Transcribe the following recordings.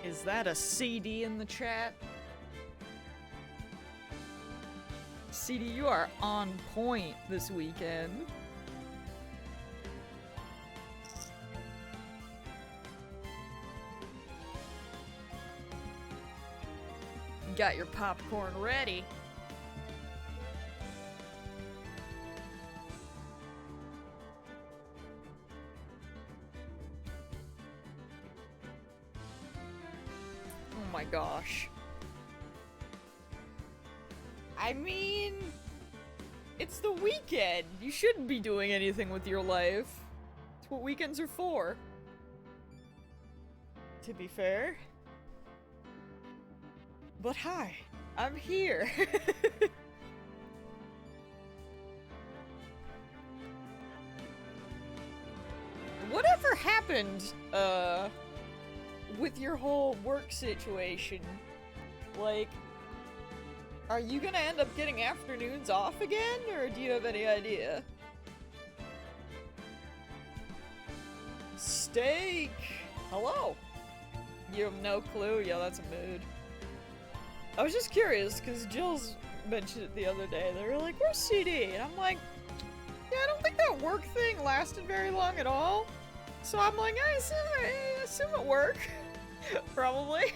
Is that a CD in the chat? CD, you are on point this weekend. Got your popcorn ready. Oh my gosh. I mean, it's the weekend. You shouldn't be doing anything with your life. It's what weekends are for. To be fair. But hi, I'm here. Whatever happened, with your whole work situation? Like, are you gonna end up getting afternoons off again, or do you have any idea? Steak! Hello! You have no clue? Yeah, that's a mood. I was just curious, because Jill's mentioned it the other day. They were like, where's CD? And I'm like, yeah, I don't think that work thing lasted very long at all. So I'm like, I assume it work. Probably.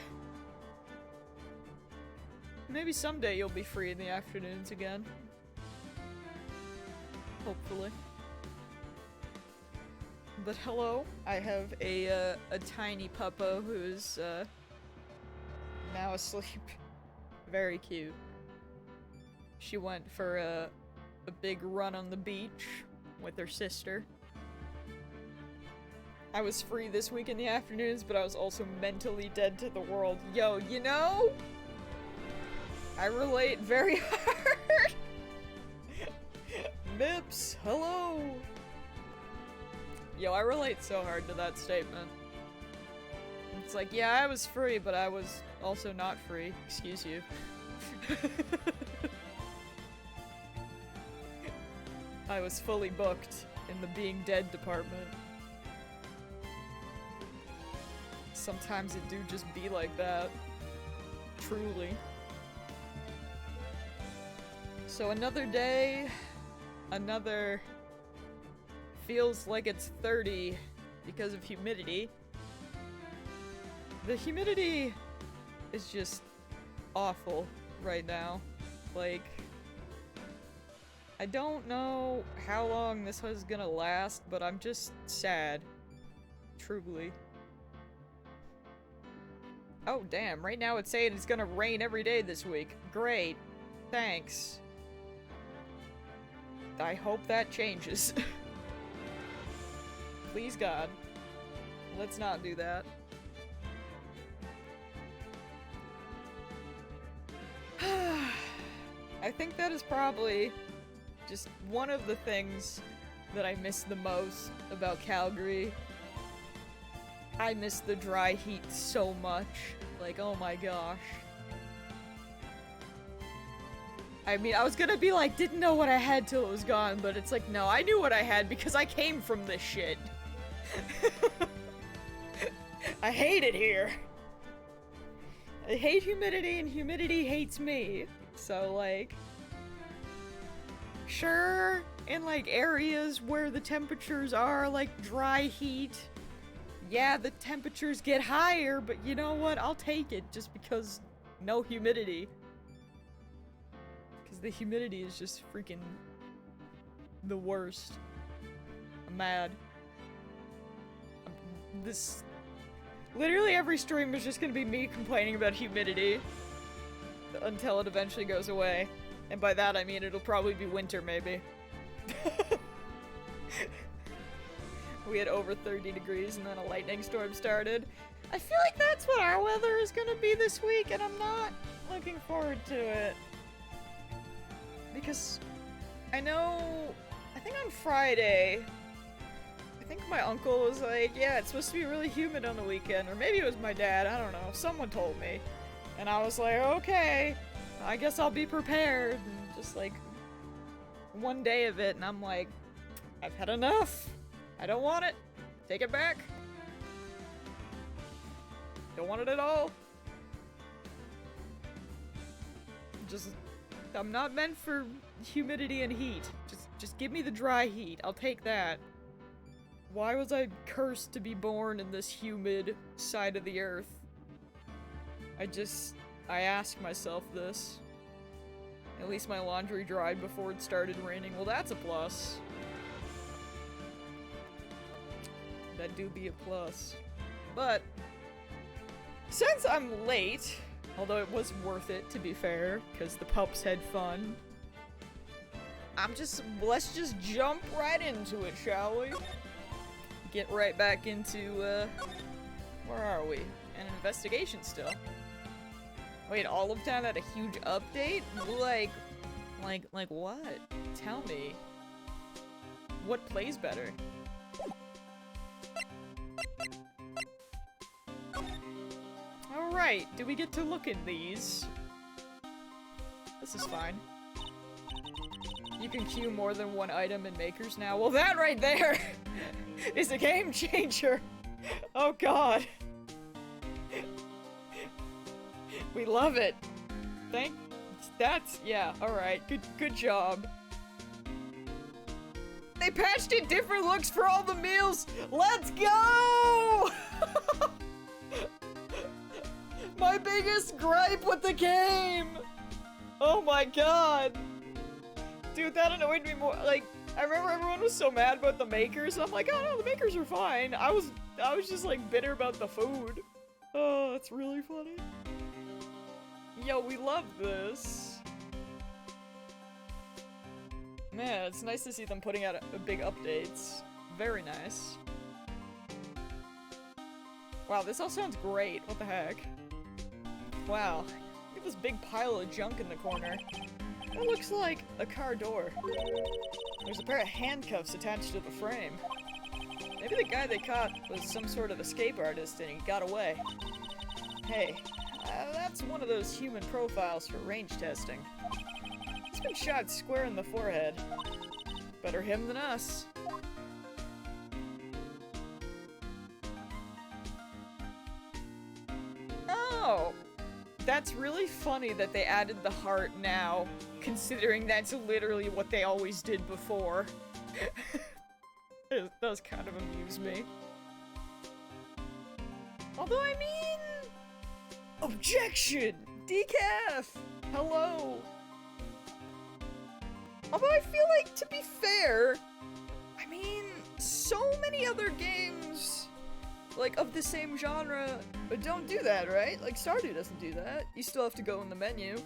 Maybe someday you'll be free in the afternoons again. Hopefully. But hello, I have a tiny puppo who's, now asleep. Very cute. She went for a big run on the beach with her sister. I was free this week in the afternoons, but I was also mentally dead to the world. Yo, you know? I relate very hard! Mips, hello! Yo, I relate so hard to that statement. It's like, yeah, I was free, but I was also not free. Excuse you. I was fully booked in the being dead department. Sometimes it do just be like that. Truly. So another day, another feels like it's 30 because of humidity. The humidity is just awful right now. Like, I don't know how long this was gonna last, but I'm just sad. Truly. Oh damn, right now it's saying it's gonna rain every day this week. Great. Thanks. I hope that changes. Please God. Let's not do that. I think that is probably just one of the things that I miss the most about Calgary. I miss the dry heat so much. Like, oh my gosh. I mean, I was gonna be like, didn't know what I had till it was gone, but it's like, no, I knew what I had because I came from this shit. I hate it here. I hate humidity and humidity hates me. So, like, sure, in, like, areas where the temperatures are, like, dry heat, yeah, the temperatures get higher, but you know what? I'll take it just because no humidity. Because the humidity is just freaking the worst. I'm mad. This... Literally every stream is just gonna be me complaining about humidity. Until it eventually goes away. And by that I mean it'll probably be winter, maybe. We had over 30 degrees and then a lightning storm started. I feel like that's what our weather is gonna be this week, and I'm not looking forward to it. Because I know, I think on Friday, I think my uncle was like, yeah, it's supposed to be really humid on the weekend, or maybe it was my dad, I don't know, someone told me. And I was like, okay, I guess I'll be prepared, and just like, one day of it, and I'm like, I've had enough. I don't want it. Take it back. Don't want it at all. I'm not meant for humidity and heat. Just give me the dry heat. I'll take that. Why was I cursed to be born in this humid side of the earth? I ask myself this. At least my laundry dried before it started raining. Well, that's a plus. That do be a plus. But, since I'm late, although it was worth it to be fair, because the pups had fun, let's just jump right into it, shall we? Get right back into, where are we? An investigation still. Wait, all of time had a huge update? Like what? Tell me. What plays better? Alright, do we get to look in these? This is fine. You can queue more than one item in Makers now. Well, that right there is a game changer! Oh god. We love it. Yeah, alright. Good job. They patched in different looks for all the meals! Let's go! My biggest gripe with the game! Oh my god. Dude, that annoyed me more. Like, I remember everyone was so mad about the Makers, and I'm like, oh no, the Makers are fine. I was just like bitter about the food. Oh, that's really funny. Yo, we love this. Man, it's nice to see them putting out big updates. Very nice. Wow, this all sounds great. What the heck? Wow. Look at this big pile of junk in the corner. That looks like a car door. There's a pair of handcuffs attached to the frame. Maybe the guy they caught was some sort of escape artist and he got away. Hey, that's one of those human profiles for range testing. He's been shot square in the forehead. Better him than us. Oh! That's really funny that they added the heart now, considering that's literally what they always did before. It does kind of amuse me. Although, I mean... Objection! Decaf! Hello! Although I feel like, to be fair, I mean, so many other games, like, of the same genre don't do that, right? Like, Stardew doesn't do that. You still have to go in the menu.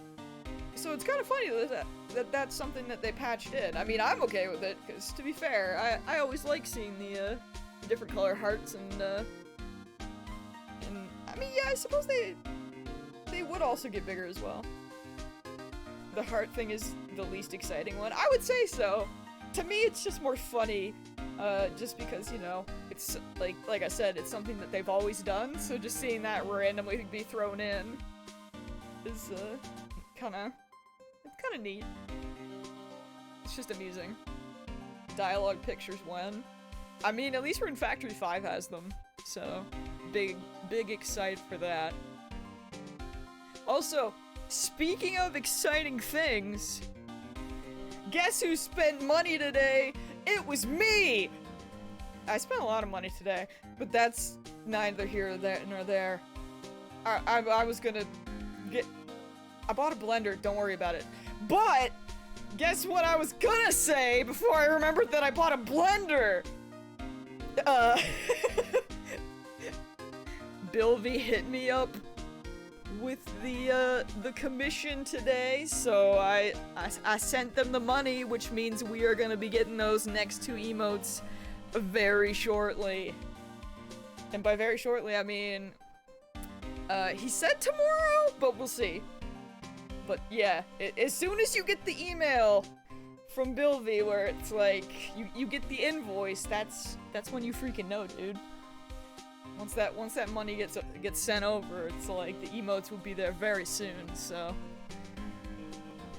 So it's kind of funny that that's something that they patched in. I mean, I'm okay with it, because, to be fair, I always like seeing the different color hearts, and I mean, yeah, I suppose they would also get bigger as well. The heart thing is the least exciting one. I would say so. To me, it's just more funny, just because, you know, it's, like I said, it's something that they've always done, so just seeing that randomly be thrown in is, kinda neat. It's just amusing. Dialogue pictures when. I mean, at least we're in Factory 5 has them, so big excited for that. Also, speaking of exciting things, guess who spent money today? It was me! I spent a lot of money today, but that's neither here nor there. I was gonna I bought a blender, don't worry about it. But, guess what I was gonna say before I remembered that I bought a blender? Bilby hit me up with the commission today, so I sent them the money, which means we are gonna be getting those next two emotes very shortly. And by very shortly, I mean, he said tomorrow, but we'll see. But yeah, as soon as you get the email from Bilby where it's like, you get the invoice, that's when you freaking know, dude. Once that money gets sent over, it's like the emotes will be there very soon, so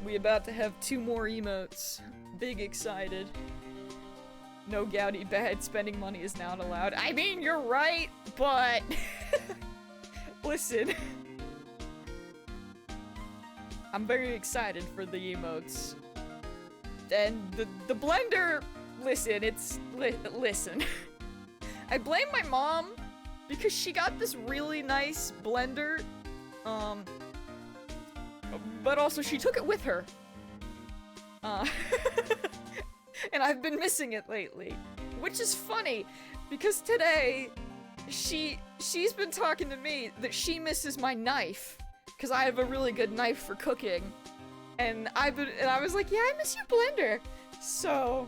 we about to have 2 more emotes. Big excited. No Gouty bad, spending money is not allowed. I mean, you're right, but Listen. I'm very excited for the emotes. And the blender, listen, listen. I blame my mom because she got this really nice blender, but also she took it with her. And I've been missing it lately, which is funny because today she's been talking to me that she misses my knife because I have a really good knife for cooking, and I was like, yeah, I miss your blender. So,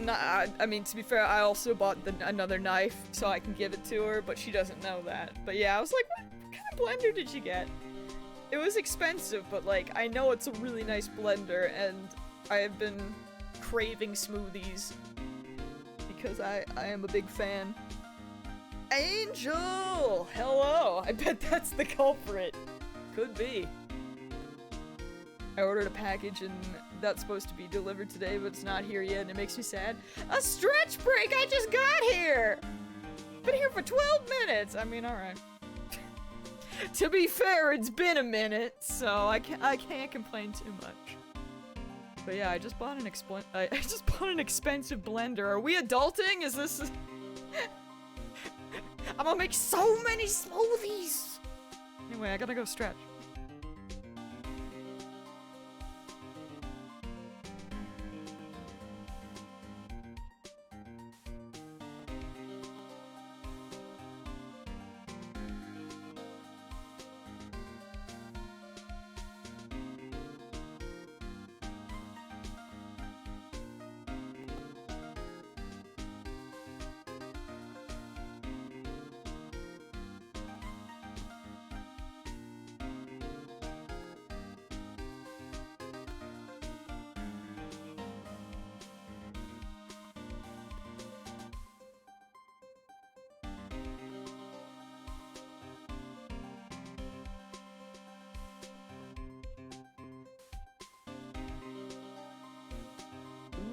nah, I mean, to be fair, I also bought another knife so I can give it to her, but she doesn't know that. But yeah, I was like, what kind of blender did you get? It was expensive, but like, I know it's a really nice blender, and I have been craving smoothies because I am a big fan. Angel! Hello! I bet that's the culprit. Could be. I ordered a package and that's supposed to be delivered today, but it's not here yet and it makes me sad. A stretch break! I just got here! Been here for 12 minutes! I mean, alright. To be fair, it's been a minute, so I can't complain too much. But yeah, I just bought an expensive blender. Are we adulting? Is this... I'm gonna make so many smoothies! Anyway, I gotta go stretch.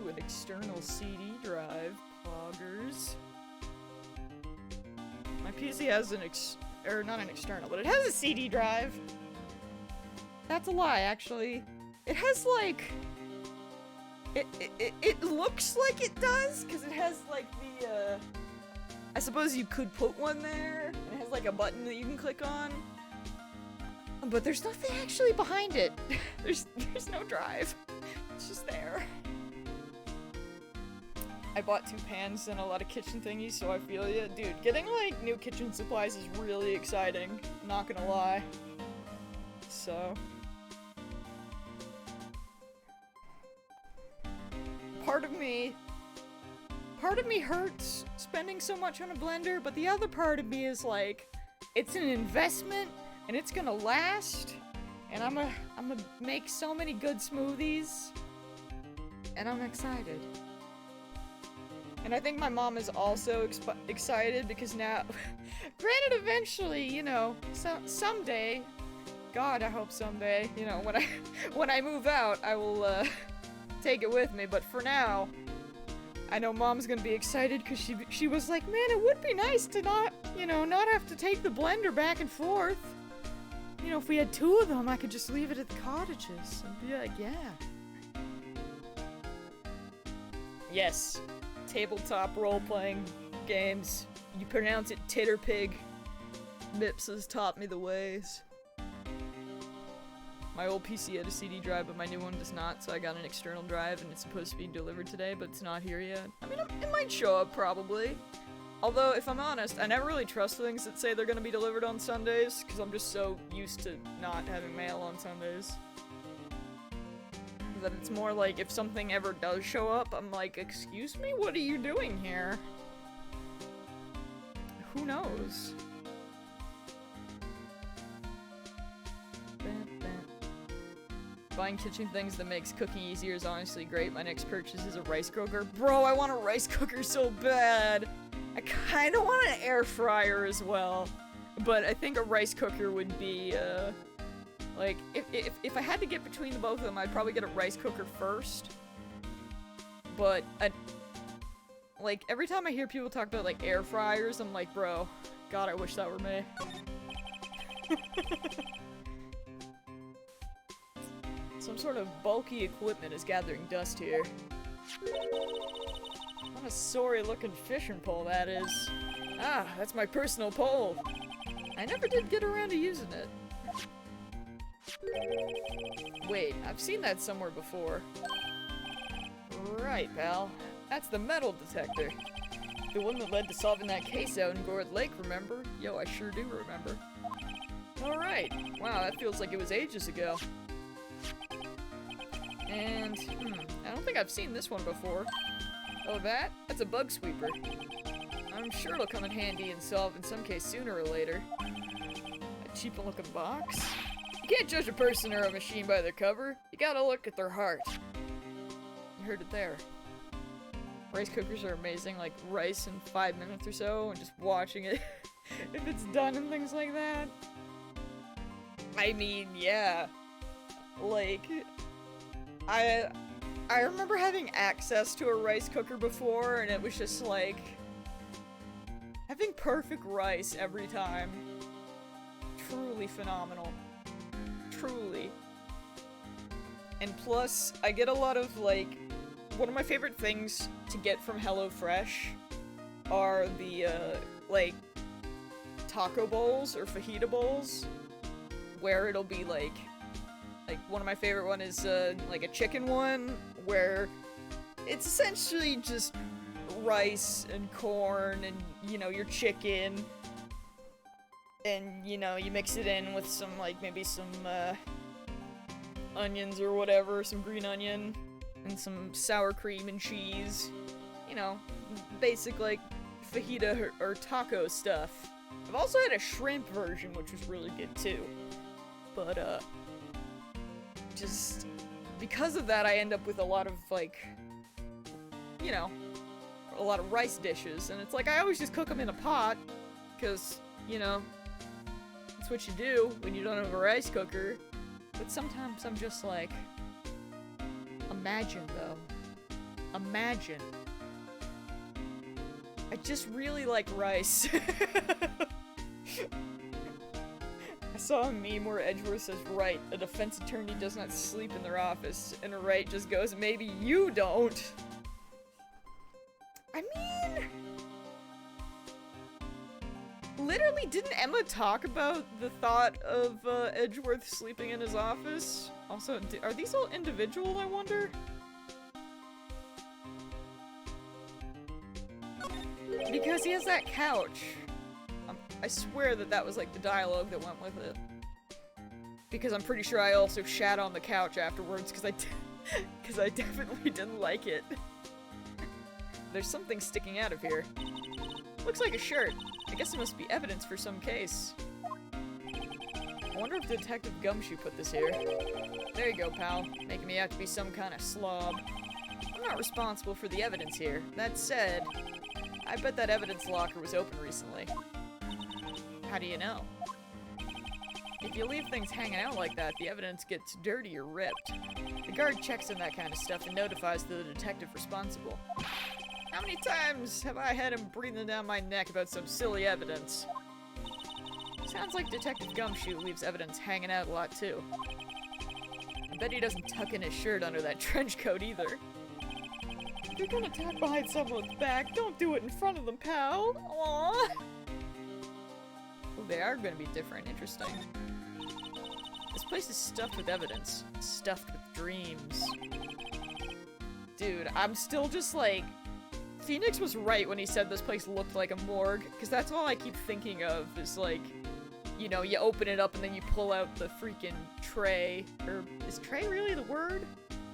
Ooh, an external CD drive. Poggers. My PC has an not an external, but it has a CD drive. That's a lie, actually. It has, like... It looks like it does, because it has, like, the, I suppose you could put one there, and it has, like, a button that you can click on. But there's nothing actually behind it. There's no drive. It's just there. I bought 2 pans and a lot of kitchen thingies, so I feel ya. Dude, getting, like, new kitchen supplies is really exciting. I'm not gonna lie. So... Part of me hurts spending so much on a blender, but the other part of me is like, it's an investment, and it's gonna last, and I'm gonna make so many good smoothies, and I'm excited. And I think my mom is also excited because now, granted, eventually, you know, someday, God, I hope someday, you know, when I move out, I will take it with me. But for now, I know Mom's gonna be excited because she was like, man, it would be nice to not, you know, not have to take the blender back and forth. You know, if we had 2 of them, I could just leave it at the cottages and be like, yeah. Yes. Tabletop role-playing games. You pronounce it Titterpig. Mips has taught me the ways. My old PC had a CD drive, but my new one does not, so I got an external drive, and it's supposed to be delivered today, but it's not here yet. I mean, it might show up, probably. Although, if I'm honest, I never really trust things that say they're gonna be delivered on Sundays, because I'm just so used to not having mail on Sundays. That it's more like, if something ever does show up, I'm like, excuse me, what are you doing here? Who knows? Buying kitchen things that makes cooking easier is honestly great. My next purchase is a rice cooker. Bro, I want a rice cooker so bad! I kinda want an air fryer as well. But I think a rice cooker would be, like, if I had to get between the both of them, I'd probably get a rice cooker first. But, like, every time I hear people talk about, like, air fryers, I'm like, bro, God, I wish that were me. Some sort of bulky equipment is gathering dust here. What a sorry looking fishing pole that is. Ah, that's my personal pole. I never did get around to using it. Wait, I've seen that somewhere before. Right, pal. That's the metal detector. The one that led to solving that case out in Gourd Lake, remember? Yo, I sure do remember. Alright. Wow, that feels like it was ages ago. And, I don't think I've seen this one before. Oh, that's a bug sweeper. I'm sure it'll come in handy and solve in some case sooner or later. A cheap-looking box? You can't judge a person or a machine by their cover. You gotta look at their heart. You heard it there. Rice cookers are amazing, like rice in 5 minutes or so, and just watching it if it's done and things like that. I mean, yeah. Like, I remember having access to a rice cooker before, and it was just like having perfect rice every time. Truly phenomenal. Truly. And plus, I get a lot of, like, one of my favorite things to get from HelloFresh are the, like, taco bowls or fajita bowls, where it'll be, like, one of my favorite one is, like, a chicken one, where it's essentially just rice and corn and, you know, your chicken, and, you know, you mix it in with some, like, maybe some, onions or whatever, some green onion, and some sour cream and cheese. You know, basic, like, fajita or taco stuff. I've also had a shrimp version, which was really good, too. But, just because of that, I end up with a lot of, like, you know, a lot of rice dishes, and it's like, I always just cook them in a pot, because, you know, that's what you do when you don't have a rice cooker. But sometimes I'm just like, imagine, though. Imagine. I just really like rice. I saw a meme where Edgeworth says, Wright, a defense attorney does not sleep in their office, and Wright just goes, maybe you don't. I mean, literally, didn't Emma talk about the thought of Edgeworth sleeping in his office? Also, are these all individual, I wonder? Because he has that couch. I swear that was like the dialogue that went with it. Because I'm pretty sure I also shat on the couch afterwards because I definitely didn't like it. There's something sticking out of here. Looks like a shirt. I guess it must be evidence for some case. I wonder if Detective Gumshoe put this here. There you go, pal. Making me out to be some kind of slob. I'm not responsible for the evidence here. That said, I bet that evidence locker was open recently. How do you know? If you leave things hanging out like that, the evidence gets dirty or ripped. The guard checks on that kind of stuff and notifies the detective responsible. How many times have I had him breathing down my neck about some silly evidence? Sounds like Detective Gumshoe leaves evidence hanging out a lot too. I bet he doesn't tuck in his shirt under that trench coat either. If you're gonna talk behind someone's back, don't do it in front of them, pal. Aww. Well, they are gonna be different. Interesting. This place is stuffed with evidence. Stuffed with dreams. Dude, I'm still just like... Phoenix was right when he said this place looked like a morgue, because that's all I keep thinking of, is like, you know, you open it up and then you pull out the freaking tray, or is tray really the word?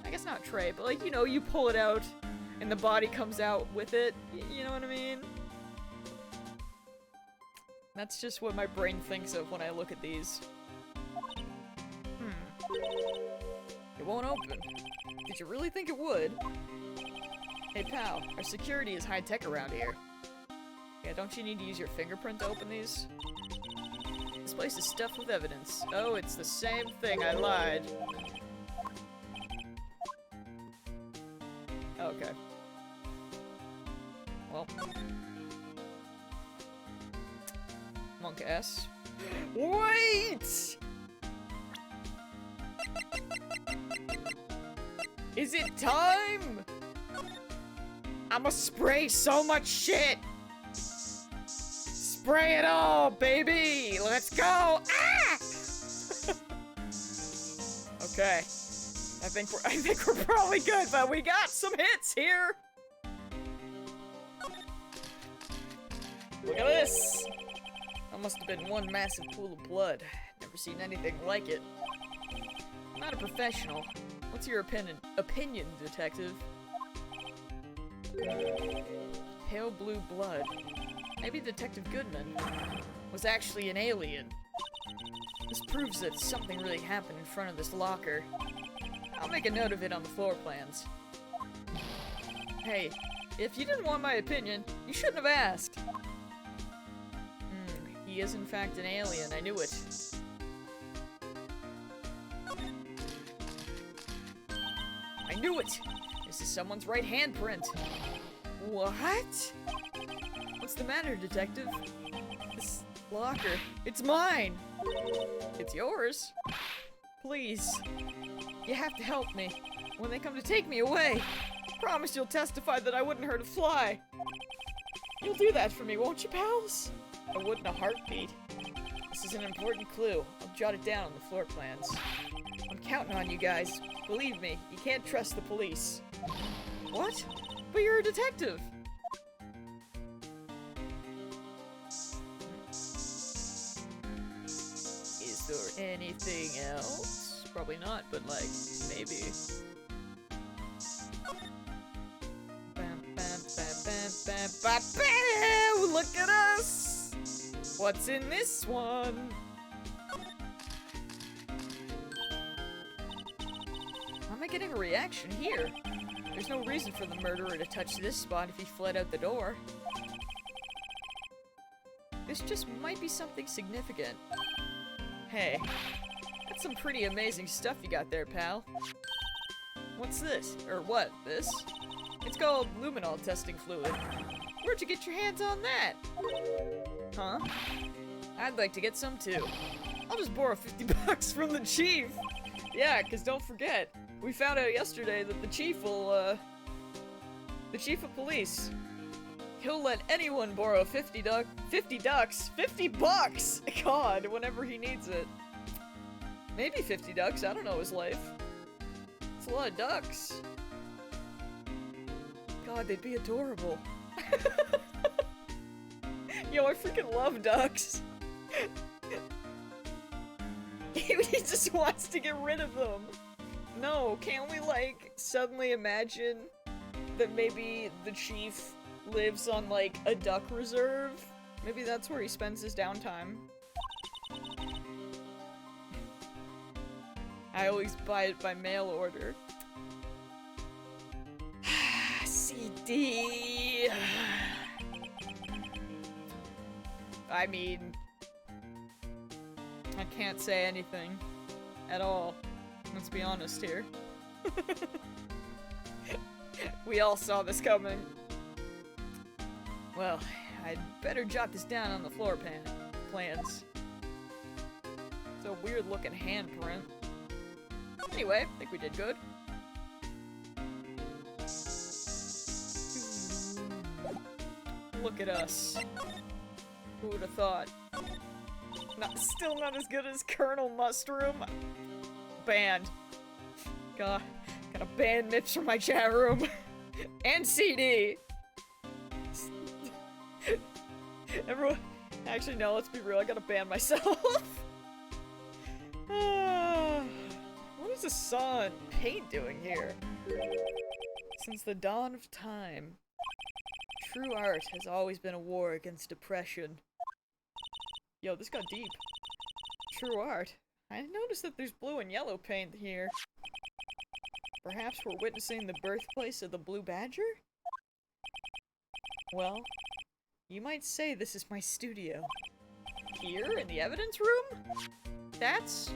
I guess not tray, but like, you know, you pull it out and the body comes out with it, you know what I mean? That's just what my brain thinks of when I look at these. It won't open. Did you really think it would? Hey pal, our security is high-tech around here. Yeah, don't you need to use your fingerprint to open these? This place is stuffed with evidence. Oh, it's the same thing, I lied. Okay. Well. chipmunk ass. Wait! Is it time? I'ma spray so much shit! Spray it all, baby! Let's go! Ah! Okay. I think we're probably good, but we got some hits here! Look at this! That must have been one massive pool of blood. Never seen anything like it. I'm not a professional. What's your opinion, detective? Pale blue blood. Maybe Detective Goodman was actually an alien. This proves that something really happened in front of this locker. I'll make a note of it on the floor plans. Hey, if you didn't want my opinion, you shouldn't have asked. He is in fact an alien, I knew it. I knew it! This is someone's right handprint. What? What's the matter, detective? This locker, it's mine! It's yours? Please. You have to help me. When they come to take me away, promise you'll testify that I wouldn't hurt a fly. You'll do that for me, won't you, pals? I would in a heartbeat. This is an important clue. I'll jot it down on the floor plans. I'm counting on you guys. Believe me, you can't trust the police. What? But you're a detective! Is there anything else? Probably not, but like, maybe. Bam, bam, bam, bam, bam, bam, bam! Look at us! What's in this one? How am I getting a reaction here? There's no reason for the murderer to touch this spot if he fled out the door. This just might be something significant. Hey, that's some pretty amazing stuff you got there, pal. What's this? Or what, this? It's called luminol testing fluid. Where'd you get your hands on that? Huh? I'd like to get some too. I'll just borrow 50 bucks from the chief. Yeah, cause don't forget, we found out yesterday that the chief will, the chief of police, he'll let anyone borrow 50 bucks, 50 bucks! God, whenever he needs it. Maybe 50 ducks, I don't know his life. It's a lot of ducks. God, they'd be adorable. Yo, I freaking love ducks. He just wants to get rid of them. No, can't we, like, suddenly imagine that maybe the chief lives on, like, a duck reserve? Maybe that's where he spends his downtime. I always buy it by mail order. CD. I mean, I can't say anything at all. Let's be honest here. We all saw this coming. Well, I'd better jot this down on the floor plans. It's a weird looking handprint. Anyway, I think we did good. Look at us. Who would have thought? Still not as good as Colonel Mushroom. Banned. Gotta ban Mitch from my chat room. And CD. Everyone. Actually, no, let's be real. I gotta ban myself. What is the sun paint doing here? Since the dawn of time, true art has always been a war against depression. Yo, this got deep. True art. I noticed that there's blue and yellow paint here. Perhaps we're witnessing the birthplace of the Blue Badger? Well, you might say this is my studio. Here, in the evidence room? That's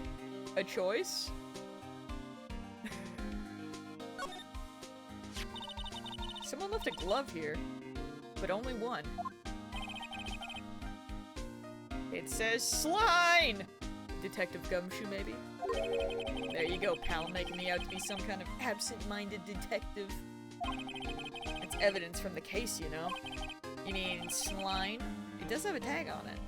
a choice. Someone left a glove here, but only one. It says Slime! Detective Gumshoe, maybe? There you go, pal, making me out to be some kind of absent-minded detective. That's evidence from the case, you know? You mean Slime? It does have a tag on it.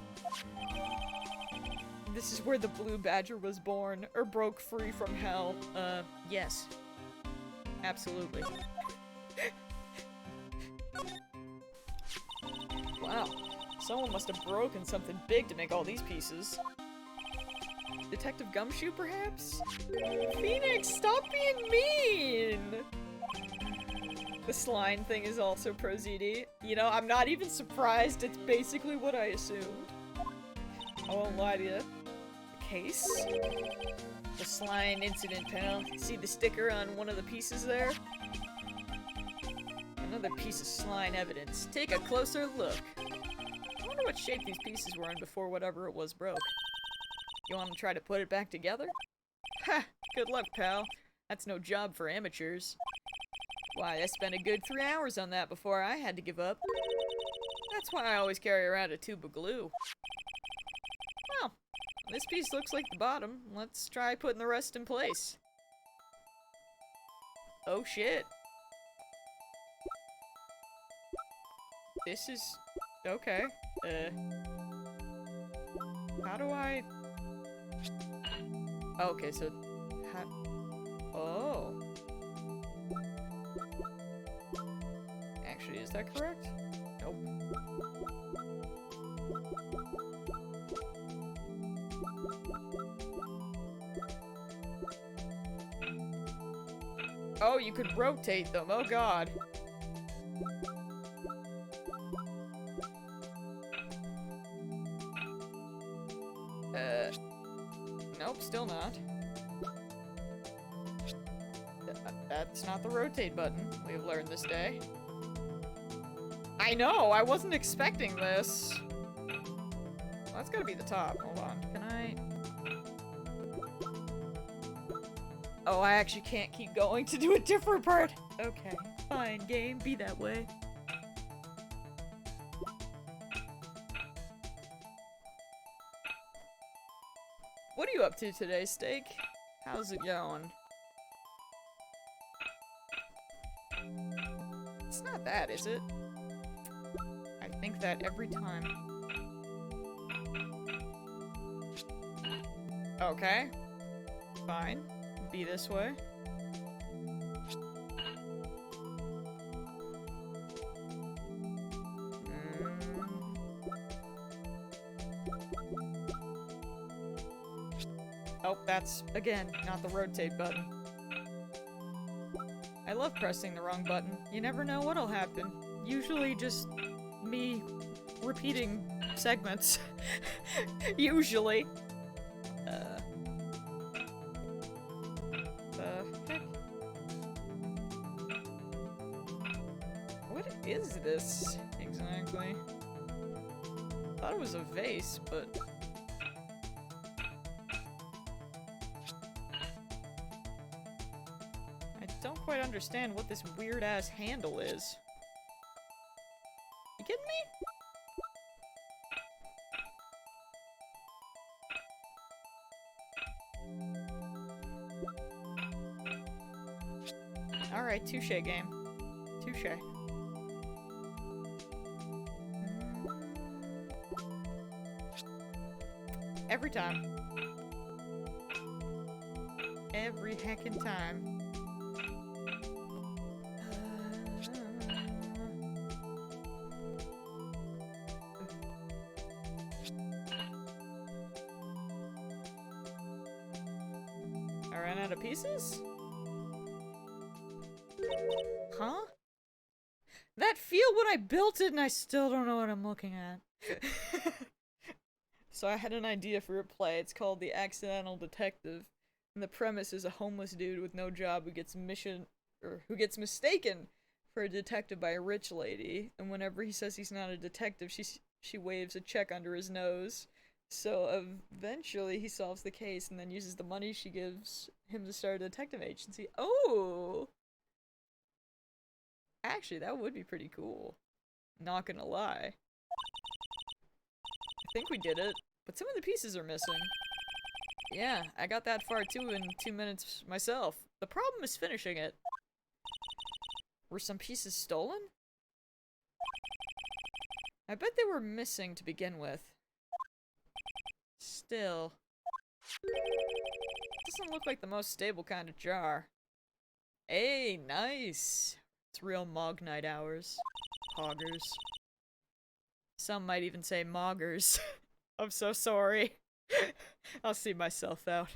This is where the blue badger was born, or broke free from hell. Yes. Absolutely. Wow. Someone must have broken something big to make all these pieces. Detective Gumshoe, perhaps? Phoenix, stop being mean! The slime thing is also pro ZD. You know, I'm not even surprised. It's basically what I assumed. I won't lie to you. The case? The slime incident, pal. See the sticker on one of the pieces there? Another piece of slime evidence. Take a closer look. I wonder what shape these pieces were in before whatever it was broke. You want to try to put it back together? Ha! Good luck, pal. That's no job for amateurs. Why, I spent a good 3 hours on that before I had to give up. That's why I always carry around a tube of glue. Well, this piece looks like the bottom. Let's try putting the rest in place. Oh shit. This is... okay. How do I... okay, so... oh. Actually, is that correct? Nope. Oh, you could rotate them. Oh god. Nope, still not. That's not the rotate button, we've learned this day. I know, I wasn't expecting this. Well, that's gotta be the top. Hold on, can I... oh, I actually can't keep going to do a different part. Okay, fine, game, be that way. What are you up to today, Steak? How's it going? It's not that, is it? I think that every time. Okay. Fine. Be this way. Oh, that's, again, not the rotate button. I love pressing the wrong button. You never know what'll happen. Usually just me repeating segments. Usually. The heck? What is this exactly? I thought it was a vase, but... I don't quite understand what this weird-ass handle is. You kidding me? Alright, touche game. Touche. Every time. Every heckin' time. I ran out of pieces? Huh? That field when I built it and I still don't know what I'm looking at. So I had an idea for a play. It's called The Accidental Detective. And the premise is a homeless dude with no job who gets mistaken for a detective by a rich lady. And whenever he says he's not a detective, she waves a check under his nose. So eventually he solves the case and then uses the money she gives him to start a detective agency. Oh! Actually, that would be pretty cool. Not gonna lie. I think we did it. But some of the pieces are missing. Yeah, I got that far too in 2 minutes myself. The problem is finishing it. Were some pieces stolen? I bet they were missing to begin with. Still. Doesn't look like the most stable kind of jar. Hey, nice! It's real Mog Night hours. Hoggers. Some might even say moggers. I'm so sorry. I'll see myself out.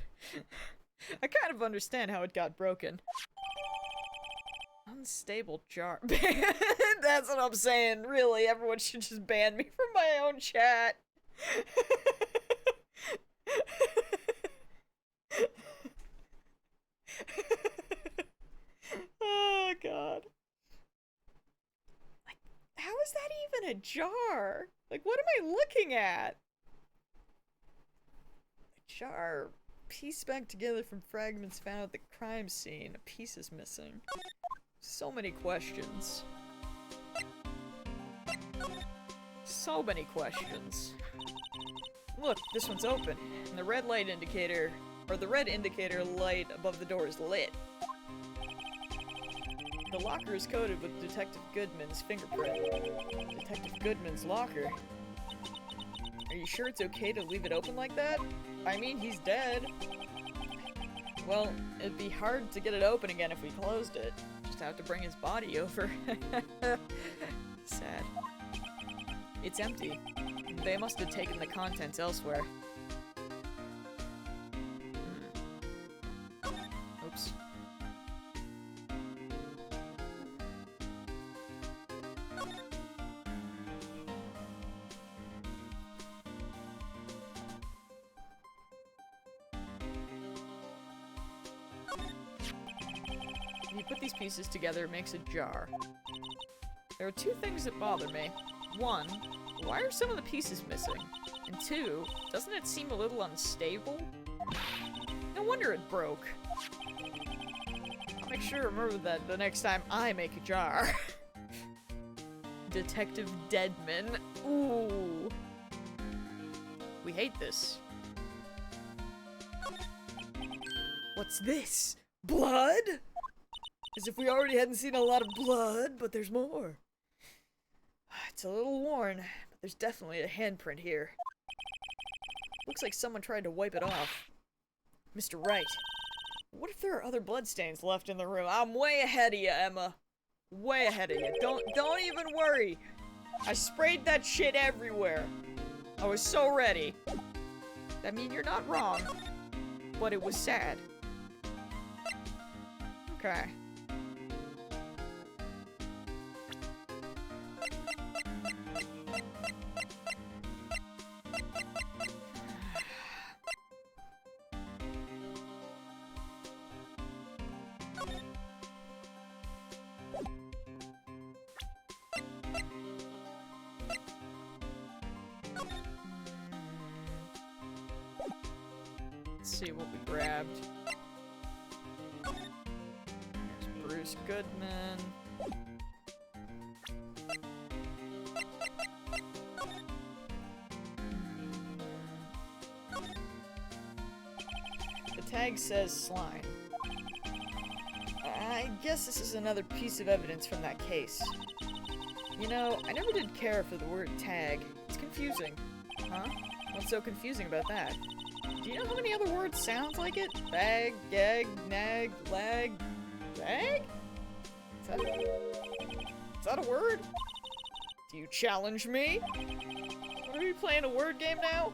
I kind of understand how it got broken. Unstable jar. That's what I'm saying. Really, everyone should just ban me from my own chat. Oh, God. Like, how is that even a jar? Like, what am I looking at? A jar pieced back together from fragments found at the crime scene. A piece is missing. So many questions. So many questions. Look, this one's open, and the red light indicator, or the red indicator light above the door is lit. The locker is coated with Detective Goodman's fingerprint. Detective Goodman's locker? Are you sure it's okay to leave it open like that? I mean, he's dead. Well, it'd be hard to get it open again if we closed it. Just have to bring his body over. Sad. It's empty. They must have taken the contents elsewhere. Oops. If you put these pieces together, it makes a jar. There are two things that bother me. One, why are some of the pieces missing? And two, doesn't it seem a little unstable? No wonder it broke. I'll make sure to remember that the next time I make a jar. Detective Deadman. Ooh. We hate this. What's this? Blood? As if we already hadn't seen a lot of blood, but there's more. It's a little worn, but there's definitely a handprint here. Looks like someone tried to wipe it off. Mr. Wright, what if there are other bloodstains left in the room? I'm way ahead of you, Emma. Way ahead of you. Don't even worry. I sprayed that shit everywhere. I was so ready. I mean, you're not wrong, but it was sad. Okay. Let's see what we grabbed. There's Bruce Goodman. The tag says slime. I guess this is another piece of evidence from that case. You know, I never did care for the word tag. It's confusing. Huh? What's so confusing about that? Do you know how many other words sound like it? Bag, gag, nag, lag, bag? Is that a word? Do you challenge me? Are we playing a word game now?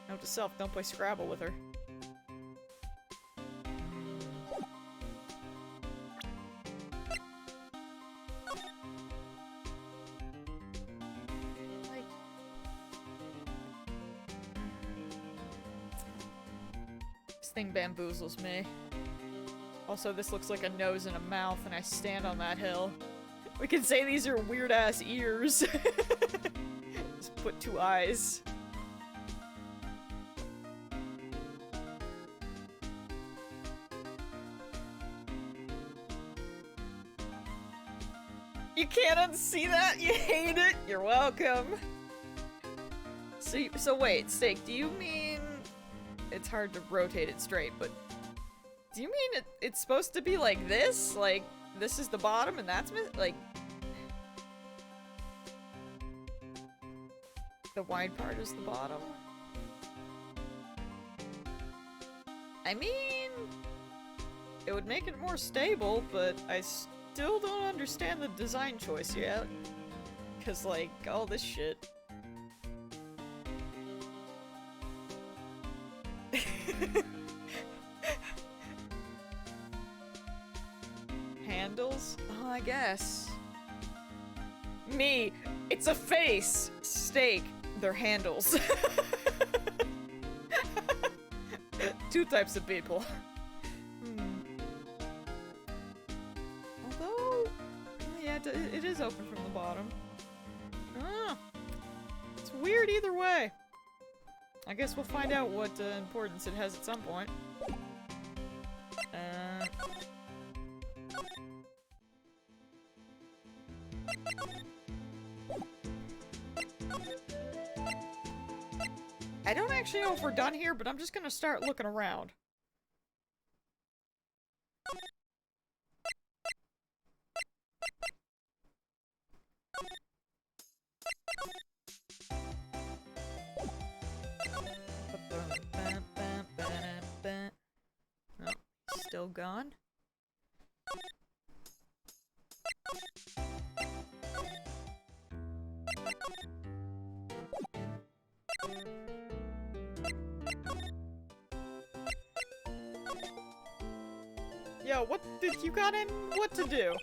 Note to self, don't play Scrabble with her. Thing bamboozles me. Also, this looks like a nose and a mouth, and I stand on that hill. We can say these are weird-ass ears. Just put two eyes. You can't unsee that? You hate it? You're welcome. So wait, Steak, do you mean... It's hard to rotate it straight, but... Do you mean it's supposed to be like this? Like, this is the bottom and that's... like... The wide part is the bottom? I mean... It would make it more stable, but I still don't understand the design choice yet. Cause, like, all this shit... Handles? Oh, I guess. Me! It's a face! Steak. They're handles. Two types of people. Although... Yeah, it is open from the bottom. Ah, it's weird either way. I guess we'll find out what importance it has at some point. I don't actually know if we're done here, but I'm just gonna start looking around. Oh, still gone? Yo, what did you got in? What to do?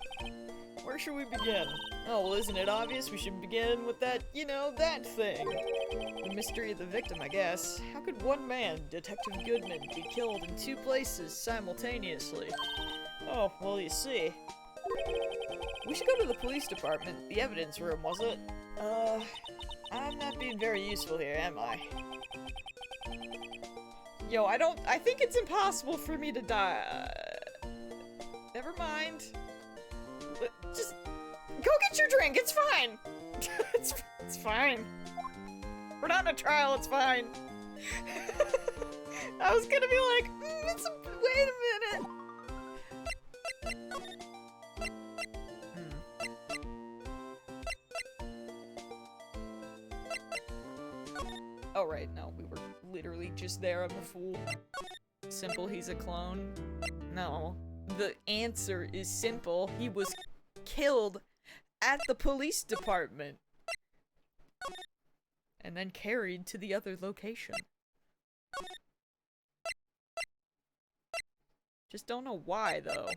Where should we begin? Oh, well, isn't it obvious? We should begin with that, you know, that thing. The mystery of the victim, I guess. How could one man, Detective Goodman, be killed in two places simultaneously? Oh, well, you see. We should go to the police department. The evidence room, was it? I'm not being very useful here, am I? Yo, I think it's impossible for me to die. Never mind. Just go get your drink, it's fine! it's fine. We're not in a trial, it's fine. I was gonna be like, wait a minute! Oh right, no, we were literally just there, I'm a fool. Simple, he's a clone? No. The answer is simple. He was killed at the police department. And then carried to the other location. Just don't know why, though.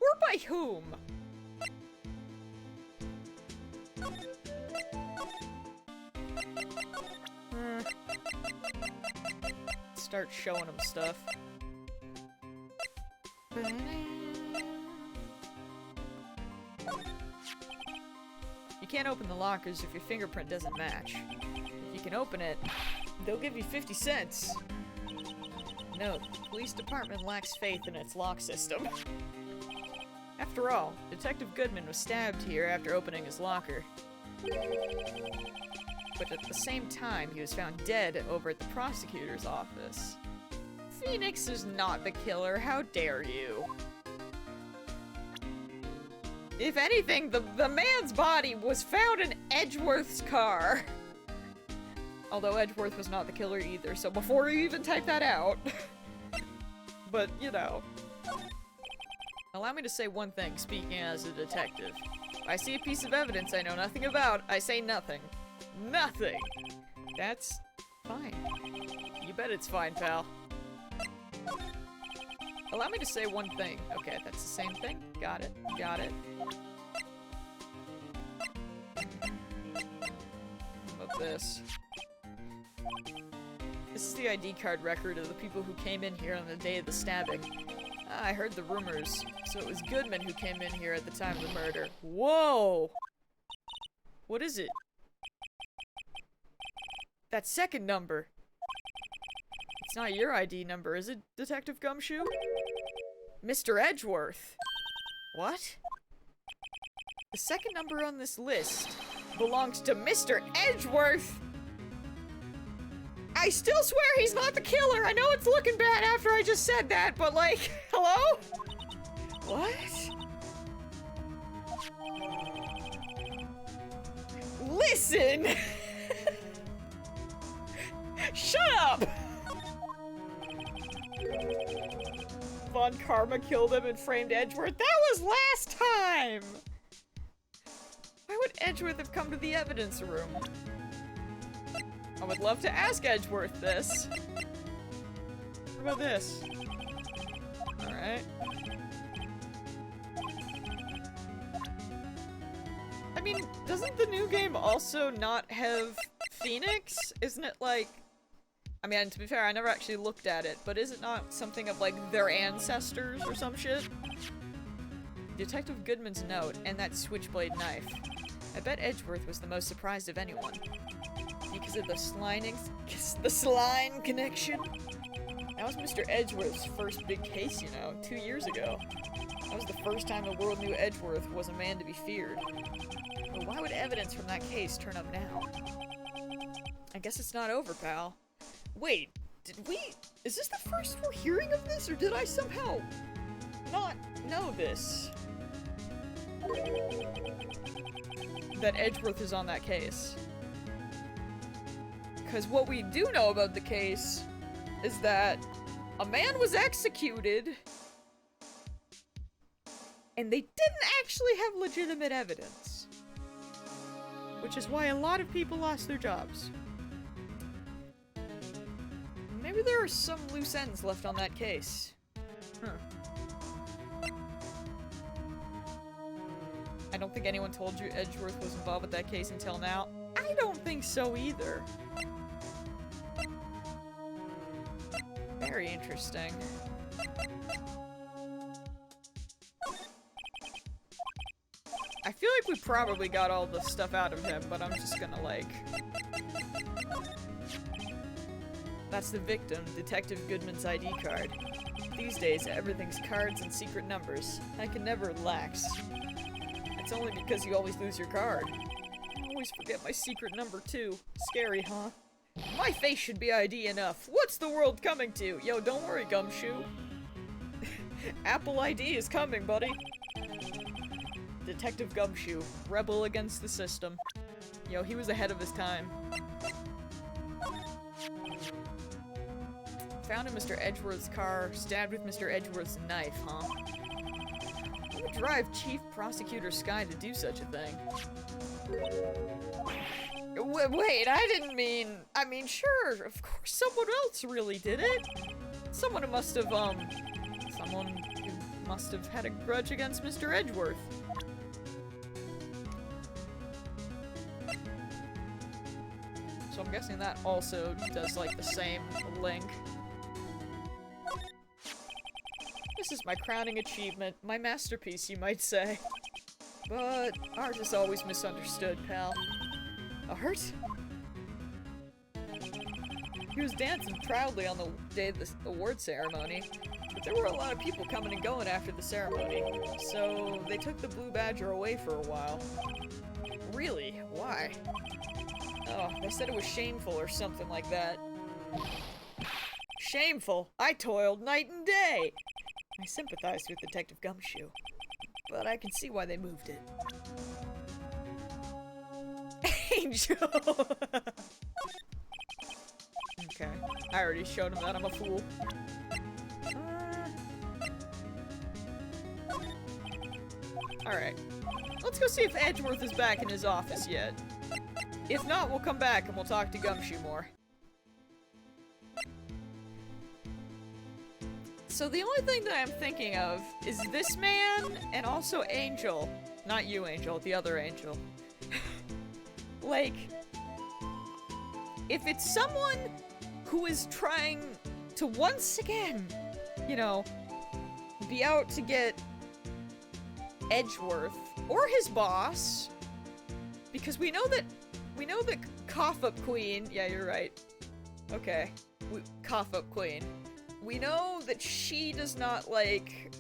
Or by whom? Start showing him stuff. You can't open the lockers if your fingerprint doesn't match. If you can open it, they'll give you 50 cents. No, the police department lacks faith in its lock system. After all, Detective Goodman was stabbed here after opening his locker. But at the same time, he was found dead over at the prosecutor's office. Phoenix is not the killer, how dare you? If anything, the man's body was found in Edgeworth's car. Although Edgeworth was not the killer either, so before you even type that out. But, you know. Allow me to say one thing, speaking as a detective. If I see a piece of evidence I know nothing about, I say nothing. Nothing! That's fine. You bet it's fine, pal. Allow me to say one thing. Okay, that's the same thing. Got it. Got it. How about this? This is the ID card record of the people who came in here on the day of the stabbing. Ah, I heard the rumors. So it was Goodman who came in here at the time of the murder. Whoa! What is it? That second number! It's not your ID number, is it, Detective Gumshoe? Mr. Edgeworth! What? The second number on this list, belongs to Mr. Edgeworth. I still swear he's not the killer. I know it's looking bad after I just said that, but like, hello? What? Listen! Shut up! Von Karma killed him and framed Edgeworth. That was last time! Why would Edgeworth have come to the evidence room? I would love to ask Edgeworth this. What about this? Alright. I mean, doesn't the new game also not have Phoenix? Isn't it like... I mean, to be fair, I never actually looked at it, but is it not something of like their ancestors or some shit? Detective Goodman's note and that switchblade knife. I bet Edgeworth was the most surprised of anyone. Because of the Slime connection? That was Mr. Edgeworth's first big case, you know, 2 years ago. That was the first time the world knew Edgeworth was a man to be feared. But why would evidence from that case turn up now? I guess it's not over, pal. Wait, is this the first we're hearing of this, or did I somehow not know this? That Edgeworth is on that case. Because what we do know about the case is that a man was executed and they didn't actually have legitimate evidence. Which is why a lot of people lost their jobs. Maybe there are some loose ends left on that case. Huh. I don't think anyone told you Edgeworth was involved with that case until now. I don't think so either. Very interesting. I feel like we probably got all the stuff out of him, but I'm just gonna like... That's the victim, Detective Goodman's ID card. These days, everything's cards and secret numbers. I can never relax. It's only because you always lose your card. I always forget my secret number too. Scary, huh? My face should be ID enough. What's the world coming to? Yo, don't worry, Gumshoe. Apple ID is coming, buddy. Detective Gumshoe, rebel against the system. Yo, he was ahead of his time. Found in Mr. Edgeworth's car, stabbed with Mr. Edgeworth's knife, huh? What would drive Chief Prosecutor Skye to do such a thing? Wait, I didn't mean... I mean, sure, of course someone else really did it. Someone who must have, someone who must have had a grudge against Mr. Edgeworth. So I'm guessing that also does, like, the same link. This is my crowning achievement, my masterpiece, you might say. But art is always misunderstood, pal. Art? He was dancing proudly on the day of the award ceremony, but there were a lot of people coming and going after the ceremony, so they took the Blue Badger away for a while. Really? Why? Oh, they said it was shameful or something like that. Shameful? I toiled night and day! I sympathized with Detective Gumshoe, but I can see why they moved it. Angel! Okay, I already showed him that I'm a fool. Alright, let's go see if Edgeworth is back in his office yet. If not, we'll come back and we'll talk to Gumshoe more. So the only thing that I'm thinking of is this man and also Angel. Not you, Angel, the other Angel. Like, if it's someone who is trying to once again, you know, be out to get Edgeworth or his boss, because we know that Cough Up Queen, yeah, you're right. Okay, Cough Up Queen. We know that she does not like,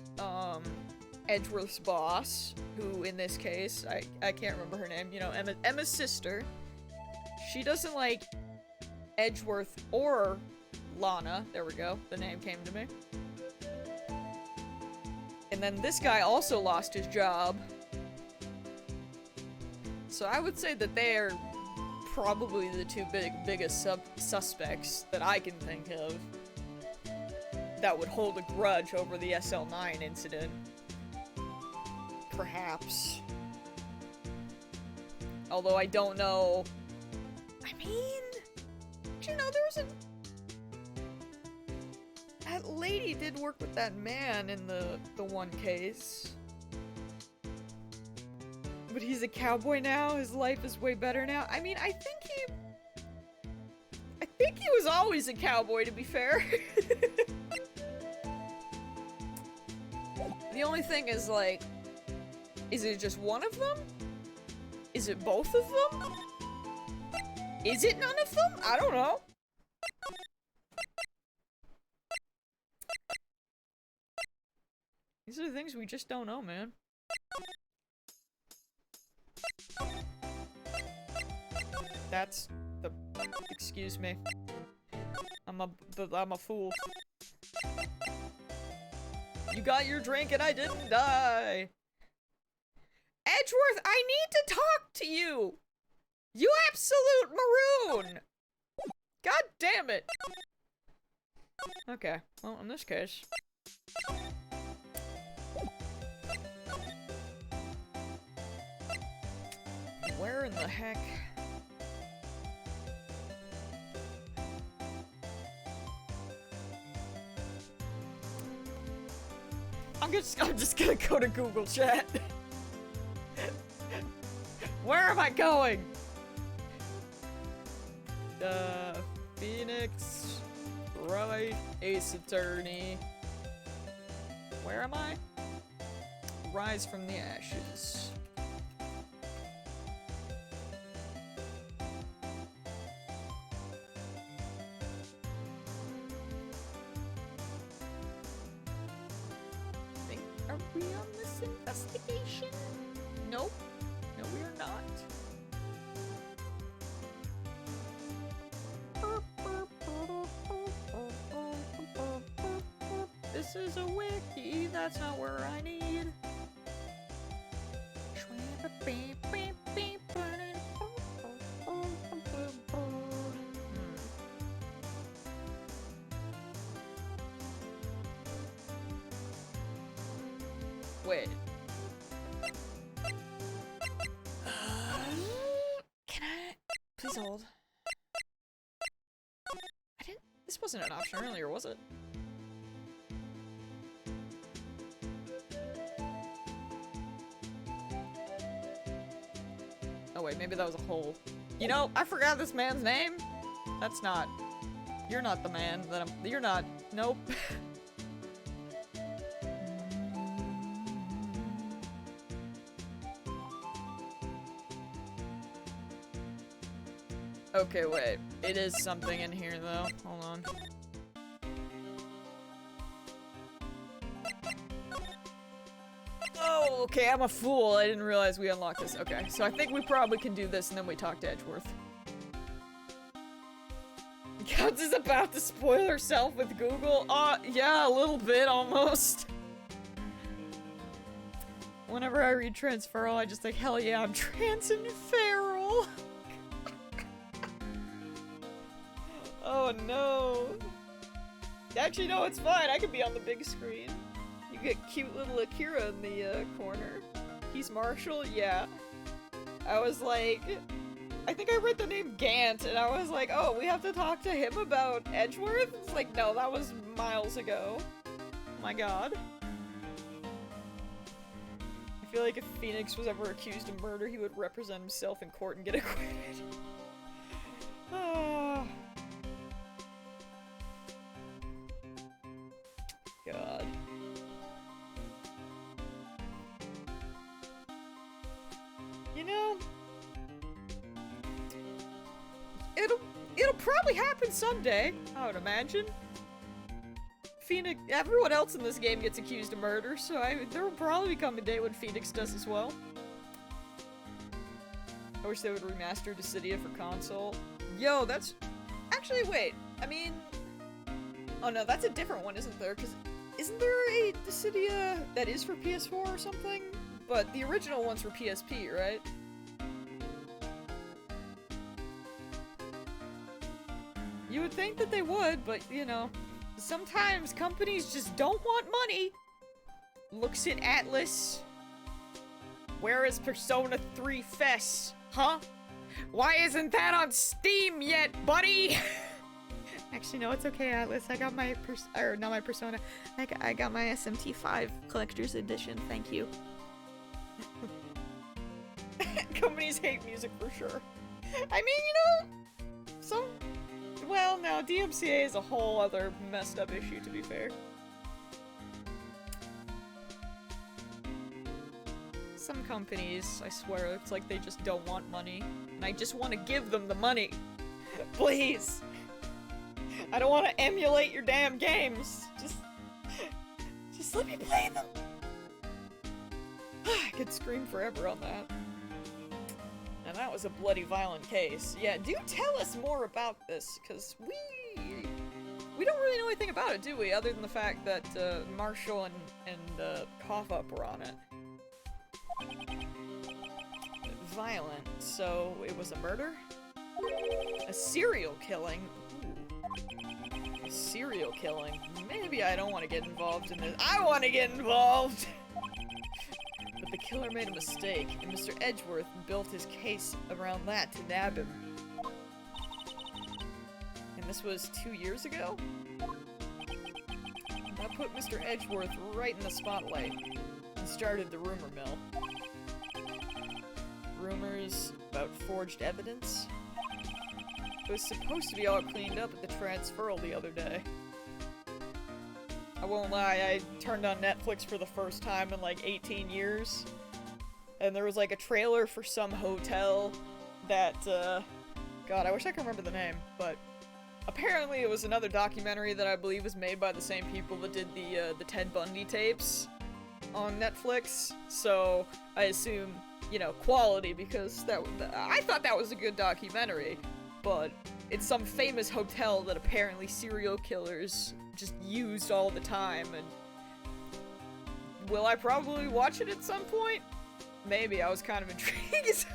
Edgeworth's boss, who in this case, I can't remember her name, you know, Emma's sister. She doesn't like Edgeworth or Lana. There we go. The name came to me. And then this guy also lost his job. So I would say that they are probably the two biggest suspects that I can think of that would hold a grudge over the SL9 incident. Perhaps. Although I don't know. I mean, you know, there was that lady did work with that man in the one case. But he's a cowboy now, his life is way better now. I mean, I think he was always a cowboy, to be fair. The only thing is, like, is it just one of them? Is it both of them? Is it none of them? I don't know. These are the things we just don't know, man. That's the... Excuse me. I'm a fool. You got your drink and I didn't die. Edgeworth, I need to talk to you! You absolute maroon! God damn it! Okay, well, in this case... Where in the heck? I'm just gonna go to Google Chat. Where am I going? Phoenix, Wright, Ace Attorney. Where am I? Rise from the Ashes. Are we on this investigation? Nope. No, we are not. This is a wiki, that's not where I need. Wait. Can I... Please hold. I didn't... This wasn't an option earlier, was it? Oh wait, maybe that was a hole. You know, I forgot this man's name. That's not... You're not the man that I'm... You're not... Nope. Okay, wait. It is something in here, though. Hold on. Oh, okay, I'm a fool. I didn't realize we unlocked this. Okay, so I think we probably can do this and then we talk to Edgeworth. Gabs is about to spoil herself with Google. Yeah, a little bit, almost. Whenever I read transferal, I just think, hell yeah, I'm trans and feral. Oh no. Actually, no, it's fine. I could be on the big screen. You get cute little Akira in the corner. He's Marshall? Yeah. I was like... I think I read the name Gant, and I was like, oh, we have to talk to him about Edgeworth? It's like, no, that was miles ago. Oh my god. I feel like if Phoenix was ever accused of murder, he would represent himself in court and get acquitted. Ah. God. You know, it'll probably happen someday, I would imagine. Phoenix, everyone else in this game gets accused of murder, so there will probably come a day when Phoenix does as well. I wish they would remaster Dissidia for console. Yo, that's... Actually, wait. I mean... Oh no, that's a different one, isn't there? Because isn't there a Dissidia that is for PS4 or something? But the original one's for PSP, right? You would think that they would, but, you know, sometimes companies just don't want money. Looks at Atlas. Where is Persona 3 FES? Huh? Why isn't that on Steam yet, buddy? Actually, no, it's okay, Atlas. I got my not my Persona. I got my SMT5 Collector's Edition. Thank you. Companies hate music for sure. I mean, you know, well, no, DMCA is a whole other messed up issue, to be fair. Some companies, I swear, it's like they just don't want money. And I just want to give them the money. Please! I don't want to emulate your damn games. Just let me play them. I could scream forever on that. And that was a bloody violent case. Yeah, do tell us more about this, because we don't really know anything about it, do we? Other than the fact that Marshall and Cough Up were on it. Violent, so it was a murder? A serial killing? Ooh. A serial killing? Maybe I don't want to get involved in this. I want to get involved! But the killer made a mistake, and Mr. Edgeworth built his case around that to nab him. And this was 2 years ago? That put Mr. Edgeworth right in the spotlight, and started the rumor mill. Rumors about forged evidence? It was supposed to be all cleaned up at the transferal the other day. I won't lie, I turned on Netflix for the first time in like 18 years. And there was like a trailer for some hotel that, God, I wish I could remember the name, but apparently it was another documentary that I believe was made by the same people that did the Ted Bundy tapes on Netflix. So I assume, you know, quality, because I thought that was a good documentary, but it's some famous hotel that apparently serial killers just used all the time, and will I probably watch it at some point? Maybe. I was kind of intrigued.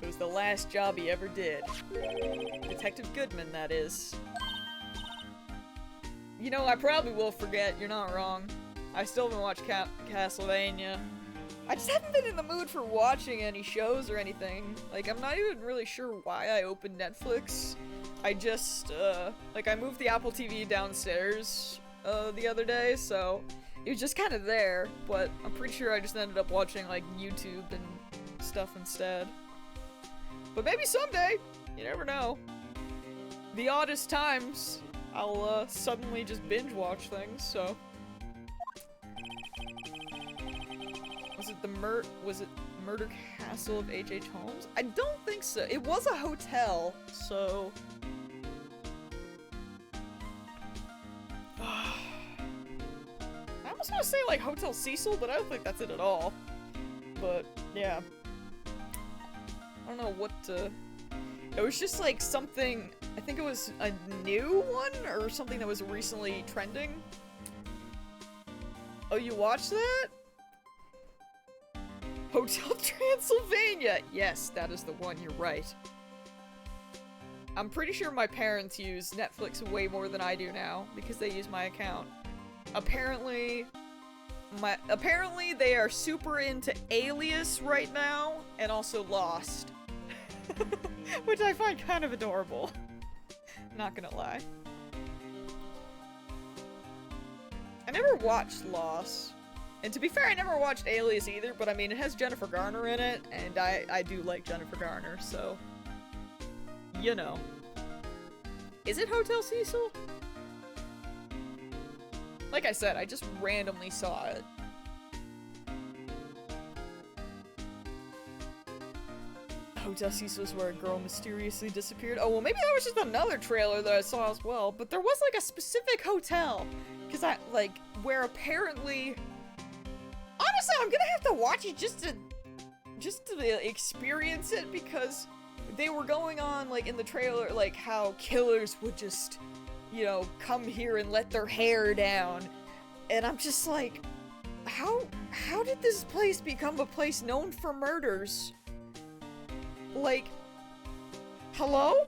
It was the last job he ever did. Detective Goodman, that is. You know, I probably will forget, you're not wrong. I still haven't watched Castlevania. I just haven't been in the mood for watching any shows or anything. Like, I'm not even really sure why I opened Netflix. I just, like, I moved the Apple TV downstairs, the other day, so it was just kind of there, but I'm pretty sure I just ended up watching, like, YouTube and stuff instead. But maybe someday! You never know. The oddest times, I'll, suddenly just binge watch things, so... Was it Murder Castle of H.H. Holmes? I don't think so. It was a hotel, so... I almost want to say, like, Hotel Cecil, but I don't think that's it at all. But, yeah. I don't know what to... It was just, like, something... I think it was a new one, or something that was recently trending. Oh, you watched that? Hotel Transylvania! Yes, that is the one, you're right. I'm pretty sure my parents use Netflix way more than I do now, because they use my account. Apparently they are super into Alias right now, and also Lost. Which I find kind of adorable. Not gonna lie. I never watched Lost. And to be fair, I never watched Alias either, but I mean, it has Jennifer Garner in it, and I do like Jennifer Garner, so... You know. Is it Hotel Cecil? Like I said, I just randomly saw it. Hotel Cecil's where a girl mysteriously disappeared. Oh, well, maybe that was just another trailer that I saw as well. But there was, like, a specific hotel. Because where apparently... Honestly, I'm gonna have to watch it just to experience it, because they were going on, like, in the trailer, like, how killers would just, you know, come here and let their hair down. And I'm just like, how did this place become a place known for murders? Like, hello?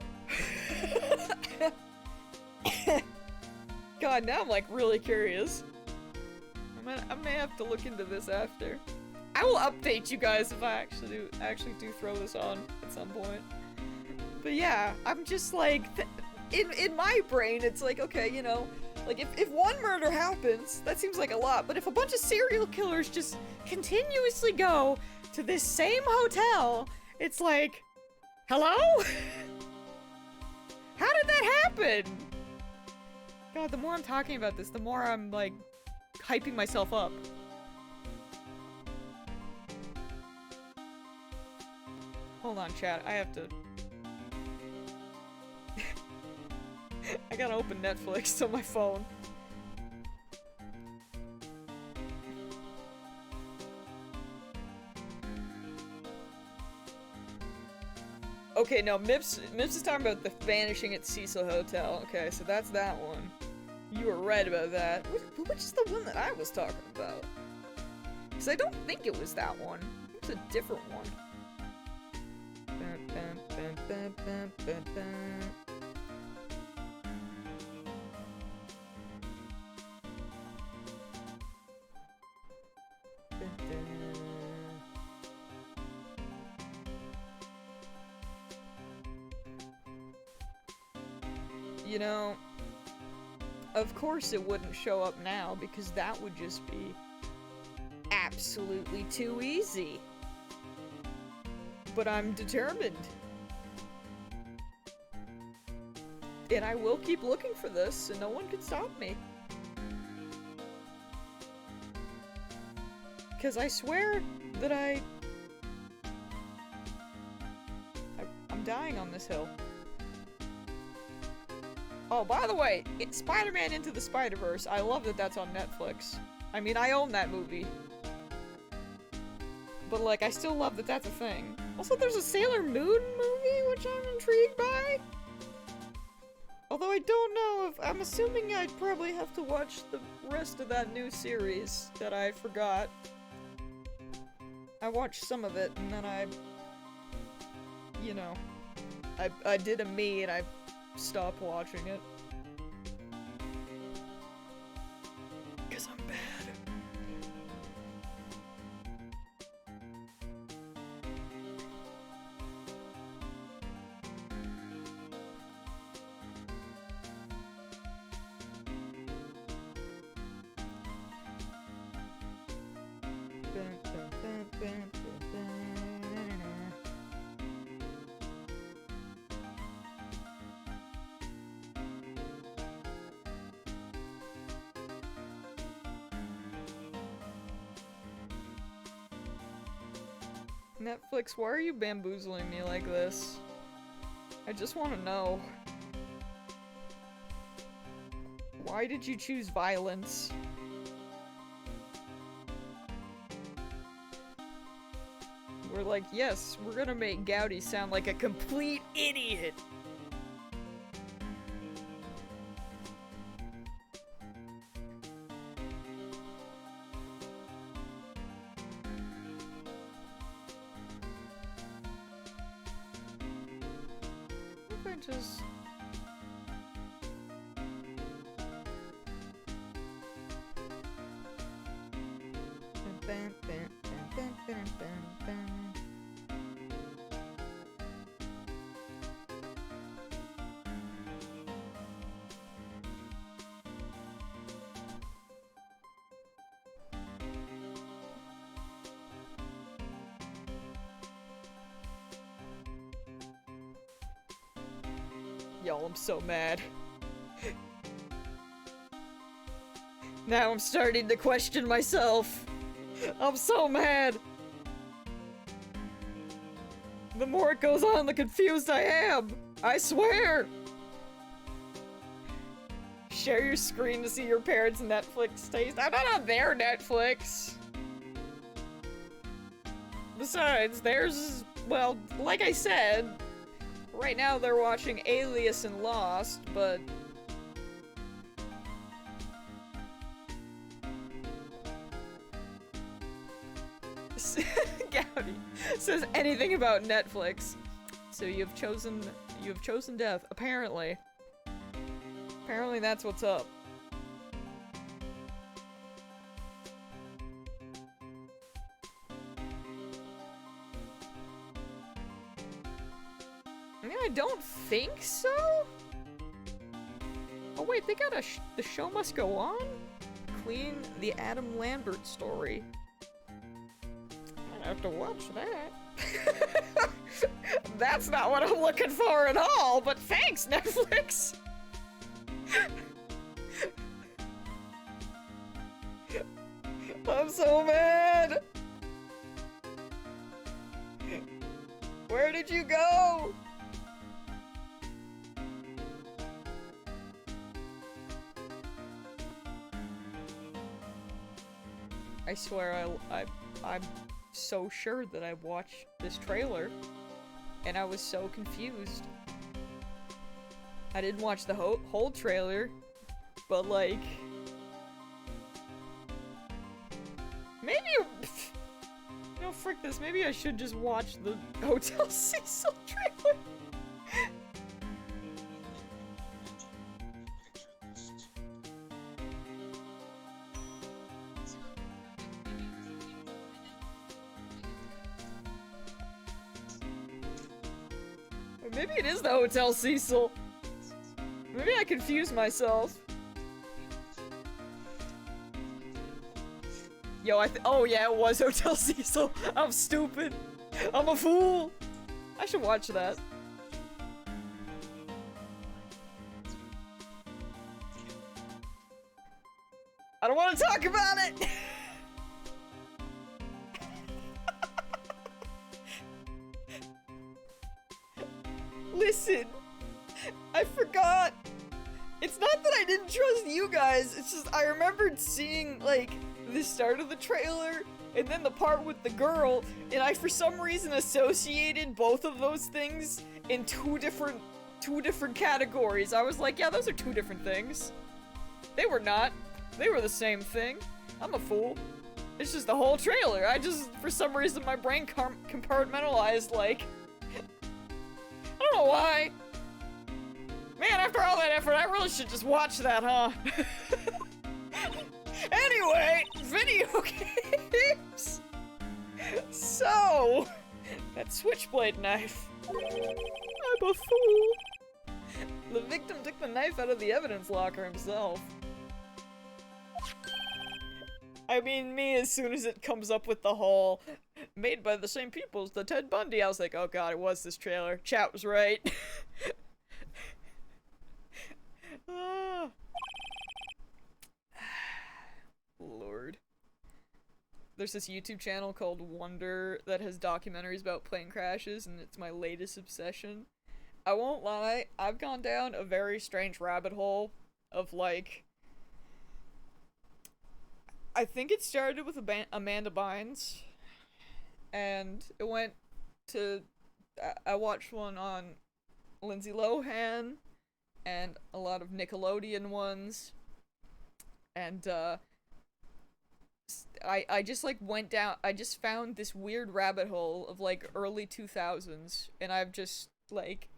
God, now I'm, like, really curious. I may have to look into this after. I will update you guys if I actually do throw this on at some point. But yeah, I'm just like, in my brain, it's like, okay, you know, like if one murder happens, that seems like a lot. But if a bunch of serial killers just continuously go to this same hotel, it's like, hello? How did that happen? God, the more I'm talking about this, the more I'm like hyping myself up. Hold on, chat. I have to... I gotta open Netflix on my phone. Okay, no, Mips is talking about the Vanishing at Cecil Hotel. Okay, so that's that one. You were right about that. Which is the one that I was talking about? Because I don't think it was that one. It was a different one. You know, of course it wouldn't show up now, because that would just be absolutely too easy. But I'm determined. And I will keep looking for this, and no one can stop me. Because I swear that I'm dying on this hill. Oh, by the way, it's Spider-Man Into the Spider-Verse. I love that that's on Netflix. I mean, I own that movie. But, like, I still love that that's a thing. Also, there's a Sailor Moon movie, which I'm intrigued by. Although I don't know if... I'm assuming I'd probably have to watch the rest of that new series that I forgot. I watched some of it, and then I... You know... I did a me, and I stopped watching it. Because I'm bad. Netflix, why are you bamboozling me like this? I just want to know. Why did you choose violence? We're like, yes, we're gonna make Gowdy sound like a complete idiot. Just... Y'all, I'm so mad. Now I'm starting to question myself. I'm so mad. The more it goes on, the confused I am. I swear. Share your screen to see your parents' Netflix taste. I'm not on their Netflix. Besides, theirs is, well, like I said, right now they're watching Alias and Lost, but... Gowdy says anything about Netflix. So you've chosen death, apparently. Apparently that's what's up. I mean, I don't think so. Oh wait, they got The Show Must Go On? Queen, the Adam Lambert story. I have to watch that. That's not what I'm looking for at all, but thanks, Netflix! I'm so mad! Where did you go? I swear I'm so sure that I watched this trailer, and I was so confused. I didn't watch the whole trailer, but like... Maybe... No, frick this, maybe I should just watch the Hotel Cecil trailer. Maybe it is the Hotel Cecil. Maybe I confused myself. Yo, oh yeah, it was Hotel Cecil. I'm stupid. I'm a fool. I should watch that. I don't want to talk about it. Listen, I forgot. It's not that I didn't trust you guys, it's just I remembered seeing, like, the start of the trailer, and then the part with the girl, and I for some reason associated both of those things in two different categories. I was like, yeah, those are two different things. They were not. They were the same thing. I'm a fool. It's just the whole trailer. I just, for some reason, my brain compartmentalized, like... I don't know why. Man, after all that effort, I really should just watch that, huh? Anyway, video games! So, that switchblade knife. I'm a fool. The victim took the knife out of the evidence locker himself. I mean, me, as soon as it comes up with the whole made by the same people as the Ted Bundy, I was like, oh god, it was this trailer. Chat was right. Ah. Lord. There's this YouTube channel called Wonder that has documentaries about plane crashes, and it's my latest obsession. I won't lie, I've gone down a very strange rabbit hole of, like... I think it started with Amanda Bynes, and it went to... I watched one on Lindsay Lohan, and a lot of Nickelodeon ones, and, I just, like, went down, I just found this weird rabbit hole of, like, early 2000s, and I've just, like,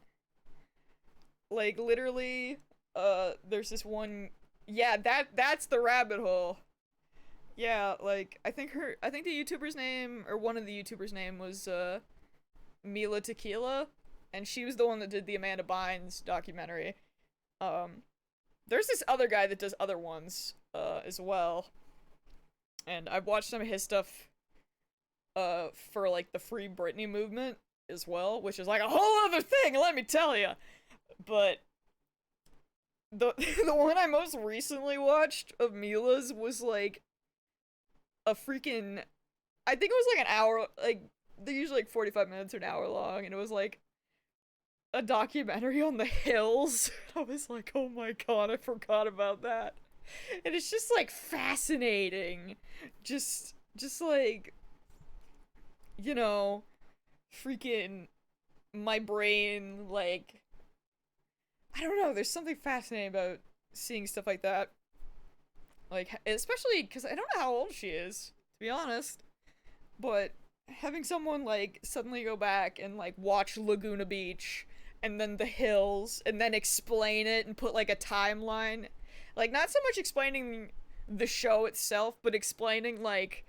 literally, there's this one, yeah, that's the rabbit hole. Yeah, like, I think the YouTuber's name, or one of the YouTuber's name was, Mila Tequila, and she was the one that did the Amanda Bynes documentary. There's this other guy that does other ones, as well. And I've watched some of his stuff, for, like, the Free Britney movement as well, which is, like, a whole other thing, let me tell ya! But, the one I most recently watched of Mila's was, like, a freaking... I think it was, like, an hour, like, they're usually like 45 minutes or an hour long, and it was like a documentary on the hills. I was like, oh my god, I forgot about that. And it's just like fascinating. Just like, you know, freaking my brain, like, I don't know, there's something fascinating about seeing stuff like that. Like, especially because I don't know how old she is, to be honest. But having someone, like, suddenly go back and, like, watch Laguna Beach and then the hills and then explain it and put, like, a timeline. Like, not so much explaining the show itself, but explaining, like,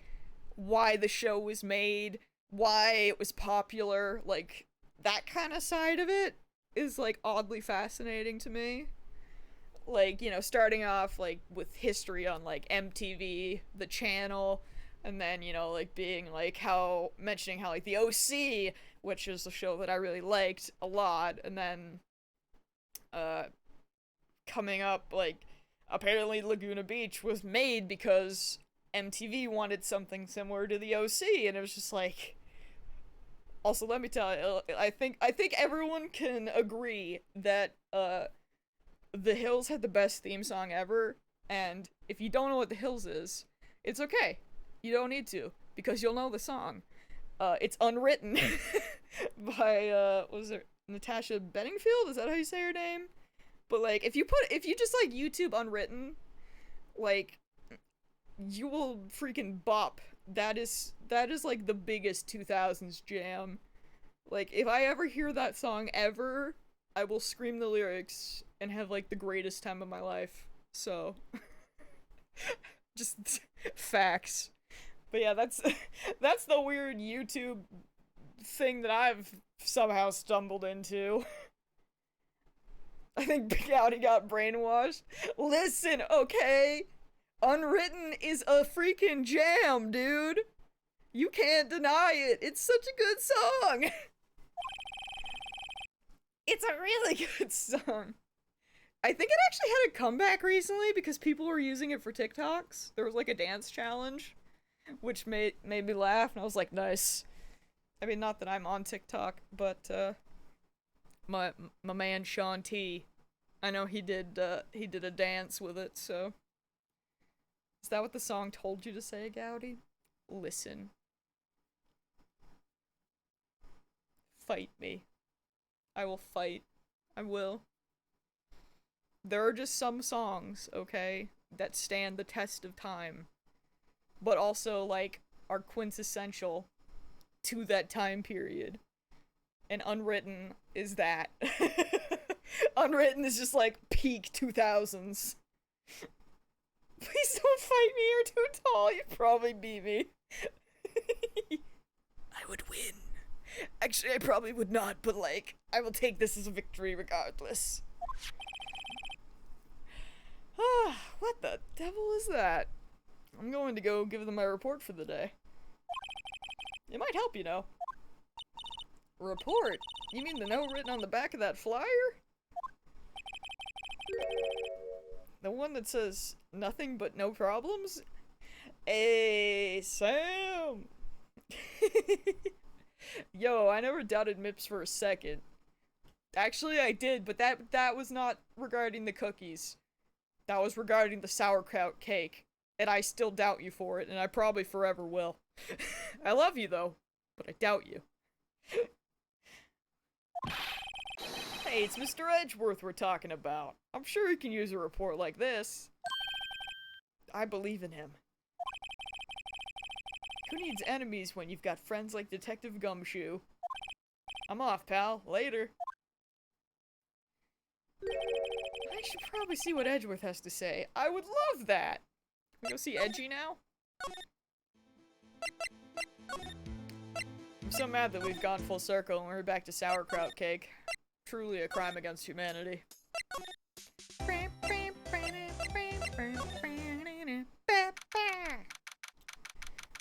why the show was made, why it was popular, like, that kind of side of it is, like, oddly fascinating to me. Like, you know, starting off, like, with history on, like, MTV, the channel, and then, you know, like, being, like, how, mentioning how, like, the OC, which is a show that I really liked a lot, and then, uh, coming up, like, apparently Laguna Beach was made because MTV wanted something similar to the OC, and it was just like, also, let me tell you, I think everyone can agree that The Hills had the best theme song ever, and if you don't know what The Hills is, it's okay. You don't need to, because you'll know the song. It's Unwritten by what was it, Natasha Bedingfield? Is that how you say her name? But like, if you just like YouTube Unwritten, like, you will freaking bop. That is like the biggest 2000s jam. Like, if I ever hear that song ever, I will scream the lyrics and have like the greatest time of my life. So just facts. But yeah, that's the weird YouTube thing that I've somehow stumbled into. I think Big Outy got brainwashed. Listen, okay? Unwritten is a freaking jam, dude. You can't deny it. It's such a good song. It's a really good song. I think it actually had a comeback recently because people were using it for TikToks. There was like a dance challenge, which made me laugh, and I was like, nice. I mean, not that I'm on TikTok, but my man Sean T, I know he did a dance with it. So is that what the song told you to say, Gowdy? Listen, fight me. I will fight. I will. There are just some songs, okay, that stand the test of time, but also, like, are quintessential to that time period. And Unwritten is that. Unwritten is just, like, peak 2000s. Please don't fight me, you're too tall, you'd probably beat me. I would win. Actually, I probably would not, but, like, I will take this as a victory regardless. What the devil is that? I'm going to go give them my report for the day. It might help, you know. Report? You mean the note written on the back of that flyer? The one that says nothing but no problems? Hey, Sam! Yo, I never doubted Mips for a second. Actually, I did, but that was not regarding the cookies. That was regarding the sauerkraut cake. And I still doubt you for it, and I probably forever will. I love you, though, but I doubt you. Hey, it's Mr. Edgeworth we're talking about. I'm sure he can use a report like this. I believe in him. Who needs enemies when you've got friends like Detective Gumshoe? I'm off, pal. Later. I should probably see what Edgeworth has to say. I would love that! We go see Edgy now? I'm so mad that we've gone full circle and we're back to sauerkraut cake. Truly a crime against humanity.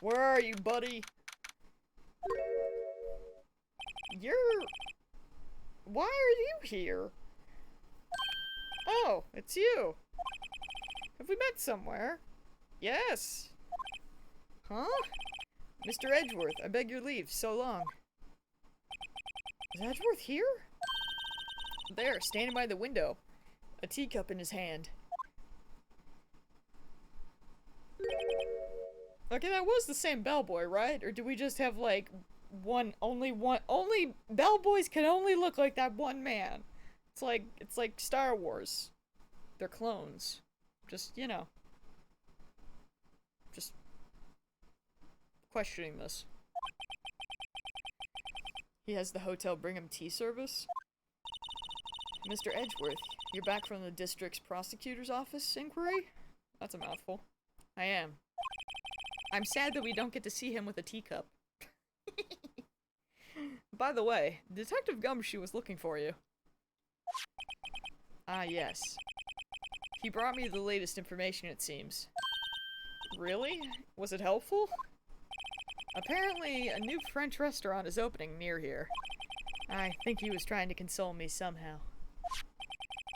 Where are you, buddy? Why are you here? Oh, it's you. Have we met somewhere? Yes. Huh? Mr. Edgeworth, I beg your leave. So long. Is Edgeworth here? There, standing by the window. A teacup in his hand. Okay, that was the same bellboy, right? Or do we just have, like, only bellboys can only look like that one man. It's like Star Wars. They're clones. Just, you know. Just questioning this. He has the hotel bring him tea service. Mr. Edgeworth, you're back from the district's prosecutor's office inquiry? That's a mouthful. I am. I'm sad that we don't get to see him with a teacup. By the way, Detective Gumshoe was looking for you. Ah, yes. He brought me the latest information, it seems. Really? Was it helpful? Apparently, a new French restaurant is opening near here. I think he was trying to console me somehow.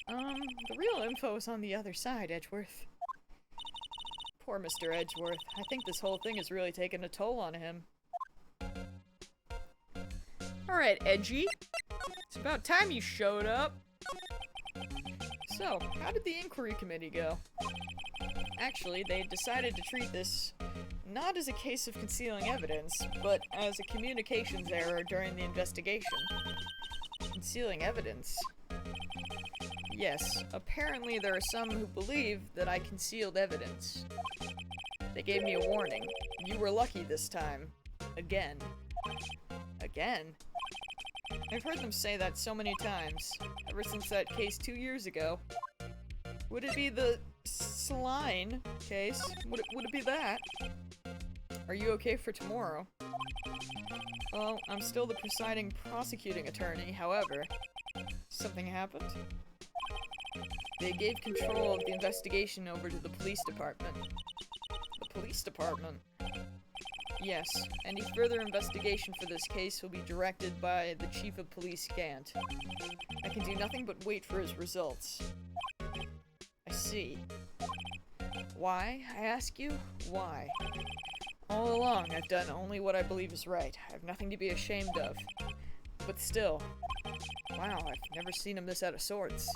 The real info is on the other side, Edgeworth. Poor Mr. Edgeworth. I think this whole thing has really taken a toll on him. Alright, Edgy. It's about time you showed up. So, how did the inquiry committee go? Actually, they decided to treat this not as a case of concealing evidence, but as a communications error during the investigation. Concealing evidence? Yes, apparently there are some who believe that I concealed evidence. They gave me a warning. You were lucky this time. Again. Again? I've heard them say that so many times, ever since that case 2 years ago. Would it be the Saline case? Would it be that? Are you okay for tomorrow? Well, I'm still the presiding prosecuting attorney, however. Something happened? They gave control of the investigation over to the police department. The police department? Yes, any further investigation for this case will be directed by the Chief of Police Gant. I can do nothing but wait for his results. I see. Why, I ask you? Why? All along, I've done only what I believe is right. I have nothing to be ashamed of. But still, wow, I've never seen him this out of sorts.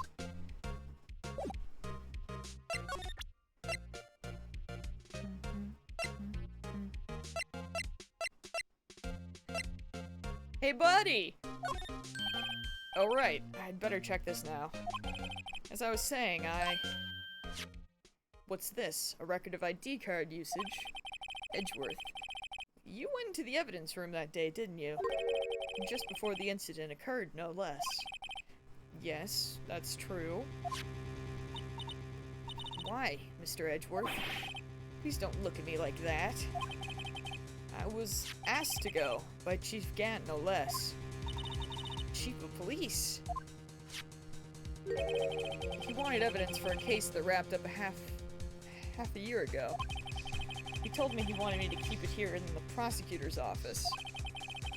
Hey, buddy! Oh, right. I'd better check this now. As I was saying, What's this? A record of ID card usage? Edgeworth. You went into the evidence room that day, didn't you? Just before the incident occurred, no less. Yes, that's true. Why, Mr. Edgeworth? Please don't look at me like that. I was asked to go, by Chief Gant, no less. Chief of Police? He wanted evidence for a case that wrapped up half a year ago. He told me he wanted me to keep it here in the prosecutor's office.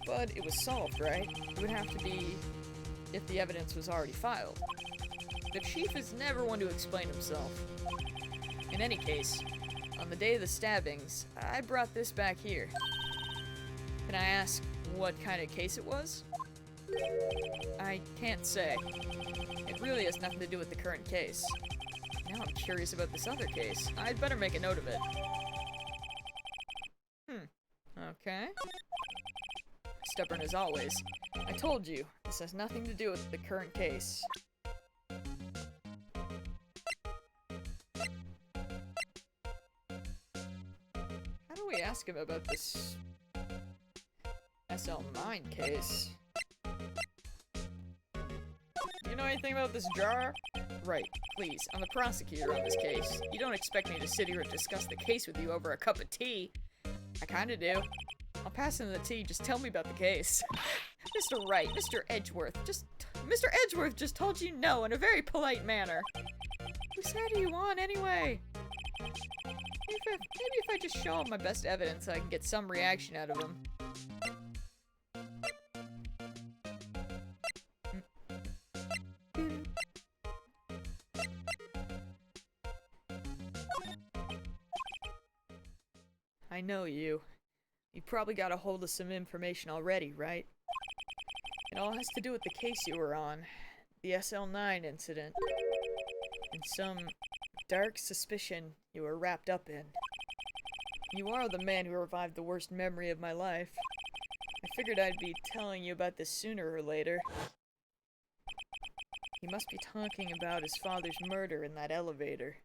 But it was solved, right? It would have to be if the evidence was already filed. The chief is never one to explain himself. In any case, on the day of the stabbings, I brought this back here. Can I ask what kind of case it was? I can't say. It really has nothing to do with the current case. Now I'm curious about this other case. I'd better make a note of it. Okay. Stubborn as always. I told you, this has nothing to do with the current case. How do we ask him about this SL Mine case? You know anything about this jar? Right, please. I'm the prosecutor on this case. You don't expect me to sit here and discuss the case with you over a cup of tea. I kinda do. I'll pass in the tea, just tell me about the case. Mr. Wright, Mr. Edgeworth, Mr. Edgeworth just told you no in a very polite manner. Whose side are you on, anyway? Maybe if I just show him my best evidence, I can get some reaction out of him. I know you. You probably got a hold of some information already, right? It all has to do with the case you were on. The SL9 incident. And some dark suspicion you were wrapped up in. You are the man who revived the worst memory of my life. I figured I'd be telling you about this sooner or later. He must be talking about his father's murder in that elevator.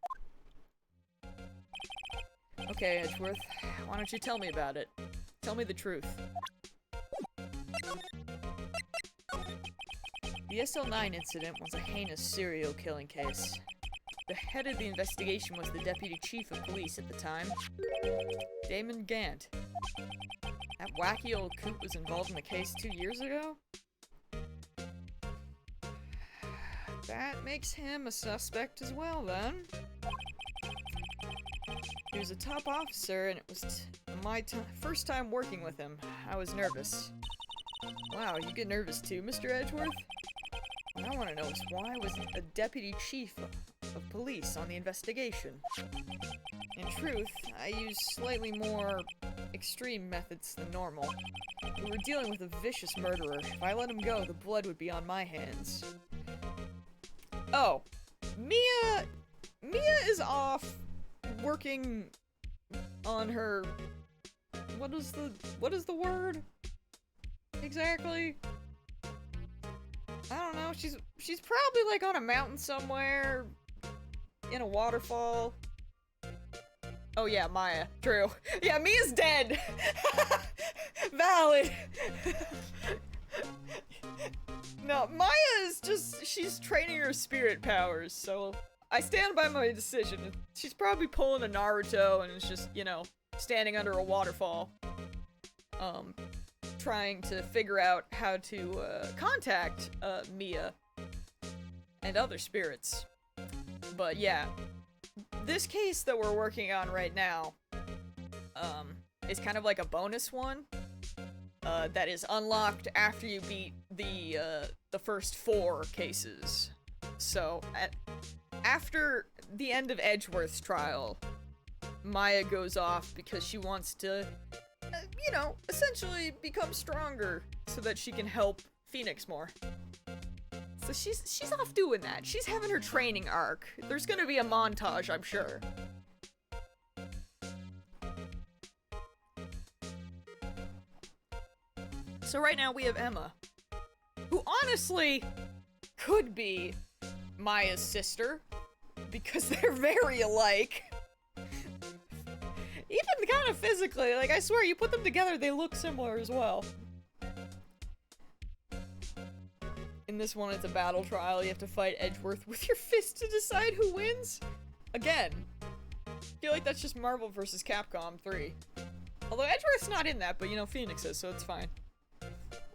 Okay, Edgeworth, why don't you tell me about it? Tell me the truth. The SL9 incident was a heinous serial killing case. The head of the investigation was the deputy chief of police at the time, Damon Gant. That wacky old coot was involved in the case 2 years ago? That makes him a suspect as well, then. He was a top officer, and it was my first time working with him. I was nervous. Wow, you get nervous too, Mr. Edgeworth? What I want to know is why was a deputy chief of police on the investigation? In truth, I used slightly more extreme methods than normal. We were dealing with a vicious murderer. If I let him go, the blood would be on my hands. Oh, Mia is off working on her, what is the word exactly? I don't know. She's probably like on a mountain somewhere in a waterfall. Oh yeah, Maya. True. Yeah, Mia's dead. Valid. No, Maya is just, she's training her spirit powers, so I stand by my decision. She's probably pulling a Naruto and is just, you know, standing under a waterfall. Trying to figure out how to, contact, Mia and other spirits. But yeah, this case that we're working on right now, is kind of like a bonus one, that is unlocked after you beat the first 4 cases. So, after the end of Edgeworth's trial, Maya goes off because she wants to, you know, essentially become stronger so that she can help Phoenix more. So she's off doing that. She's having her training arc. There's gonna be a montage, I'm sure. So right now we have Emma, who honestly could be Maya's sister, because they're very alike. Even kind of physically, like I swear, you put them together, they look similar as well. In this one, it's a battle trial. You have to fight Edgeworth with your fist to decide who wins. Again, I feel like that's just Marvel vs. Capcom 3. Although Edgeworth's not in that, but you know, Phoenix is, so it's fine.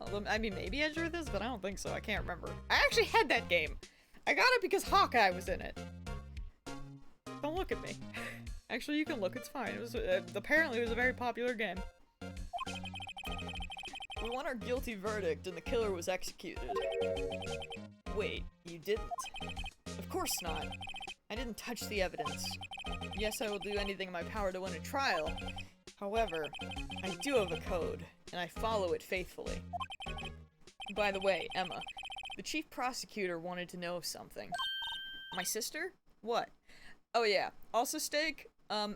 Although, I mean, maybe Edgeworth is, but I don't think so. I can't remember. I actually had that game. I got it because Hawkeye was in it. Don't look at me. Actually, you can look. It's fine. It was apparently it was a very popular game. We won our guilty verdict, and the killer was executed. Wait, you didn't? Of course not. I didn't touch the evidence. Yes, I will do anything in my power to win a trial. However, I do have a code, and I follow it faithfully. By the way, Emma, the chief prosecutor wanted to know something. My sister? What? Oh yeah, also Steak, Emma,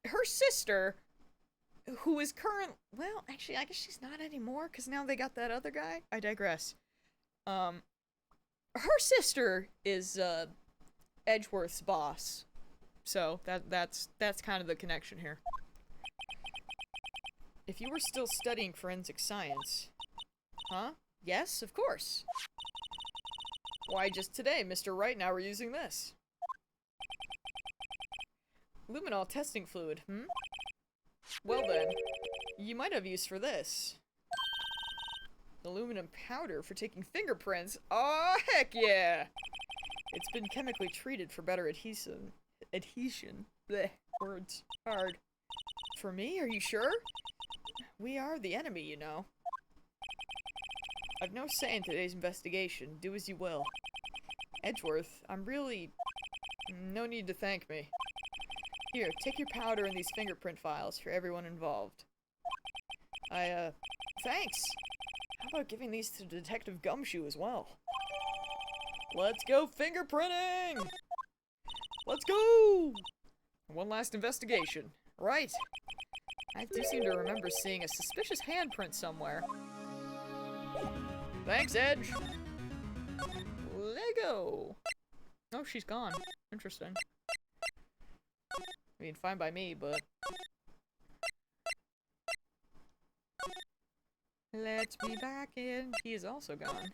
her sister, who is well, actually, I guess she's not anymore, because now they got that other guy. I digress. Her sister is, Edgeworth's boss. So, that's kind of the connection here. If you were still studying forensic science... Huh? Yes, of course. Why, just today, Mr. Wright and I were using this. Luminol testing fluid, Well then, you might have use for this. Aluminum powder for taking fingerprints? Oh, heck yeah! It's been chemically treated for better adhesion. Blech, words. Hard. For me? Are you sure? We are the enemy, you know. I've no say in today's investigation. Do as you will. Edgeworth, I'm really... No need to thank me. Here, take your powder and these fingerprint files for everyone involved. Thanks! How about giving these to Detective Gumshoe as well? Let's go fingerprinting! Let's go! One last investigation. Right. I do seem to remember seeing a suspicious handprint somewhere. Thanks, Edge! Lego! Oh, she's gone. Interesting. I mean, fine by me, but... Let's be back in. He is also gone.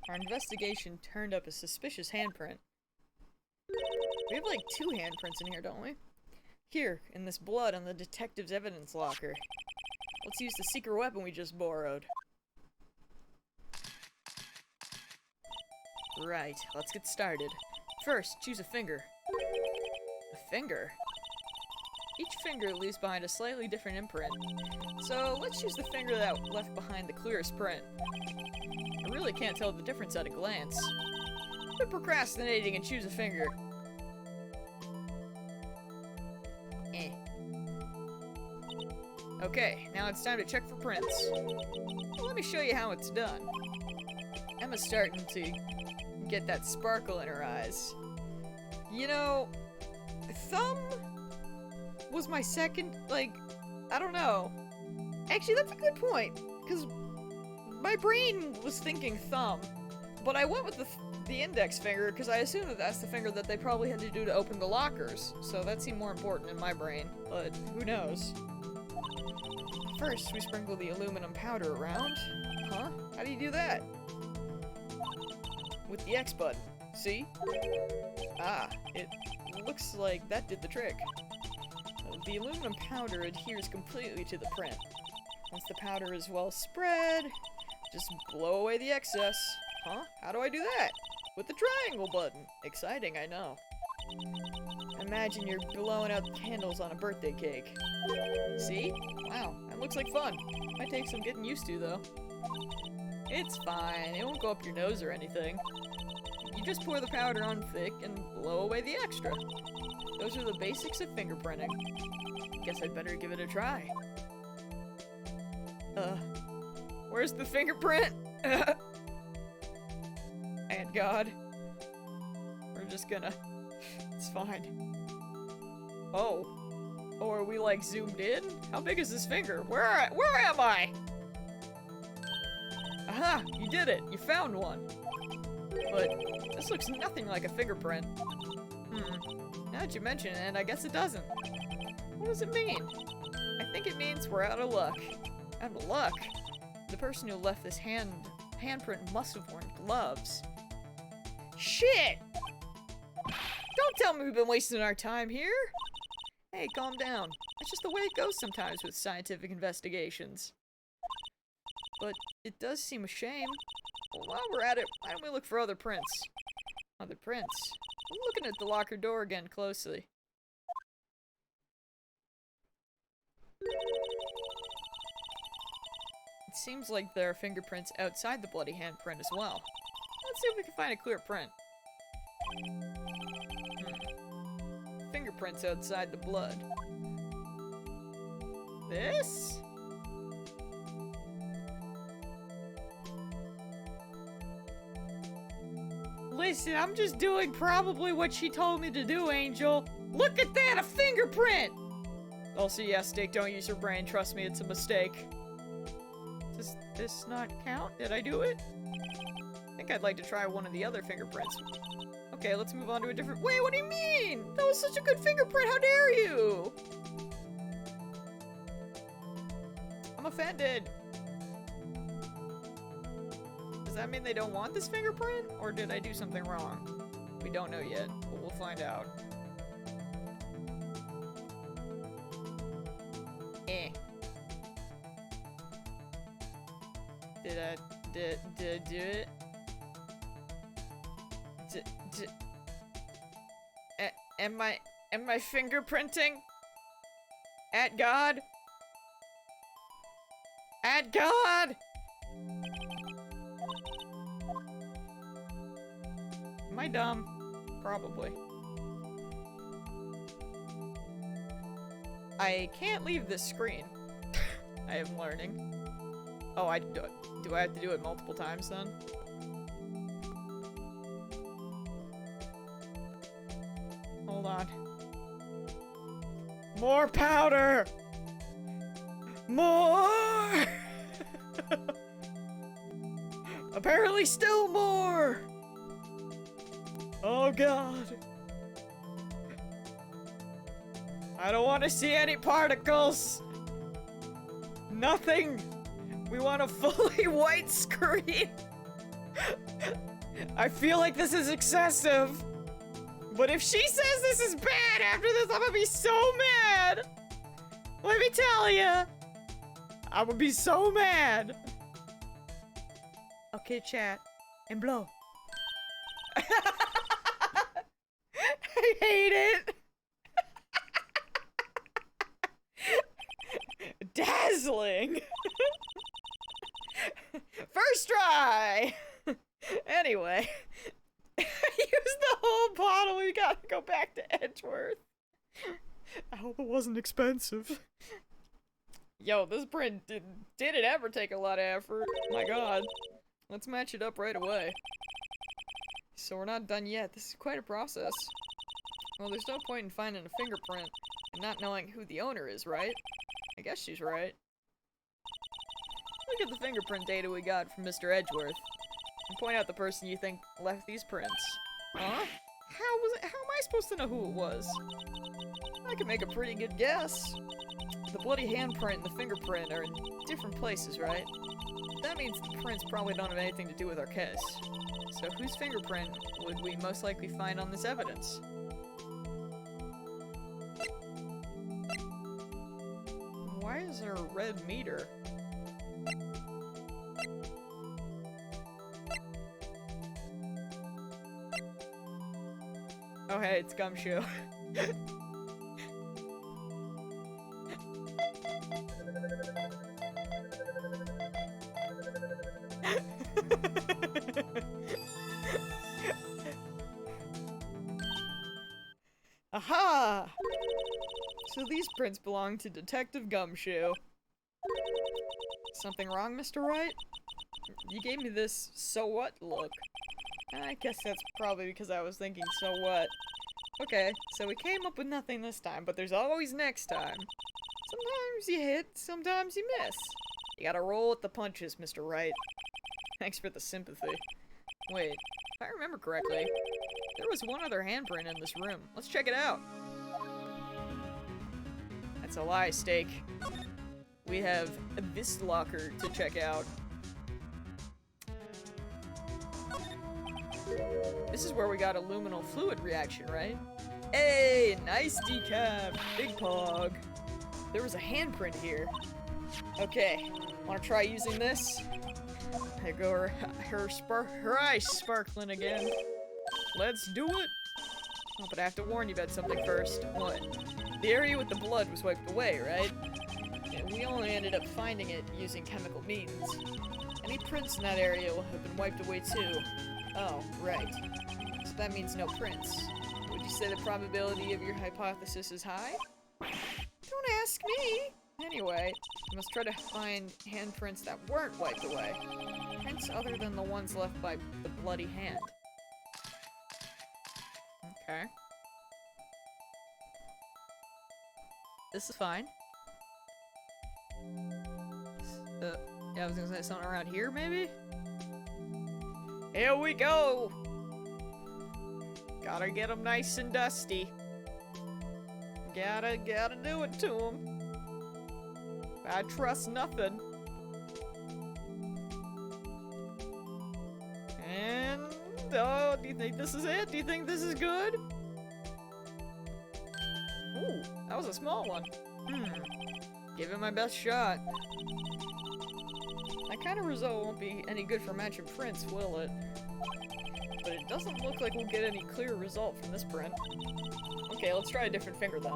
Our investigation turned up a suspicious handprint. We have like 2 handprints in here, don't we? Here, in this blood on the detective's evidence locker. Let's use the secret weapon we just borrowed. Right, let's get started. First, choose a finger. A finger? Each finger leaves behind a slightly different imprint. So, let's choose the finger that left behind the clearest print. I really can't tell the difference at a glance. Quit procrastinating and choose a finger. Okay, now it's time to check for prints. Well, let me show you how it's done. Emma's starting to get that sparkle in her eyes. You know, thumb was my second, like, I don't know. Actually, that's a good point, because my brain was thinking thumb, but I went with the index finger because I assumed that that's the finger that they probably had to do to open the lockers, so that seemed more important in my brain, but who knows. First, we sprinkle the aluminum powder around. Huh? How do you do that? With the X button. See? Ah, it looks like that did the trick. The aluminum powder adheres completely to the print. Once the powder is well spread, just blow away the excess. Huh? How do I do that? With the triangle button. Exciting, I know. Imagine you're blowing out candles on a birthday cake. See? Wow, that looks like fun. Might take some getting used to, though. It's fine. It won't go up your nose or anything. You just pour the powder on thick and blow away the extra. Those are the basics of fingerprinting. Guess I'd better give it a try. Where's the fingerprint? And God. We're just gonna... It's fine. Oh. Oh, are we like zoomed in? How big is this finger? Where am I? Aha! You did it! You found one! But this looks nothing like a fingerprint. Now that you mention it, I guess it doesn't. What does it mean? I think it means we're out of luck. Out of luck? The person who left this handprint must have worn gloves. Shit! Don't tell me we've been wasting our time here! Hey, calm down. It's just the way it goes sometimes with scientific investigations. But it does seem a shame. Well, while we're at it, why don't we look for other prints? Other prints? I'm looking at the locker door again closely. It seems like there are fingerprints outside the bloody handprint as well. Let's see if we can find a clear print. Fingerprints outside the blood. This? Listen, I'm just doing probably what she told me to do, Angel. Look at that, a fingerprint! Also, yeah, Steak, don't use your brain. Trust me, it's a mistake. Does this not count? Did I do it? I think I'd like to try one of the other fingerprints. Okay, let's move on to a different- Wait, what do you mean? That was such a good fingerprint, how dare you? I'm offended. Does that mean they don't want this fingerprint? Or did I do something wrong? We don't know yet, but we'll find out. Did I do it? Am I fingerprinting? At God? At God? Am I dumb? Probably. I can't leave this screen. I am learning. Oh, do I have to do it multiple times then? Hold on. More powder! More! Apparently still more! Oh god. I don't want to see any particles! Nothing! We want a fully white screen! I feel like this is excessive! But if she says this is bad after this, I'm gonna be so mad! Let me tell ya! I'm gonna be so mad! Okay, chat. And blow. I hate it! Dazzling! First try! Anyway. I used the whole bottle. We gotta go back to Edgeworth. I hope it wasn't expensive. Yo, this print didn't ever take a lot of effort. My god. Let's match it up right away. So we're not done yet. This is quite a process. Well, there's no point in finding a fingerprint and not knowing who the owner is, right? I guess she's right. Look at the fingerprint data we got from Mr. Edgeworth. And point out the person you think left these prints. Huh? How am I supposed to know who it was? I can make a pretty good guess. The bloody handprint and the fingerprint are in different places, right? That means the prints probably don't have anything to do with our case. So whose fingerprint would we most likely find on this evidence? Why is there a red meter? Oh hey, it's Gumshoe. Aha! So these prints belong to Detective Gumshoe. Something wrong, Mr. Wright? You gave me this so what look. I guess that's probably because I was thinking so what. Okay, so we came up with nothing this time, but there's always next time. Sometimes you hit, sometimes you miss. You gotta roll with the punches, Mr. Wright. Thanks for the sympathy. Wait, if I remember correctly, there was one other handprint in this room. Let's check it out. That's a lie, Steak. We have this locker to check out. This is where we got a luminal fluid reaction, right? Hey, nice decaf, big pog. There was a handprint here. Okay, wanna try using this? There go her eyes sparkling again. Let's do it! Oh, but I have to warn you about something first. What? The area with the blood was wiped away, right? And we only ended up finding it using chemical means. Any prints in that area will have been wiped away too. Oh, right. So that means no prints. Would you say the probability of your hypothesis is high? Don't ask me! Anyway, you must try to find handprints that weren't wiped away. Prints other than the ones left by the bloody hand. Okay. This is fine. Yeah, I was gonna say something around here, maybe? Here we go! Gotta get them nice and dusty. Gotta do it to them. I trust nothing. And, oh, do you think this is it? Do you think this is good? Ooh, that was a small one. Give it my best shot. That kind of result won't be any good for matching prints, will it? But it doesn't look like we'll get any clear result from this print. Okay, let's try a different finger then.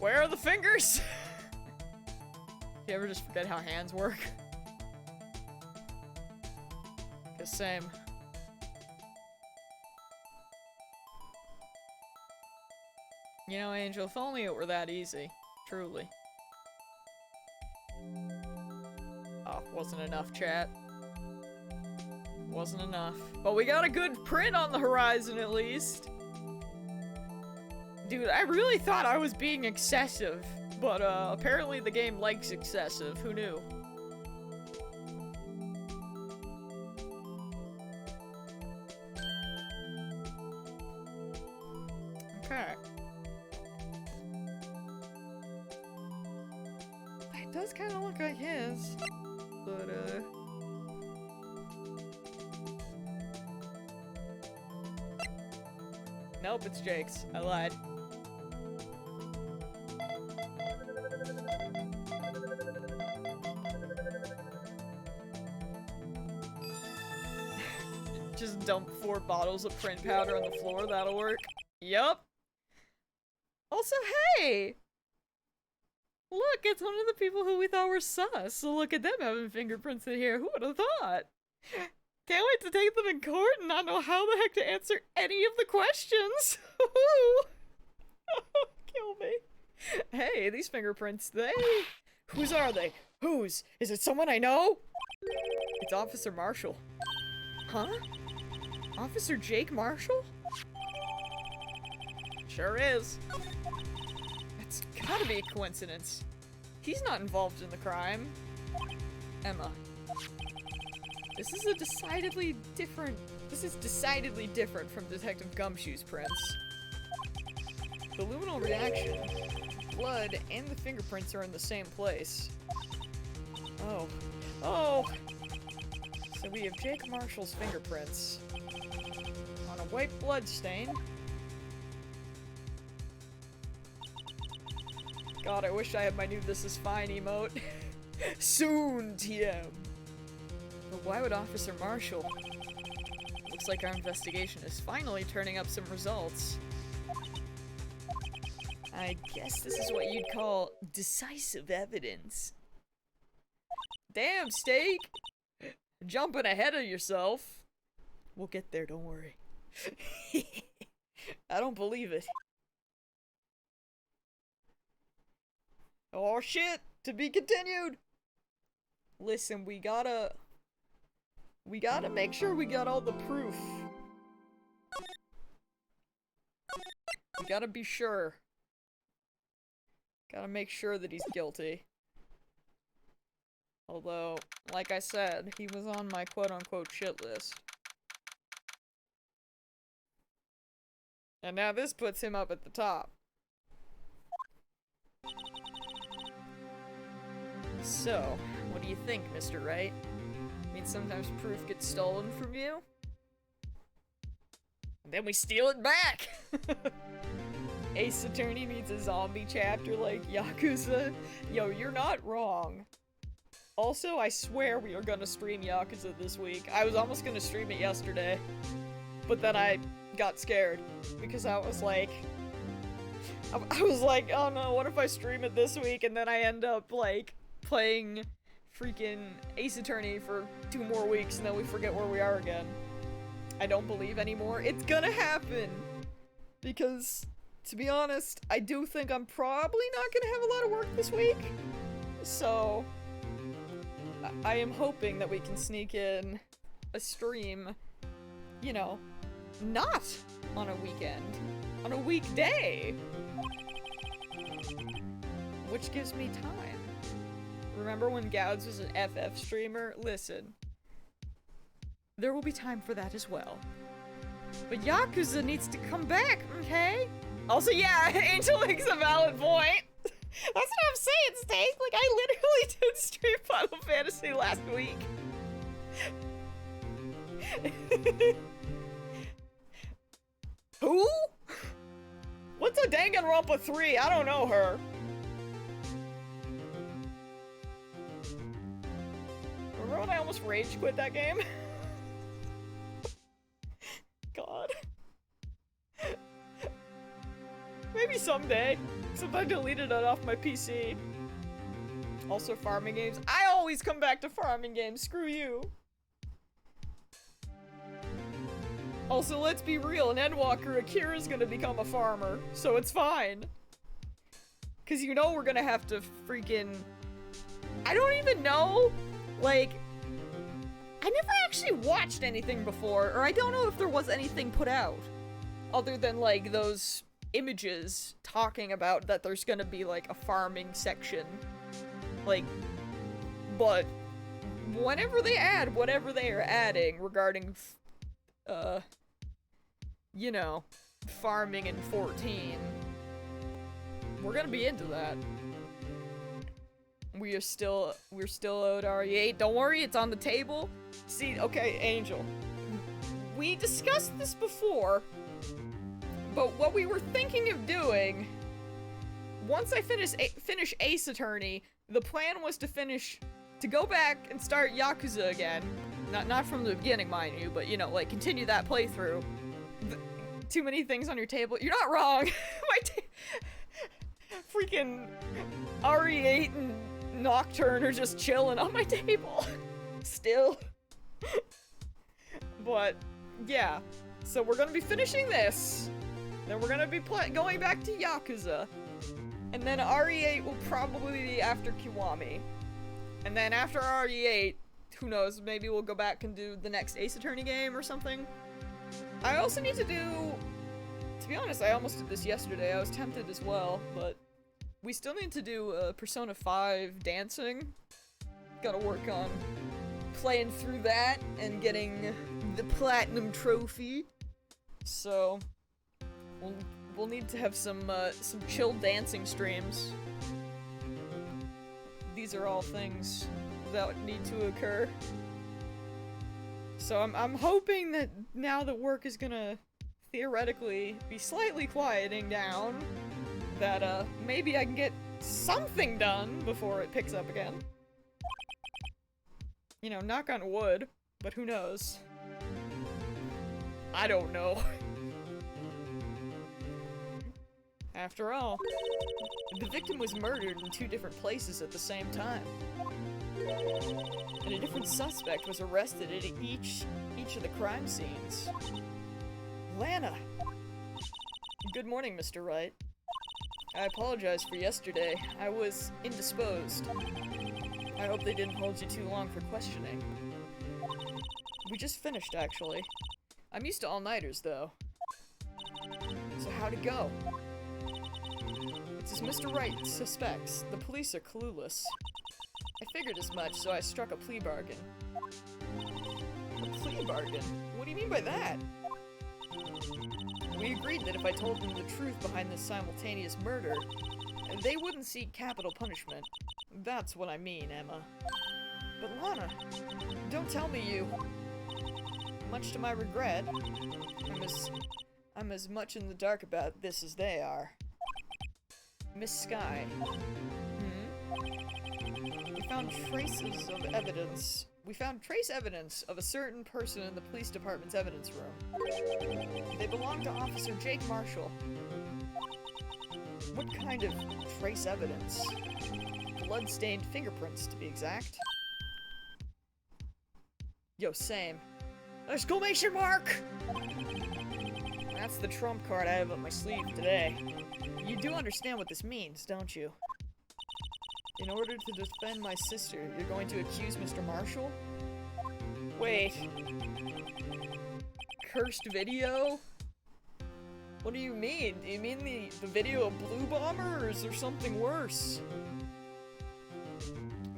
Where are the fingers? You ever just forget how hands work? The same. You know, Angel, if only it were that easy. Truly. Oh, wasn't enough, chat. Wasn't enough. But we got a good print on the horizon, at least. Dude, I really thought I was being excessive. But, apparently the game likes excessive. Who knew? Okay. It does kind of look like his. But, nope, it's Jake's. I lied. Just dump 4 bottles of print powder on the floor, that'll work. Yup. Also, hey! Look, it's one of the people who we thought were sus. So look at them having fingerprints in here. Who would have thought? Can't wait to take them in court and not know how the heck to answer any of the questions. Kill me. Hey, these fingerprints, whose are they? Whose? Is it someone I know? It's Officer Marshall. Huh? Officer Jake Marshall? Sure is. It's gotta be a coincidence. He's not involved in the crime. Emma. This is decidedly different from Detective Gumshoe's prints. The luminal reaction, blood, and the fingerprints are in the same place. Oh. Oh! So we have Jake Marshall's fingerprints on a white blood stain. God, I wish I had my new "This is fine" emote. Soon, TM. But why would Officer Marshall? Looks like our investigation is finally turning up some results. I guess this is what you'd call decisive evidence. Damn, Steak! Jumping ahead of yourself. We'll get there, don't worry. I don't believe it. Oh shit! To be continued! Listen, we gotta make sure we got all the proof. We gotta be sure. Gotta make sure that he's guilty. Although, like I said, he was on my quote-unquote shit list. And now this puts him up at the top. So, what do you think, Mr. Wright? I mean, sometimes proof gets stolen from you. And then we steal it back! Ace Attorney needs a zombie chapter like Yakuza. Yo, you're not wrong. Also, I swear we are gonna stream Yakuza this week. I was almost gonna stream it yesterday. But then I got scared. Because I was like, oh no, what if I stream it this week and then I end up, like, playing freaking Ace Attorney for 2 more weeks and then we forget where we are again. I don't believe anymore. It's gonna happen! Because, to be honest, I do think I'm probably not gonna have a lot of work this week. So, I am hoping that we can sneak in a stream, you know, not on a weekend, on a weekday! Which gives me time. Remember when Gouds was an FF streamer? Listen. There will be time for that as well. But Yakuza needs to come back, okay? Also, yeah, Angel makes a valid point. That's what I'm saying, Steak. Like, I literally did stream Final Fantasy last week. Who? What's a Danganronpa 3? I don't know her. Remember when I almost rage quit that game? God. Maybe Someday. Since I deleted it off my PC. Also farming games. I always come back to farming games, screw you. Also, let's be real, in Endwalker, Akira's gonna become a farmer, so it's fine. Cause you know we're gonna have to freaking... I don't even know, like... I never actually watched anything before, or I don't know if there was anything put out. Other than, like, those images talking about that there's gonna be, like, a farming section. Like, but... whenever they add whatever they are adding regarding... you know, farming in 14. We're gonna be into that. We're still owed RE8. Don't worry, it's on the table. See, okay, Angel. We discussed this before, but what we were thinking of doing, once I finish Ace Attorney, the plan was to go back and start Yakuza again. Not from the beginning, mind you, but, you know, like, continue that playthrough. Too many things on your table. You're not wrong. Freaking RE8 and Nocturne are just chilling on my table. Still. But, yeah. So we're gonna be finishing this. Then we're gonna be going back to Yakuza. And then RE8 will probably be after Kiwami. And then after RE8, who knows, maybe we'll go back and do the next Ace Attorney game or something. I also need to do... To be honest, I almost did this yesterday. I was tempted as well, but... We still need to do Persona 5 dancing. Gotta work on playing through that and getting the Platinum Trophy. So... We'll need to have some chill dancing streams. These are all things that need to occur. So I'm hoping that now that work is gonna theoretically be slightly quieting down, that maybe I can get something done before it picks up again. You know, knock on wood, but who knows? I don't know. After all, the victim was murdered in 2 different places at the same time. And a different suspect was arrested at each of the crime scenes. Lana! Good morning, Mr. Wright. I apologize for yesterday. I was indisposed. I hope they didn't hold you too long for questioning. We just finished, actually. I'm used to all-nighters, though. So how'd it go? It's as Mr. Wright suspects. The police are clueless. I figured as much, so I struck a plea bargain. A plea bargain? What do you mean by that? We agreed that if I told them the truth behind this simultaneous murder, they wouldn't seek capital punishment. That's what I mean, Emma. But Lana, don't tell me you... Much to my regret, I'm as much in the dark about this as they are. Miss Sky. We found traces of evidence. We found trace evidence of a certain person in the police department's evidence room. They belong to Officer Jake Marshall. What kind of trace evidence? Blood-stained fingerprints, to be exact. Yo, same. Exclamation mark! That's the trump card I have up my sleeve today. You do understand what this means, don't you? In order to defend my sister, you're going to accuse Mr. Marshall? Wait. Cursed video? What do you mean? Do you mean the video of Blue Bomber, or is there something worse?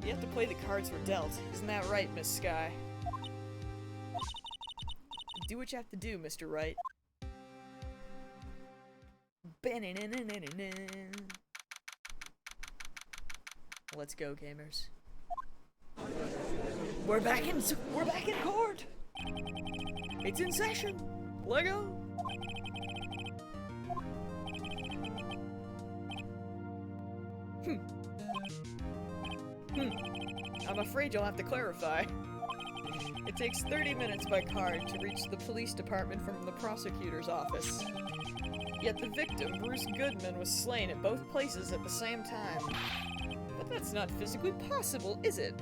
You have to play the cards we're dealt. Isn't that right, Miss Sky? Do what you have to do, Mr. Wright. Let's go, gamers. We're back in court. It's in session. Lego. I'm afraid you'll have to clarify. It takes 30 minutes by car to reach the police department from the prosecutor's office. Yet the victim, Bruce Goodman, was slain at both places at the same time. But that's not physically possible, is it?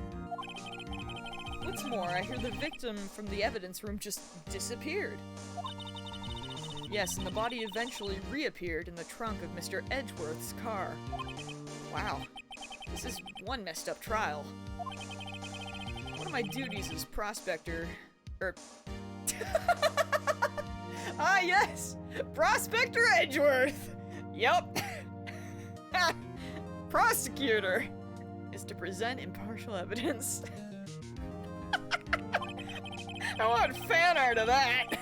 What's more, I hear the victim from the evidence room just disappeared. Yes, and the body eventually reappeared in the trunk of Mr. Edgeworth's car. Wow. This is one messed up trial. One of my duties as prospector... Ah, yes! Prospector Edgeworth! Yup! Prosecutor! Is to present impartial evidence. I want fan art of that!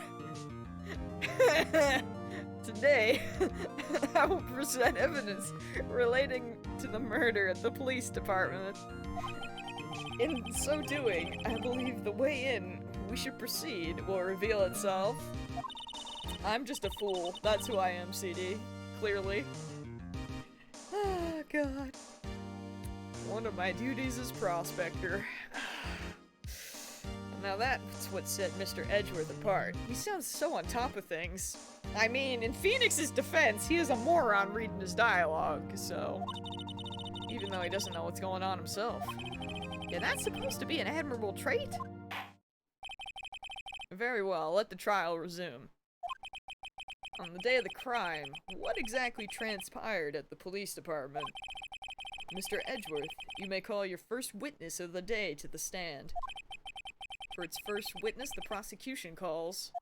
Today, I will present evidence relating to the murder at the police department. In so doing, I believe the way in we should proceed will reveal itself. I'm just a fool. That's who I am, CD. Clearly. Oh, God. One of my duties is prospector. Now that's what set Mr. Edgeworth apart. He sounds so on top of things. I mean, in Phoenix's defense, he is a moron reading his dialogue, so... Even though he doesn't know what's going on himself. Yeah, that's supposed to be an admirable trait? Very well, let the trial resume. On the day of the crime, what exactly transpired at the police department? Mr. Edgeworth, you may call your first witness of the day to the stand. For its first witness, the prosecution calls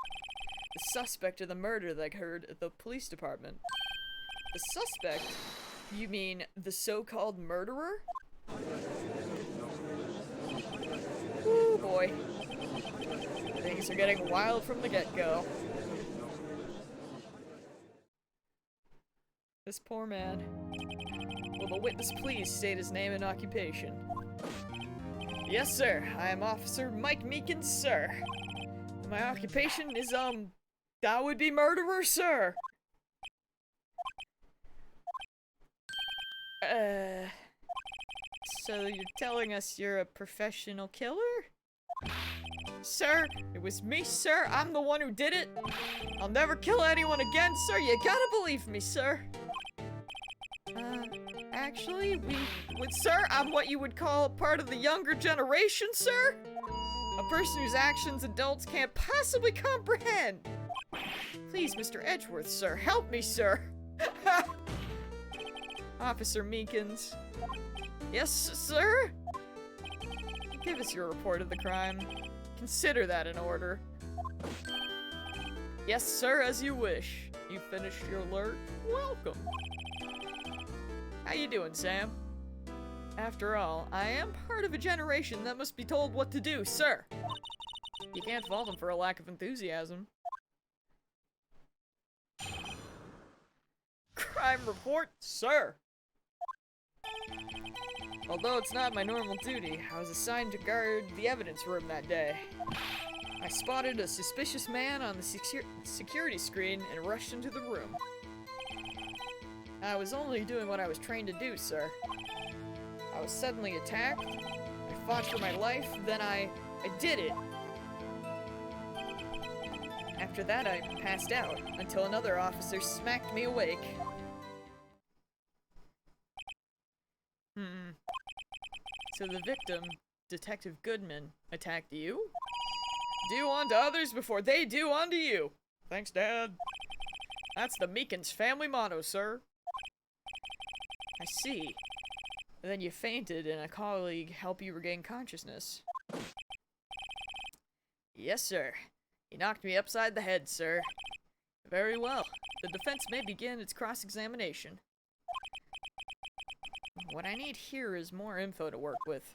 the suspect of the murder that occurred at the police department. The suspect? You mean the so-called murderer? Oh boy. Things are getting wild from the get-go. This poor man. Will the witness please state his name and occupation? Yes, sir. I am Officer Mike Meekins, sir. My occupation is, that would be murderer, sir. So you're telling us you're a professional killer? Sir, it was me, sir. I'm the one who did it. I'll never kill anyone again, sir. You gotta believe me, sir. Actually, sir, I'm what you would call part of the younger generation, sir. A person whose actions adults can't possibly comprehend. Please, Mr. Edgeworth, sir, help me, sir. Officer Meekins. Yes, sir? Give us your report of the crime. Consider that in order. Yes, sir, as you wish. You finished your alert? Welcome. How you doing, Sam? After all, I am part of a generation that must be told what to do, sir. You can't fault him for a lack of enthusiasm. Crime report, sir. Although it's not my normal duty, I was assigned to guard the evidence room that day. I spotted a suspicious man on the security screen and rushed into the room. I was only doing what I was trained to do, sir. I was suddenly attacked, I fought for my life, then I did it. After that, I passed out, until another officer smacked me awake. So the victim, Detective Goodman, attacked you? Do unto others before they do unto you. Thanks, Dad. That's the Meekins family motto, sir. I see. Then you fainted and a colleague helped you regain consciousness. Yes, sir. He knocked me upside the head, sir. Very well. The defense may begin its cross-examination. What I need here is more info to work with.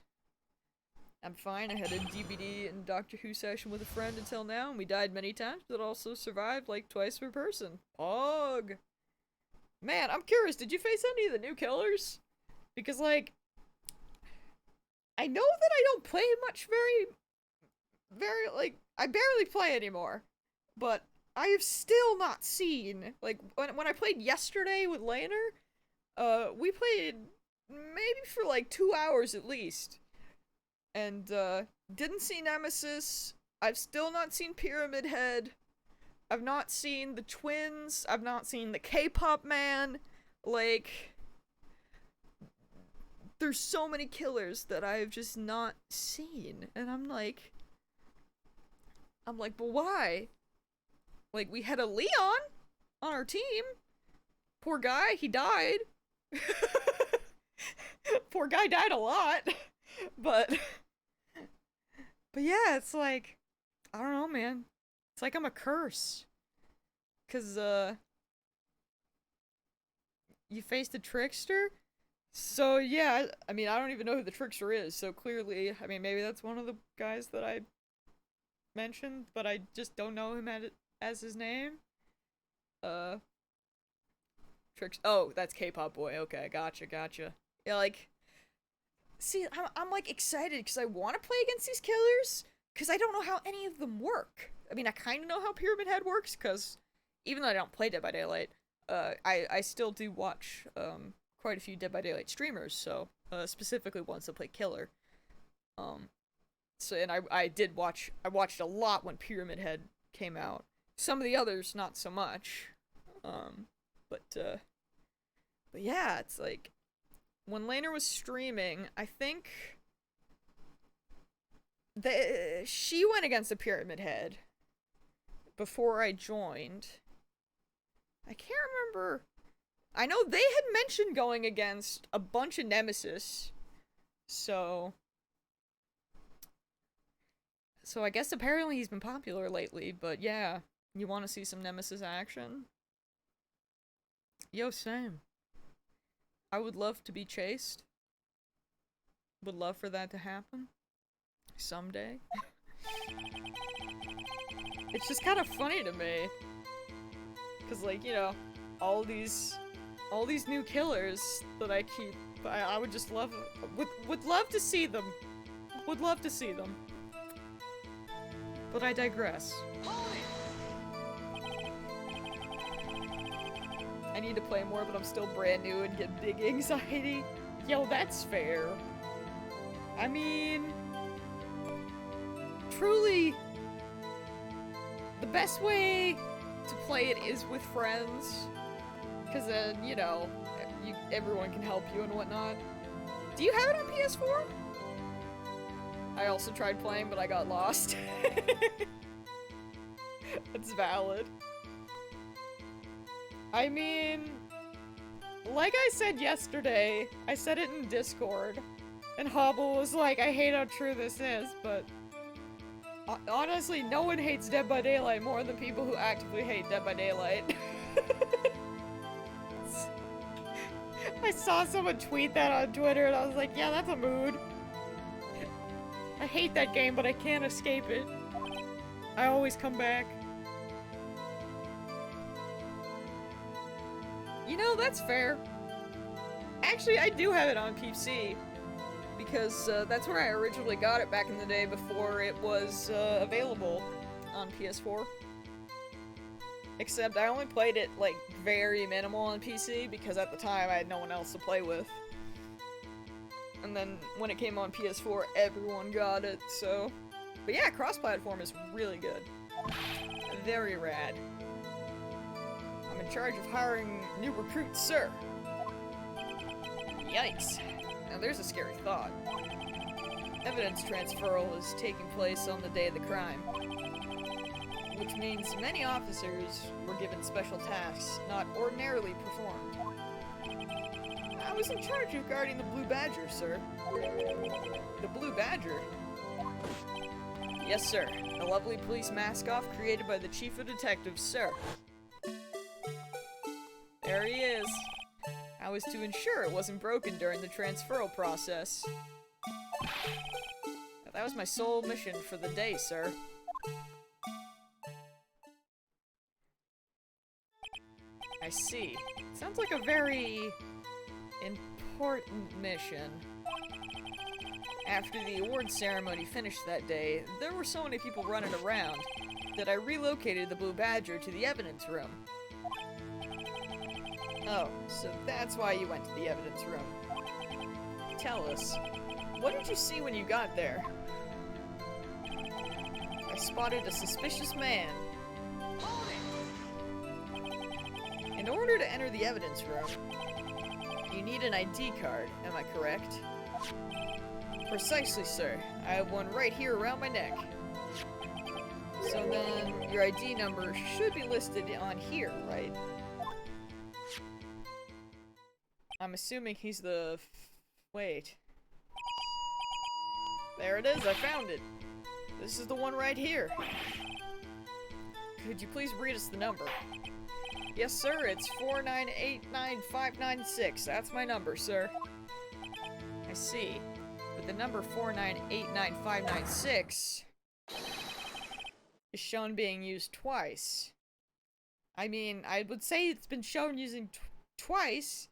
I'm fine. I had a DVD and Doctor Who session with a friend until now, and we died many times, but also survived like twice per person. Pog! Man, I'm curious, did you face any of the new killers? Because, like, I know that I don't play much like, I barely play anymore. But I have still not seen, like, when I played yesterday with Laner, we played maybe for like 2 hours at least. And, didn't see Nemesis. I've still not seen Pyramid Head. I've not seen the twins. I've not seen the K-pop man. Like, there's so many killers that I've just not seen. And I'm like, but why? Like, we had a Leon on our team. Poor guy, he died. Poor guy died a lot. But yeah, it's like, I don't know, man. It's like I'm a curse. 'Cause, you faced a trickster? So, yeah, I mean, I don't even know who the trickster is, so clearly, I mean, maybe that's one of the guys that I mentioned, but I just don't know him as his name. Oh, that's K-pop boy. Okay, gotcha. Yeah, like, see, I'm like excited because I want to play against these killers because I don't know how any of them work. I mean, I kind of know how Pyramid Head works because even though I don't play Dead by Daylight, I still do watch quite a few Dead by Daylight streamers. So specifically ones that play killer. So and I watched a lot when Pyramid Head came out. Some of the others not so much. But yeah, it's like when Laner was streaming, I think she went against the Pyramid Head before I joined. I can't remember. I know they had mentioned going against a bunch of Nemesis. So I guess apparently he's been popular lately, but yeah, you want to see some Nemesis action? Yo, same. I would love to be chased. Would love for that to happen. Someday. It's just kind of funny to me. Cause like, you know, all these new killers that I keep, I would just love, would love to see them. Would love to see them. But I digress. I need to play more, but I'm still brand new and get big anxiety. Yo, that's fair. I mean, truly, the best way to play it is with friends. Because then, you know, everyone can help you and whatnot. Do you have it on PS4? I also tried playing, but I got lost. That's valid. I mean, like I said yesterday, I said it in Discord, and Hobble was like, I hate how true this is, but honestly, no one hates Dead by Daylight more than people who actively hate Dead by Daylight. I saw someone tweet that on Twitter, and I was like, yeah, that's a mood. I hate that game, but I can't escape it. I always come back. You know, that's fair. Actually, I do have it on PC. Because that's where I originally got it back in the day before it was available on PS4. Except I only played it, like, very minimal on PC because at the time I had no one else to play with. And then when it came on PS4, everyone got it, so... But yeah, cross-platform is really good. Very rad. I'm in charge of hiring new recruits, sir. Yikes. Now there's a scary thought. Evidence transferal is taking place on the day of the crime. Which means many officers were given special tasks not ordinarily performed. I was in charge of guarding the Blue Badger, sir. The Blue Badger? Yes, sir. A lovely police mask-off created by the Chief of Detectives, sir. There he is. I was to ensure it wasn't broken during the transferal process. That was my sole mission for the day, sir. I see. Sounds like a very important mission. After the award ceremony finished that day, there were so many people running around that I relocated the Blue Badger to the evidence room. Oh, so that's why you went to the evidence room. Tell us, What did you see when you got there? I spotted a suspicious man. In order to enter the evidence room, you need an ID card, am I correct? Precisely, sir. I have one right here around my neck. So then, your ID number should be listed on here, right? I'm assuming he's the... Wait. There it is, I found it. This is the one right here. Could you please read us the number? Yes, sir, it's 4989596. That's my number, sir. I see. But the number 4989596 is shown being used twice. I mean, I would say it's been shown using twice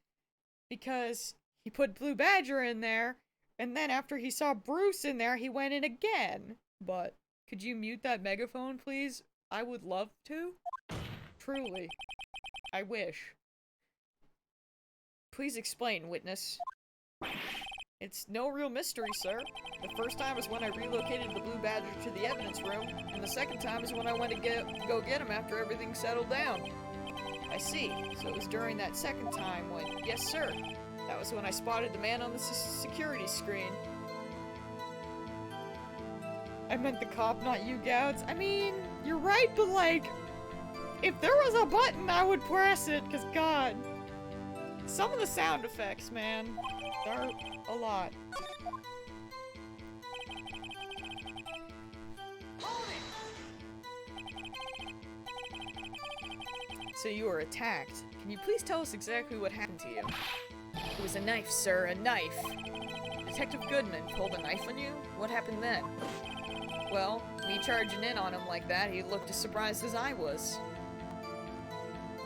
because he put Blue Badger in there, and then after he saw Bruce in there, he went in again. But could you mute that megaphone, please? I would love to. Truly. I wish. Please explain, witness. It's no real mystery, sir. The first time is when I relocated the Blue Badger to the evidence room, and the second time is when I went to go get him after everything settled down. I see. So it was during that second time when... Yes, sir. That was when I spotted the man on the security screen. I meant the cop, not you, Gouds. I mean, you're right, but like... If there was a button, I would press it, because God. Some of the sound effects, man, are a lot. So you were attacked. Can you please tell us exactly what happened to you? It was a knife, sir, a knife. Detective Goodman pulled a knife on you? What happened then? Well, me charging in on him like that, he looked as surprised as I was.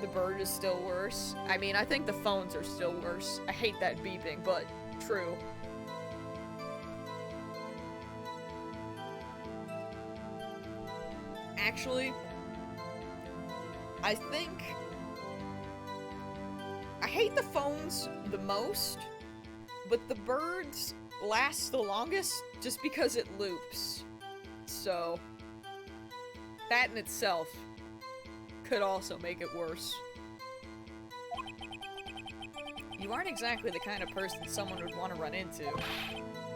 The bird is still worse. I mean, I think the phones are still worse. I hate that beeping, but true. Actually, I think... I hate the phones the most, but the birds last the longest just because it loops. So, that in itself could also make it worse. You aren't exactly the kind of person someone would want to run into.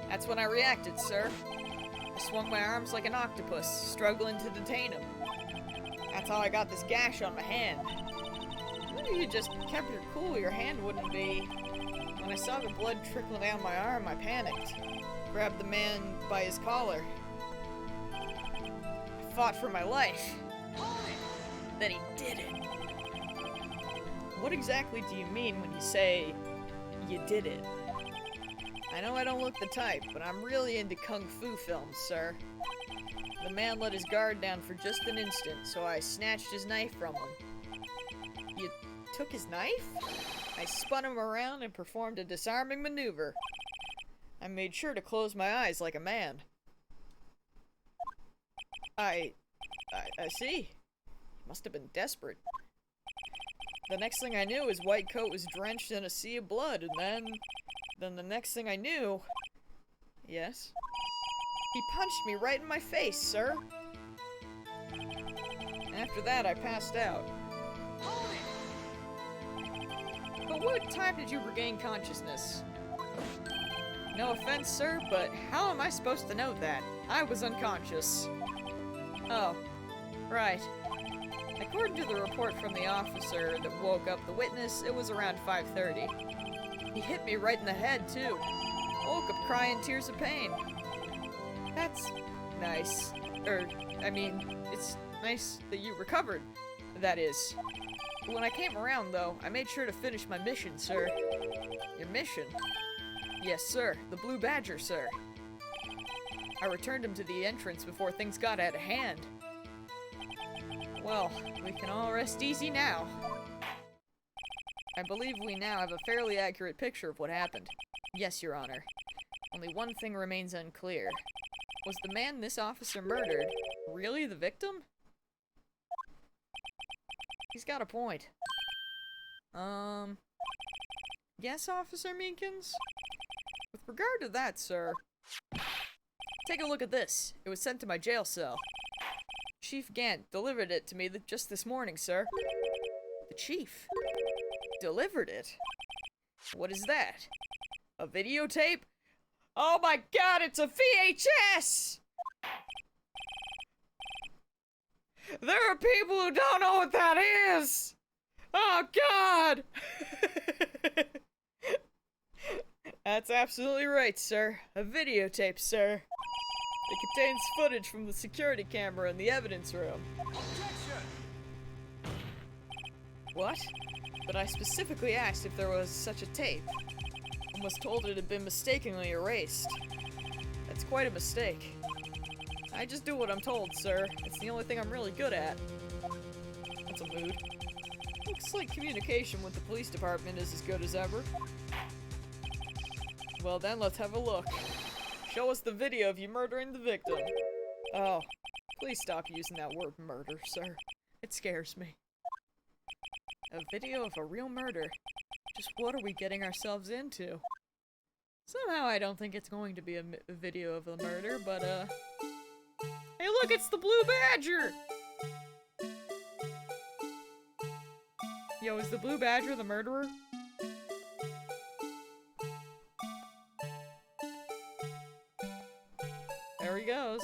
That's when I reacted, sir. I swung my arms like an octopus, struggling to detain him. That's how I got this gash on my hand. If you just kept your cool, your hand wouldn't be. When I saw the blood trickle down my arm, I panicked. Grabbed the man by his collar. I fought for my life. Then he did it. What exactly do you mean when you say, you did it? I know I don't look the type, but I'm really into kung fu films, sir. The man let his guard down for just an instant, so I snatched his knife from him. You took his knife? I spun him around and performed a disarming maneuver. I made sure to close my eyes like a man. I see. Must have been desperate. The next thing I knew, his white coat was drenched in a sea of blood, and then the next thing I knew... Yes? He punched me right in my face, sir. After that, I passed out. But what time did you regain consciousness? No offense, sir, but how am I supposed to know that? I was unconscious. Oh, right. According to the report from the officer that woke up the witness, it was around 5:30. He hit me right in the head, too. I woke up crying tears of pain. That's nice. I mean, it's nice that you recovered, that is. But when I came around, though, I made sure to finish my mission, sir. Your mission? Yes, sir. The Blue Badger, sir. I returned him to the entrance before things got out of hand. Well, we can all rest easy now. I believe we now have a fairly accurate picture of what happened. Yes, Your Honor. Only one thing remains unclear. Was the man this officer murdered really the victim? He's got a point. Yes, Officer Meekins? With regard to that, sir, Take a look at this. It was sent to my jail cell. Chief Gant delivered it to me just this morning, sir. The chief? Delivered it? What is that? A videotape? Oh my god, it's a VHS! There are people who don't know what that is! Oh god! That's absolutely right, sir. A videotape, sir. It contains footage from the security camera in the evidence room. Objection! What? But I specifically asked if there was such a tape, and was told it had been mistakenly erased. That's quite a mistake. I just do what I'm told, sir. It's the only thing I'm really good at. That's a mood. Looks like communication with the police department is as good as ever. Well then, let's have a look. Show us the video of you murdering the victim. Oh, please stop using that word murder, sir. It scares me. A video of a real murder. Just what are we getting ourselves into? Somehow I don't think it's going to be a video of a murder, but hey look, it's the Blue Badger! Yo, is the Blue Badger the murderer? There he goes.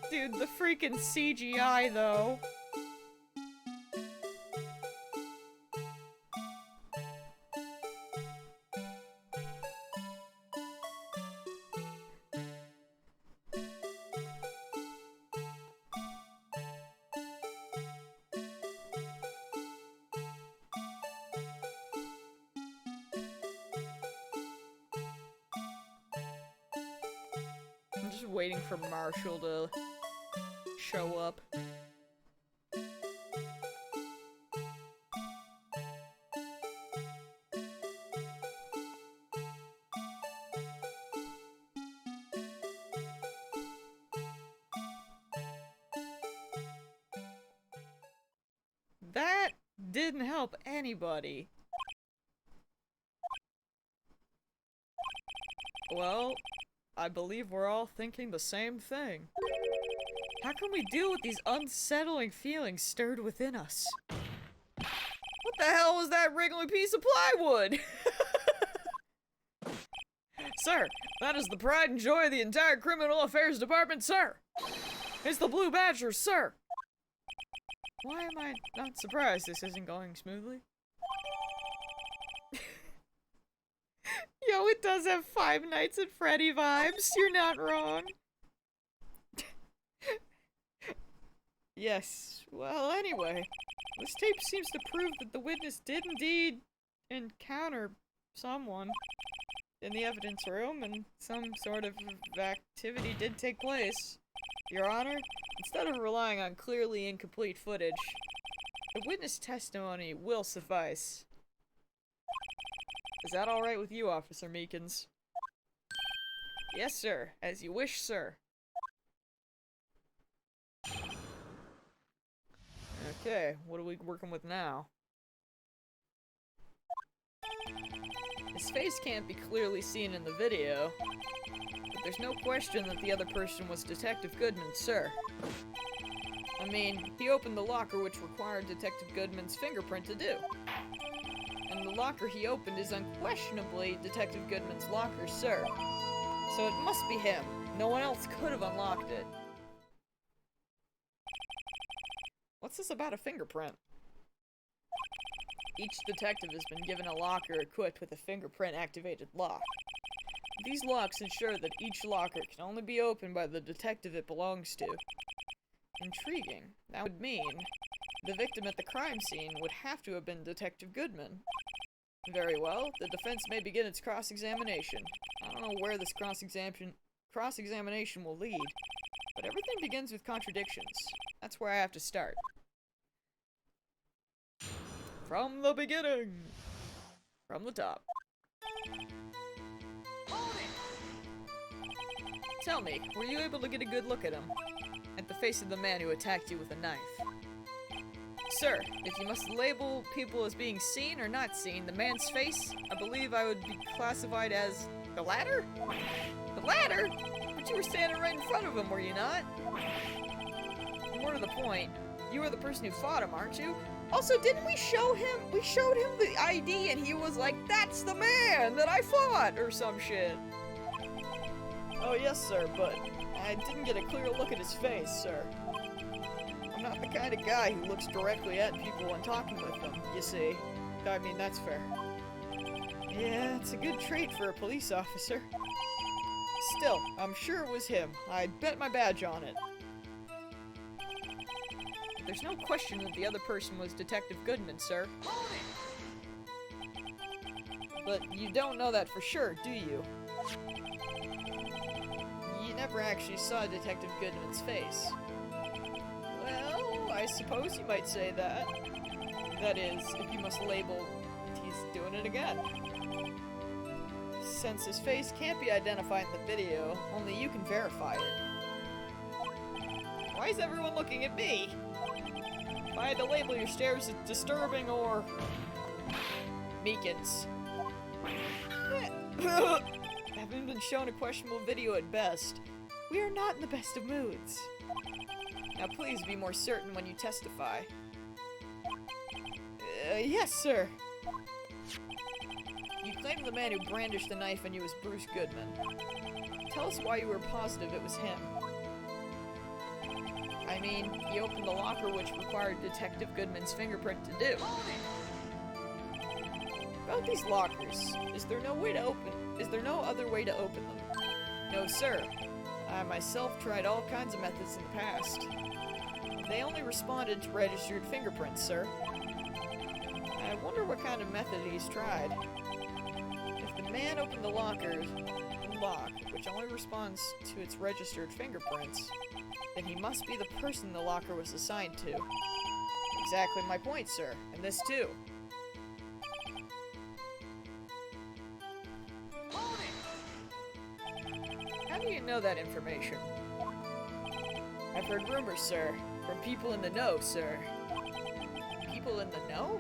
Dude, the freaking CGI though. I'm just waiting for Marshall to show up. That didn't help anybody. Well, I believe we're all thinking the same thing. How can we deal with these unsettling feelings stirred within us? What the hell was that wriggly piece of plywood? Sir, that is the pride and joy of the entire Criminal Affairs Department, sir! It's the Blue Badger, sir! Why am I not surprised this isn't going smoothly? Yo, it does have Five Nights at Freddy vibes. You're not wrong. Yes. Well, anyway. This tape seems to prove that the witness did indeed encounter someone in the evidence room, and some sort of activity did take place. Your Honor, instead of relying on clearly incomplete footage, the witness testimony will suffice. Is that alright with you, Officer Meekins? Yes, sir. As you wish, sir. Okay, what are we working with now? His face can't be clearly seen in the video, but there's no question that the other person was Detective Goodman, sir. I mean, he opened the locker which required Detective Goodman's fingerprint to do. And the locker he opened is unquestionably Detective Goodman's locker, sir. So it must be him. No one else could have unlocked it. What's this about a fingerprint? Each detective has been given a locker equipped with a fingerprint-activated lock. These locks ensure that each locker can only be opened by the detective it belongs to. Intriguing. That would mean the victim at the crime scene would have to have been Detective Goodman. Very well, the defense may begin its cross-examination. I don't know where this cross-examination will lead, but everything begins with contradictions. That's where I have to start. From the beginning! From the top. Tell me, were you able to get a good look at him? At the face of the man who attacked you with a knife? Sir, if you must label people as being seen or not seen, the man's face, I believe I would be classified as the latter? The latter? But you were standing right in front of him, were you not? More to the point, you were the person who fought him, aren't you? Also, didn't we show him? We showed him the ID and he was like, "That's the man that I fought," or some shit. Oh yes, sir, but I didn't get a clear look at his face, sir. I'm not the kind of guy who looks directly at people when talking with them, you see. I mean, that's fair. Yeah, it's a good trait for a police officer. Still, I'm sure it was him. I'd bet my badge on it. There's no question that the other person was Detective Goodman, sir. But you don't know that for sure, do you? You never actually saw Detective Goodman's face. Well, I suppose you might say that. That is, if you must label, he's doing it again. Since his face can't be identified in the video, only you can verify it. Why is everyone looking at me? If I had to label your stares as disturbing or... Meekins. Having been shown a questionable video at best, we are not in the best of moods. Now please be more certain when you testify. Yes, sir. You claimed the man who brandished the knife on you was Bruce Goodman. Tell us why you were positive it was him. I mean, he opened the locker which required Detective Goodman's fingerprint to do. About these lockers, is there no other way to open them? No, sir. I myself tried all kinds of methods in the past. They only responded to registered fingerprints, sir. I wonder what kind of method he's tried. If the man opened the lock, which only responds to its registered fingerprints, then he must be the person the locker was assigned to. Exactly my point, sir. And this too. How do you know that information? I've heard rumors, sir. From people in the know, sir. People in the know?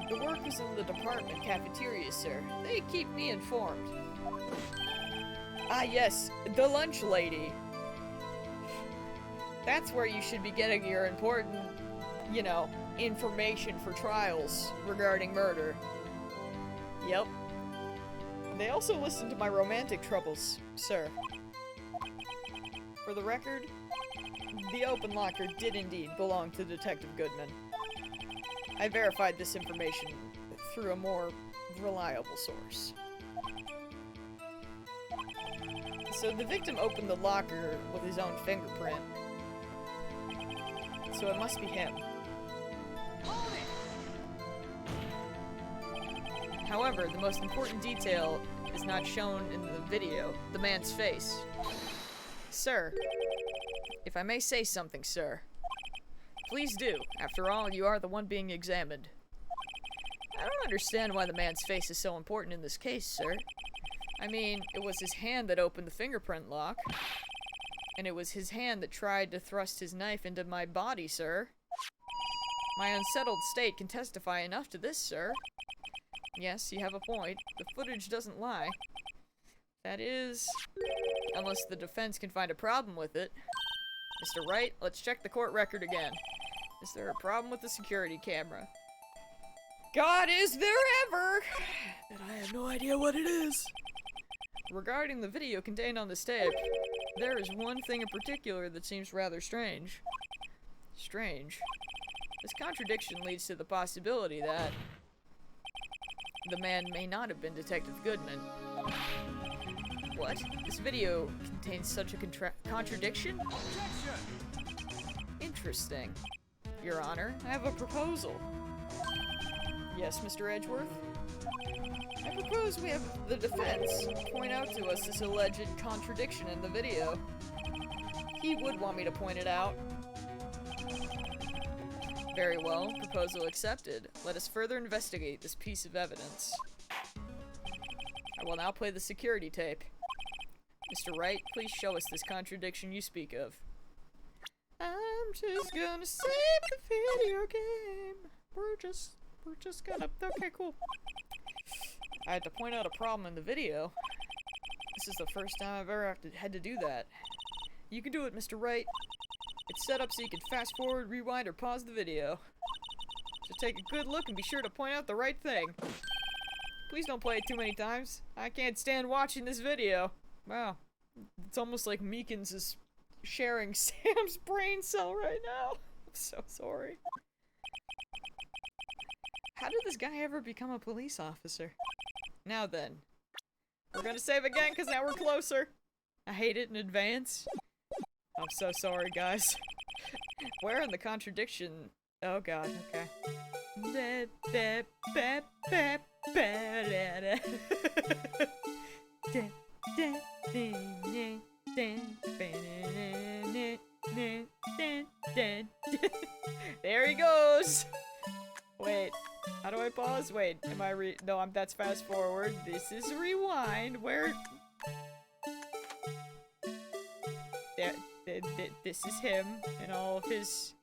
The workers in the department cafeteria, sir. They keep me informed. Ah, yes. The lunch lady. That's where you should be getting your important, you know, information for trials regarding murder. Yep. They also listened to my romantic troubles, sir. For the record, the open locker did indeed belong to Detective Goodman. I verified this information through a more reliable source. So the victim opened the locker with his own fingerprint. So it must be him. However, the most important detail is not shown in the video, the man's face. Sir, if I may say something, sir. Please do. After all, you are the one being examined. I don't understand why the man's face is so important in this case, sir. I mean, it was his hand that opened the fingerprint lock. And it was his hand that tried to thrust his knife into my body, sir. My unsettled state can testify enough to this, sir. Yes, you have a point. The footage doesn't lie. That is... unless the defense can find a problem with it. Mr. Wright, let's check the court record again. Is there a problem with the security camera? God, is there ever! And I have no idea what it is. Regarding the video contained on this tape, there is one thing in particular that seems rather strange. Strange. This contradiction leads to the possibility that the man may not have been Detective Goodman. What? This video contains such a contradiction? Interesting. Your Honor, I have a proposal. Yes, Mr. Edgeworth? I propose we have the defense point out to us this alleged contradiction in the video. He would want me to point it out. Very well, proposal accepted. Let us further investigate this piece of evidence. I will now play the security tape. Mr. Wright, please show us this contradiction you speak of. I'm just gonna save the video game. We're just gonna, okay, cool. I had to point out a problem in the video. This is the first time I've ever had to do that. You can do it, Mr. Wright. It's set up so you can fast forward, rewind, or pause the video. Just take a good look and be sure to point out the right thing. Please don't play it too many times. I can't stand watching this video. Wow. It's almost like Meekins is sharing Sam's brain cell right now. I'm so sorry. How did this guy ever become a police officer? Now then. We're gonna save again because now we're closer. I hate it in advance. I'm so sorry, guys. Where in the contradiction? Oh god, okay. There he goes! Wait, how do I pause? Wait, am I no, that's fast forward. This is rewind, where... This is him in all of his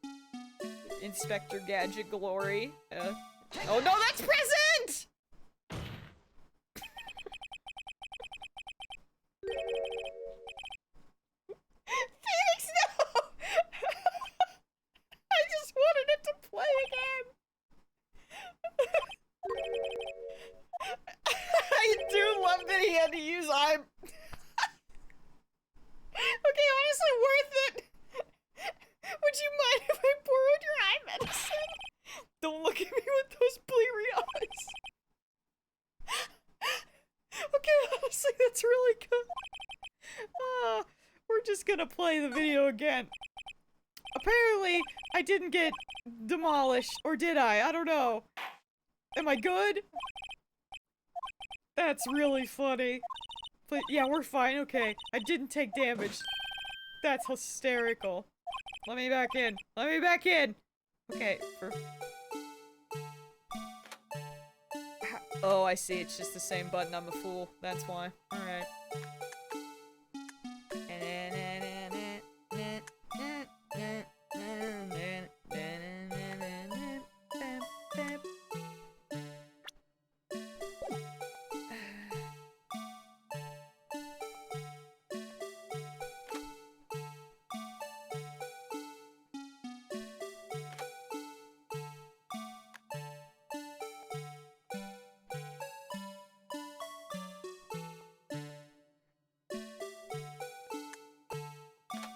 Inspector Gadget glory. Oh no, that's present! Phoenix, no! I just wanted it to play again. I do love that he had to use Okay, honestly, worth it. Would you mind if I borrowed your eye medicine? Don't look at me with those bleary eyes. Okay, honestly, that's really good. We're just gonna play the video again. Apparently, I didn't get demolished, or did I? I don't know. Am I good? That's really funny. But yeah, we're fine, okay. I didn't take damage. That's hysterical. Let me back in. Let me back in! Okay, oh, I see. It's just the same button. I'm a fool. That's why. Alright.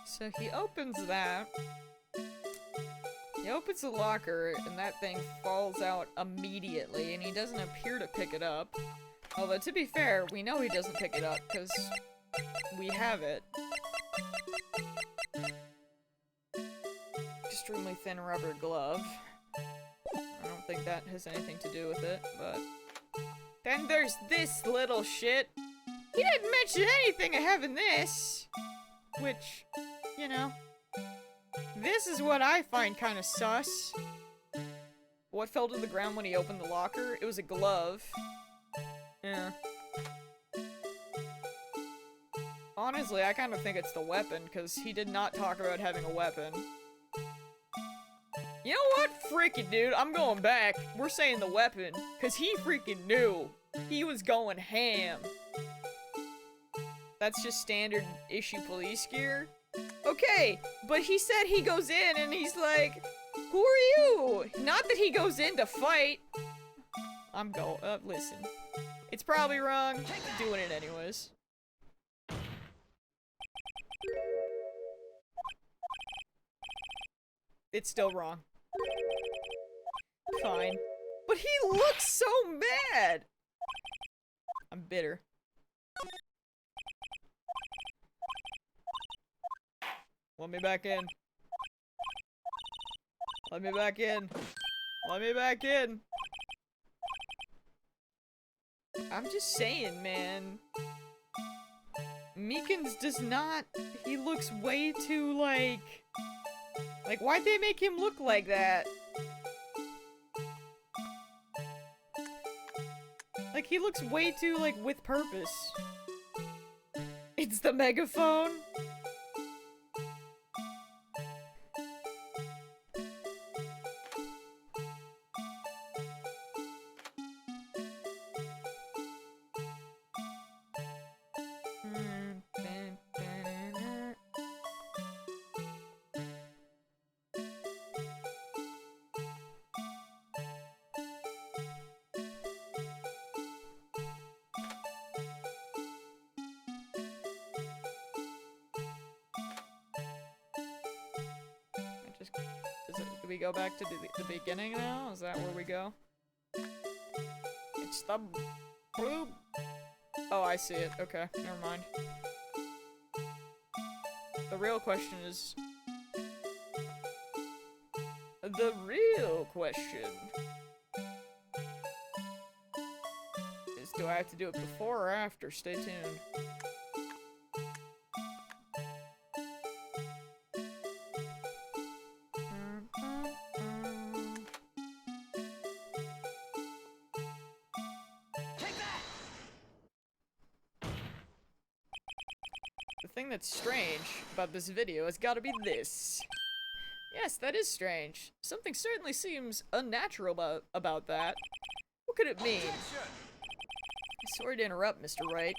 So he opens that. He opens the locker, and that thing falls out immediately, and he doesn't appear to pick it up. Although, to be fair, we know he doesn't pick it up, because we have it. Extremely thin rubber glove. I don't think that has anything to do with it, but... Then there's this little shit! He didn't mention anything of having this! Which, you know, this is what I find kind of sus. What fell to the ground when he opened the locker? It was a glove. Yeah. Honestly, I kind of think it's the weapon, because he did not talk about having a weapon. You know what? Freaking dude, I'm going back. We're saying the weapon, because he freaking knew. He was going ham. That's just standard issue police gear. Okay, but he said he goes in and he's like, who are you? Not that he goes in to fight. Listen. It's probably wrong. I'm doing it anyways. It's still wrong. Fine. But he looks so mad! I'm bitter. Let me back in. Let me back in. Let me back in. I'm just saying, man. Meekins does not... He looks way too, like, why'd they make him look like that? Like, he looks way too, with purpose. It's the megaphone? we go back to the beginning now? Is that where we go? It's the blue... Oh, I see it. Okay, never mind. The real question is... The real question... is, do I have to do it before or after? Stay tuned. The thing that's strange about this video has got to be this. Yes, that is strange. Something certainly seems unnatural about that. What could it mean? Sorry to interrupt, Mr. Wright,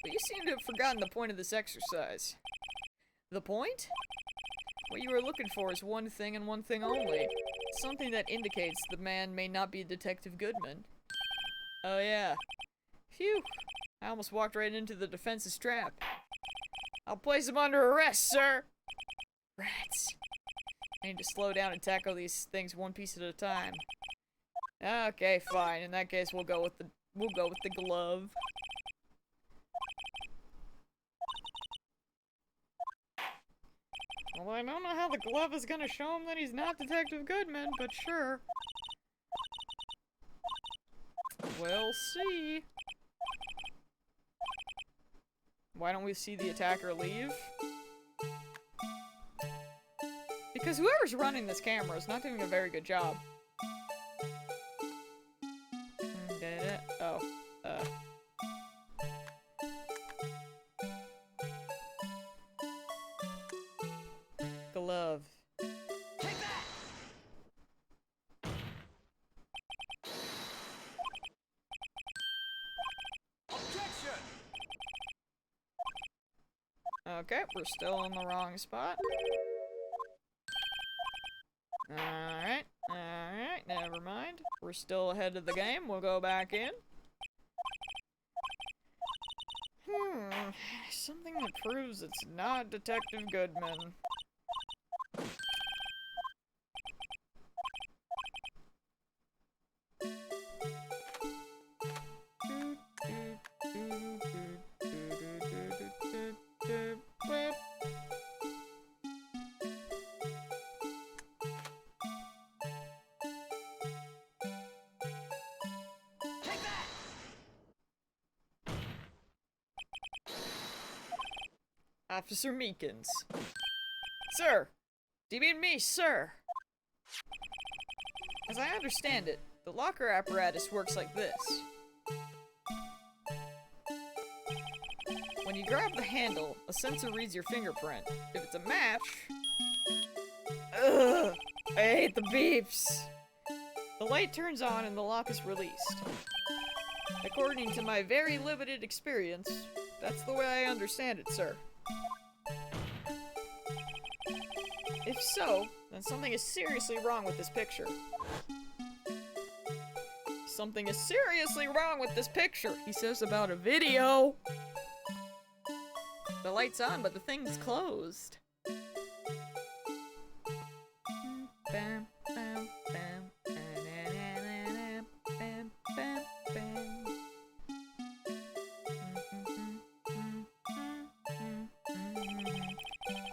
but you seem to have forgotten the point of this exercise. The point? What you are looking for is one thing and one thing only. Something that indicates the man may not be Detective Goodman. Oh yeah. Phew. I almost walked right into the defense's trap. I'll place him under arrest, sir! Rats. I need to slow down and tackle these things one piece at a time. Okay, fine. In that case, we'll go with the glove. Well, I don't know how the glove is gonna show him that he's not Detective Goodman, but sure. We'll see. Why don't we see the attacker leave? Because whoever's running this camera is not doing a very good job. Oh, glove. Take that! Objection! Okay, we're still in the wrong spot. Alright, never mind. We're still ahead of the game. We'll go back in. Something that proves it's not Detective Goodman. Officer Meekins. Sir! Do you mean me, sir? As I understand it, the locker apparatus works like this. When you grab the handle, a sensor reads your fingerprint. If it's a match... Ugh! I hate the beeps! The light turns on and the lock is released. According to my very limited experience, that's the way I understand it, sir. If so, then something is seriously wrong with this picture. Something is seriously wrong with this picture, he says about a video. The light's on, but the thing's closed. Bam, bam, bam, bam, bam, bam, bam.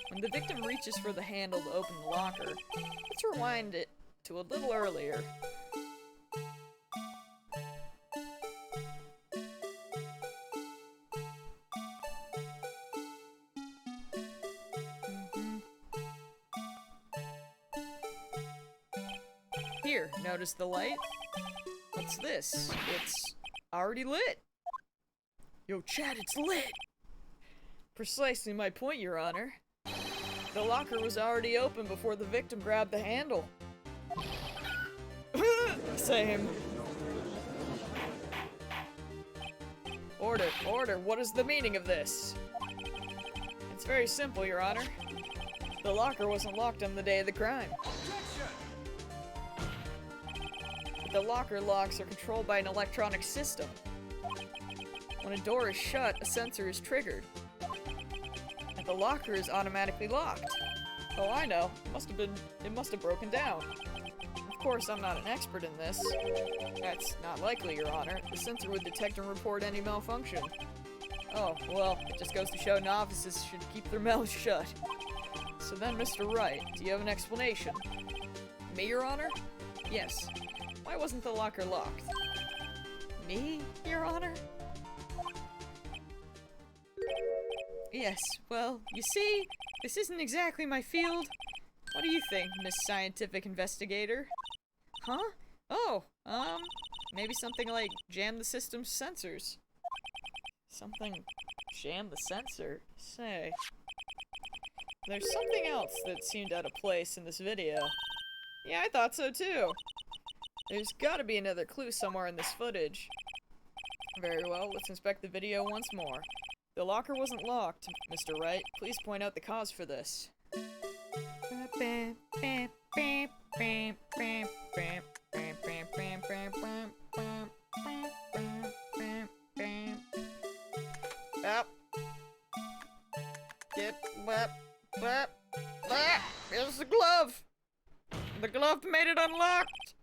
When the victim reaches for the handle to open the locker, let's rewind it to a little earlier. Here, notice the light? What's this? It's already lit. Yo, Chad, it's lit! Precisely my point, Your Honor. The locker was already open before the victim grabbed the handle. Same. Order, what is the meaning of this? It's very simple, Your Honor. The locker wasn't locked on the day of the crime. The locker locks are controlled by an electronic system. When a door is shut, a sensor is triggered. And the locker is automatically locked. Oh, I know. It must have broken down. Of course, I'm not an expert in this. That's not likely, Your Honor. The sensor would detect and report any malfunction. Oh, well, it just goes to show novices should keep their mouths shut. So then, Mr. Wright, do you have an explanation? Me, Your Honor? Yes. Why wasn't the locker locked? Me, Your Honor? Yes, well, you see, this isn't exactly my field. What do you think, Miss Scientific Investigator? Huh? Oh, maybe something like jam the system's sensors. Something jam the sensor? Say. There's something else that seemed out of place in this video. Yeah, I thought so too. There's gotta be another clue somewhere in this footage. Very well, let's inspect the video once more. The locker wasn't locked, Mr. Wright. Please point out the cause for this. Up. Get wet. Here's the glove. The glove made it unlocked.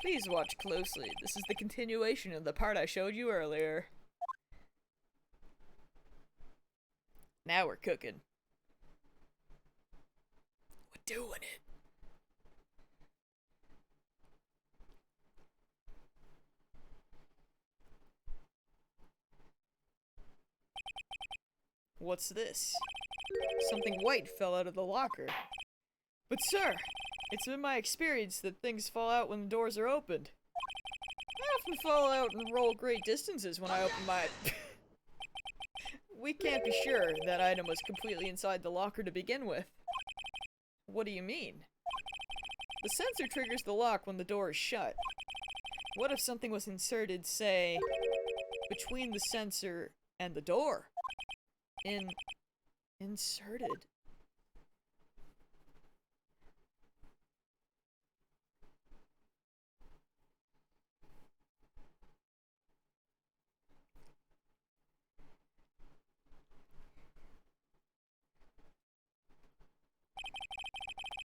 Please watch closely. This is the continuation of the part I showed you earlier. Now we're cooking. We're doing it. What's this? Something white fell out of the locker. But sir, it's been my experience that things fall out when the doors are opened. I often fall out and roll great distances when I open my... We can't be sure that item was completely inside the locker to begin with. What do you mean? The sensor triggers the lock when the door is shut. What if something was inserted, say, between the sensor and the door? Inserted?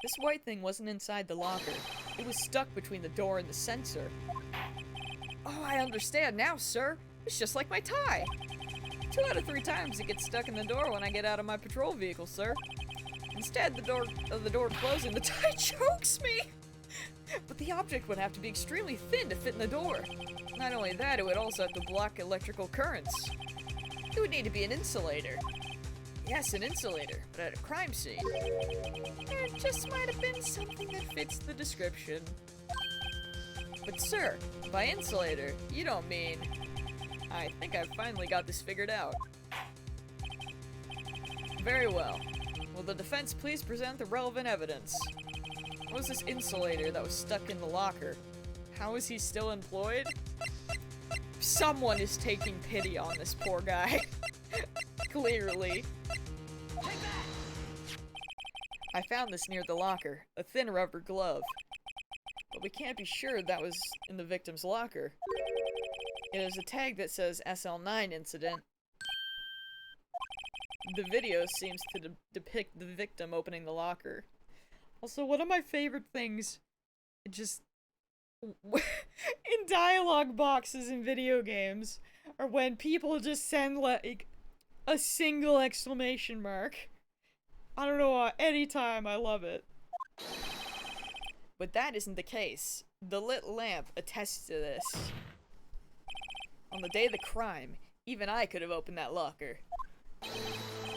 This white thing wasn't inside the locker. It was stuck between the door and the sensor. Oh, I understand now, sir. It's just like my tie. 2 out of 3 times it gets stuck in the door when I get out of my patrol vehicle, sir. Instead, the door closing, the tie chokes me! But the object would have to be extremely thin to fit in the door. Not only that, it would also have to block electrical currents. It would need to be an insulator. Yes, an insulator, but at a crime scene. There just might have been something that fits the description. But sir, by insulator, you don't mean... I think I've finally got this figured out. Very well. Will the defense please present the relevant evidence? What was this insulator that was stuck in the locker? How is he still employed? Someone is taking pity on this poor guy. Clearly. I found this near the locker, a thin rubber glove. But we can't be sure that was in the victim's locker. It has a tag that says SL9 incident. The video seems to depict the victim opening the locker. Also, one of my favorite things, just in dialogue boxes in video games, are when people just send like a single exclamation mark. I don't know why, anytime, I love it. But that isn't the case. The lit lamp attests to this. On the day of the crime, even I could have opened that locker.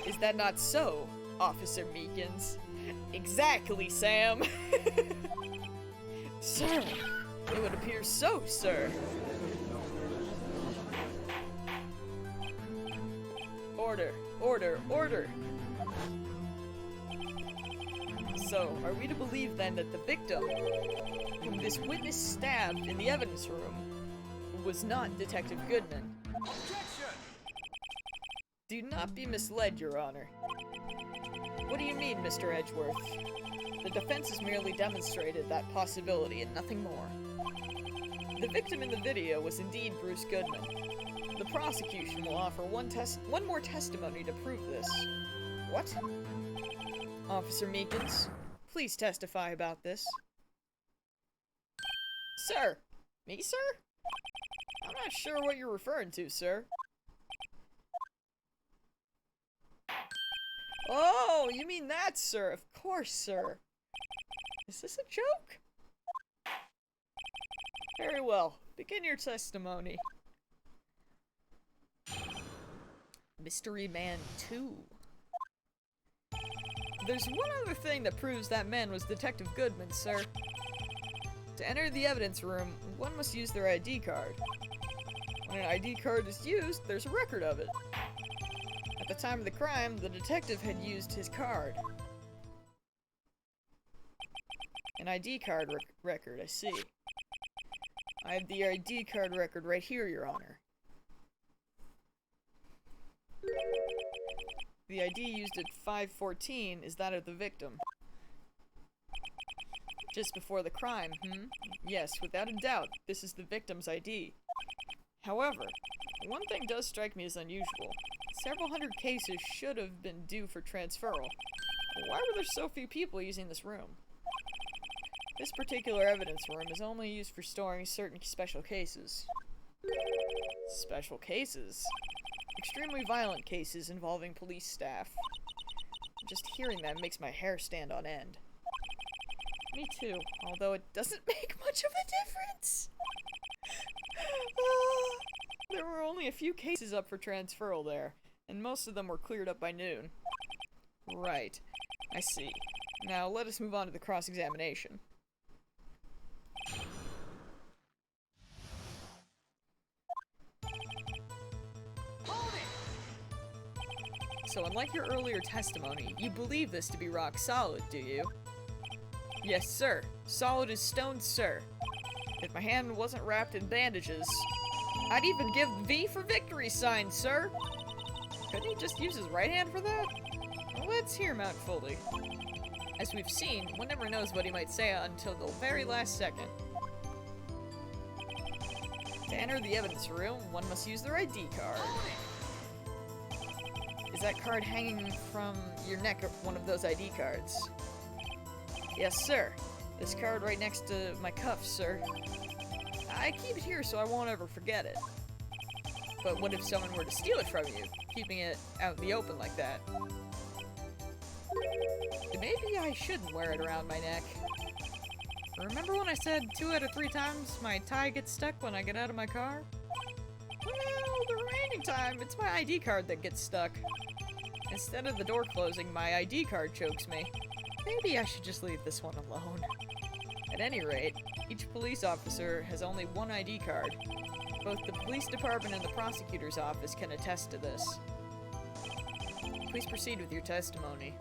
Is that not so, Officer Meekins? Exactly, Sam! Sir! It would appear so, sir. Order, order, order! So, are we to believe then that the victim, whom this witness stabbed in the evidence room, was not Detective Goodman? Objection! Do not be misled, Your Honor. What do you mean, Mr. Edgeworth? The defense has merely demonstrated that possibility and nothing more. The victim in the video was indeed Bruce Goodman. The prosecution will offer one more testimony to prove this. What? Officer Meekins, please testify about this. Sir! Me, sir? I'm not sure what you're referring to, sir. Oh, you mean that, sir? Of course, sir. Is this a joke? Very well. Begin your testimony. Mystery Man 2. There's one other thing that proves that man was Detective Goodman, sir. To enter the evidence room, one must use their ID card. When an ID card is used, there's a record of it. At the time of the crime, the detective had used his card. An ID card record, I see. I have the ID card record right here, Your Honor. The ID used at 5:14 is that of the victim. Just before the crime, Yes, without a doubt, this is the victim's ID. However, one thing does strike me as unusual. Several hundred cases should have been due for transferal. Why were there so few people using this room? This particular evidence room is only used for storing certain special cases. Special cases? Extremely violent cases involving police staff. Just hearing that makes my hair stand on end. Me too, although it doesn't make much of a difference. There were only a few cases up for transferal there, and most of them were cleared up by noon. Right. I see. Now let us move on to the cross-examination. So unlike your earlier testimony, you believe this to be rock solid, do you? Yes, sir. Solid as stone, sir. If my hand wasn't wrapped in bandages, I'd even give V for victory sign, sir. Couldn't he just use his right hand for that? Well, let's hear him out fully. As we've seen, one never knows what he might say until the very last second. To enter the evidence room, one must use their ID card. Is that card hanging from your neck or one of those ID cards? Yes, sir. This card right next to my cuffs, sir. I keep it here so I won't ever forget it. But what if someone were to steal it from you, keeping it out in the open like that? Maybe I shouldn't wear it around my neck. Remember when I said 2 out of 3 times my tie gets stuck when I get out of my car? Well, the remaining time, it's my ID card that gets stuck. Instead of the door closing, my ID card chokes me. Maybe I should just leave this one alone. At any rate, each police officer has only one ID card. Both the police department and the prosecutor's office can attest to this. Please proceed with your testimony.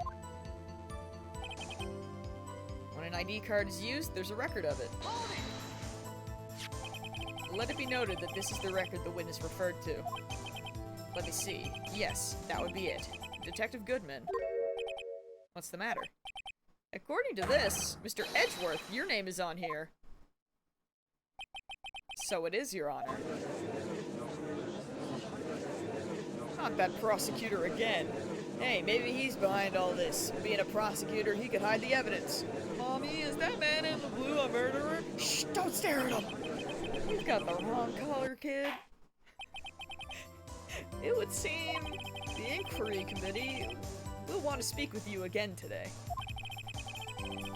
When an ID card is used, there's a record of it. Let it be noted that this is the record the witness referred to. Let me see. Yes, that would be it. Detective Goodman. What's the matter? According to this, Mr. Edgeworth, your name is on here. So it is, Your Honor. Not that prosecutor again. Hey, maybe he's behind all this. Being a prosecutor, he could hide the evidence. Mommy, is that man in the blue a murderer? Shh, don't stare at him! You've got the wrong color, kid. It would seem the inquiry committee will want to speak with you again today.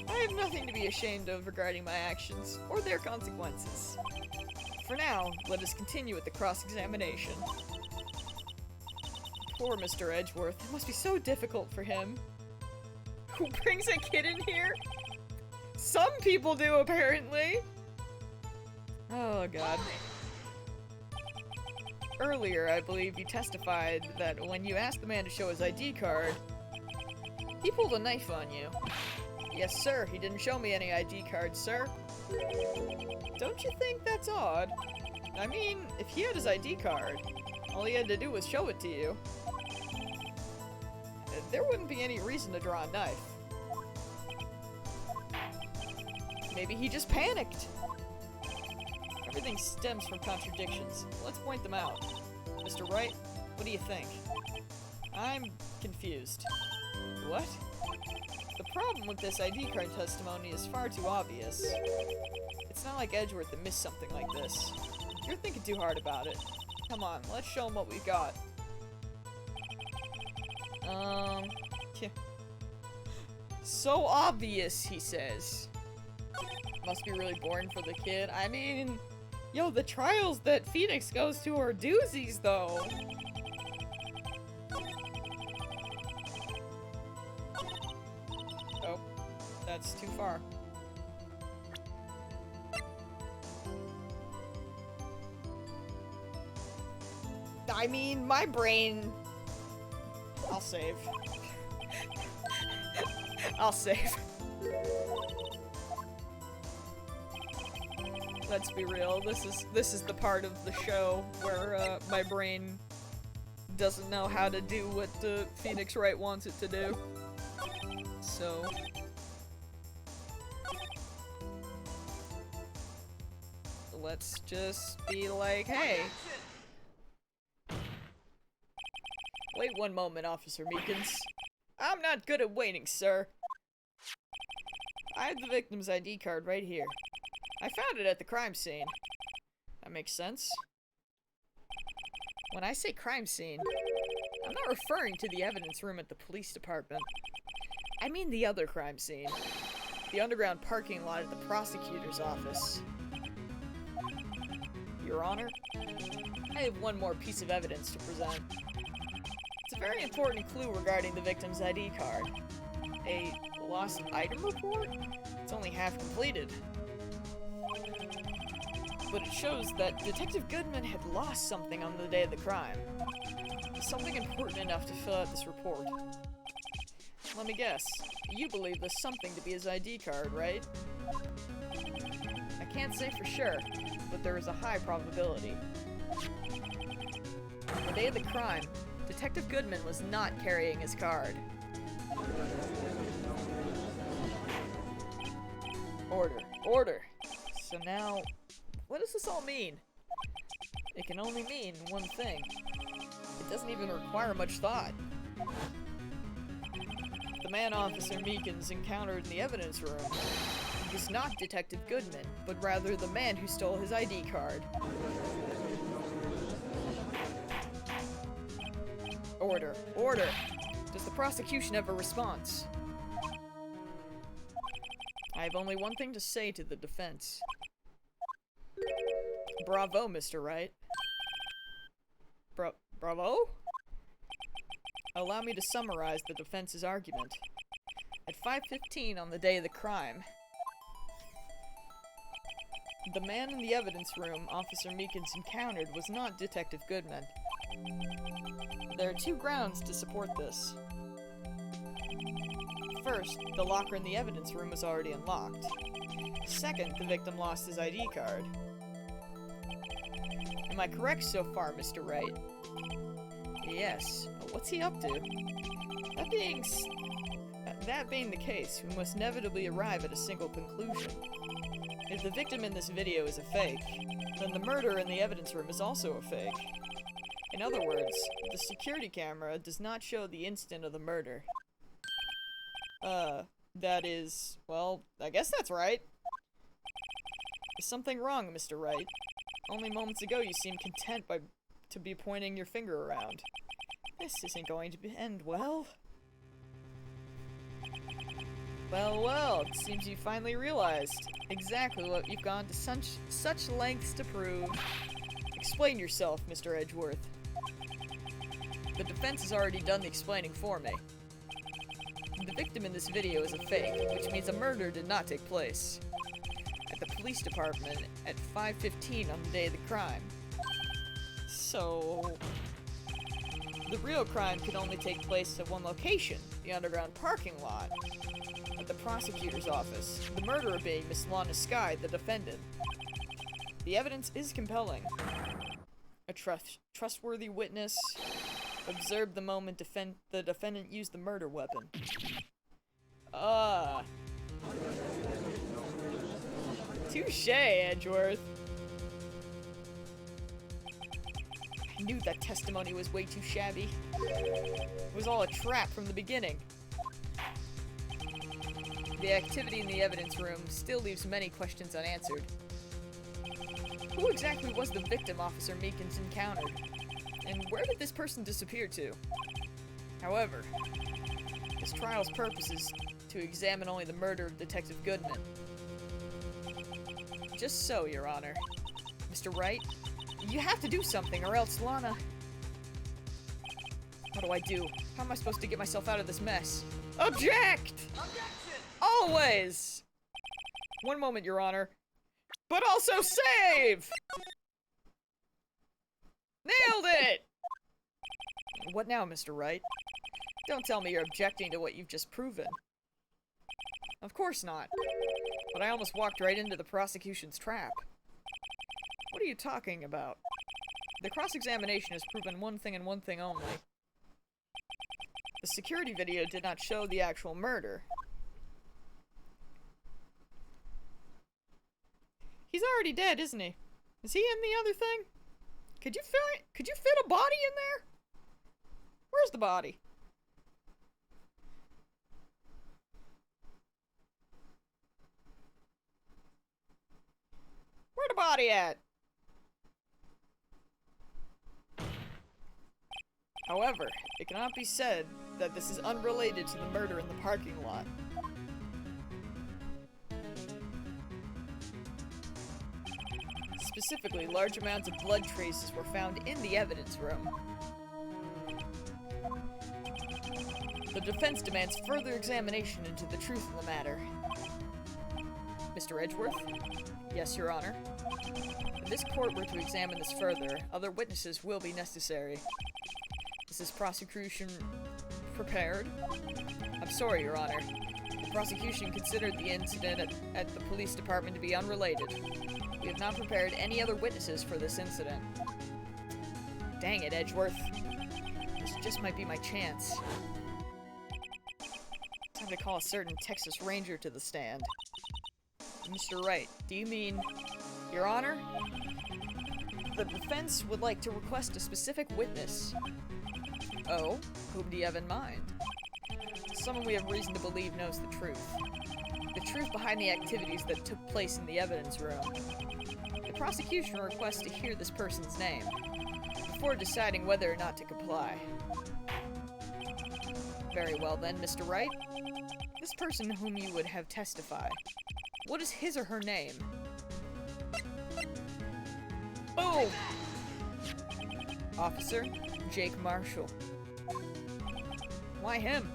I have nothing to be ashamed of regarding my actions, or their consequences. For now, let us continue with the cross-examination. Poor Mr. Edgeworth. It must be so difficult for him. Who brings a kid in here? Some people do, apparently! Oh, God. Earlier, I believe you testified that when you asked the man to show his ID card, he pulled a knife on you. Yes, sir. He didn't show me any ID cards, sir. Don't you think that's odd? I mean, if he had his ID card, all he had to do was show it to you. There wouldn't be any reason to draw a knife. Maybe he just panicked. Everything stems from contradictions. Let's point them out. Mr. Wright, what do you think? I'm confused. What? The problem with this ID card testimony is far too obvious. It's not like Edgeworth that missed something like this. You're thinking too hard about it. Come on, let's show him what we got. Yeah. So obvious, he says. Must be really boring for the kid. I mean, yo, the trials that Phoenix goes to are doozies, though. Oh, that's too far. I mean, my brain... I'll save. I'll save. Let's be real, this is the part of the show where my brain doesn't know how to do what Phoenix Wright wants it to do. So... let's just be like, hey. Wait one moment, Officer Meekins. I'm not good at waiting, sir. I have the victim's ID card right here. I found it at the crime scene. That makes sense. When I say crime scene, I'm not referring to the evidence room at the police department. I mean the other crime scene. The underground parking lot at the prosecutor's office. Your Honor, I have one more piece of evidence to present. It's a very important clue regarding the victim's ID card. A lost item report? It's only half completed. But it shows that Detective Goodman had lost something on the day of the crime. Something important enough to fill out this report. Let me guess, you believe this something to be his ID card, right? I can't say for sure, but there is a high probability. On the day of the crime, Detective Goodman was not carrying his card. Order. Order! So now, what does this all mean? It can only mean one thing. It doesn't even require much thought. The man Officer Meekins encountered in the evidence room was not Detective Goodman, but rather the man who stole his ID card. Order. Order! Does the prosecution have a response? I have only one thing to say to the defense. Bravo, Mr. Wright. Bravo? Allow me to summarize the defense's argument. At 5:15 on the day of the crime, the man in the evidence room Officer Meekins encountered was not Detective Goodman. There are two grounds to support this. First, the locker in the evidence room was already unlocked. Second, the victim lost his ID card. Am I correct so far, Mr. Wright? Yes. What's he up to? That being the case, we must inevitably arrive at a single conclusion. If the victim in this video is a fake, then the murder in the evidence room is also a fake. In other words, the security camera does not show the instant of the murder. That is... well, I guess that's right. Is something wrong, Mr. Wright? Only moments ago you seemed content to be pointing your finger around. This isn't going to end well. Well, it seems you finally realized exactly what you've gone to such lengths to prove. Explain yourself, Mr. Edgeworth. The defense has already done the explaining for me. The victim in this video is a fake, which means a murder did not take place at the police department at 5:15 on the day of the crime. So... the real crime could only take place at one location, the underground parking lot, at the prosecutor's office, the murderer being Miss Lana Skye, the defendant. The evidence is compelling. A trustworthy witness observed the moment the defendant used the murder weapon. Touche, Edgeworth. I knew that testimony was way too shabby. It was all a trap from the beginning. The activity in the evidence room still leaves many questions unanswered. Who exactly was the victim Officer Meekins encountered? And where did this person disappear to? However, this trial's purpose is to examine only the murder of Detective Goodman. Just so, Your Honor. Mr. Wright, you have to do something or else Lana... What do I do? How am I supposed to get myself out of this mess? Object! Objection! Always! One moment, Your Honor. But also save! Nailed it! What now, Mr. Wright? Don't tell me you're objecting to what you've just proven. Of course not. But I almost walked right into the prosecution's trap. What are you talking about? The cross-examination has proven one thing and one thing only. The security video did not show the actual murder. He's already dead, isn't he? Is he in the other thing? Could you fit a body in there? Where's the body? Where the body at? However, it cannot be said that this is unrelated to the murder in the parking lot. Specifically, large amounts of blood traces were found in the evidence room. The defense demands further examination into the truth of the matter. Mr. Edgeworth? Yes, Your Honor. If this court were to examine this further, other witnesses will be necessary. Is this prosecution prepared? I'm sorry, Your Honor. The prosecution considered the incident at the police department to be unrelated. We have not prepared any other witnesses for this incident. Dang it, Edgeworth. This just might be my chance. Time to call a certain Texas Ranger to the stand. Mr. Wright, do you mean... Your Honor? The defense would like to request a specific witness. Oh? Whom do you have in mind? Someone we have reason to believe knows the truth. The truth behind the activities that took place in the evidence room. The prosecution requests to hear this person's name before deciding whether or not to comply. Very well then, Mr. Wright. This person whom you would have testify, what is his or her name? Boom! Officer Jake Marshall. Why him?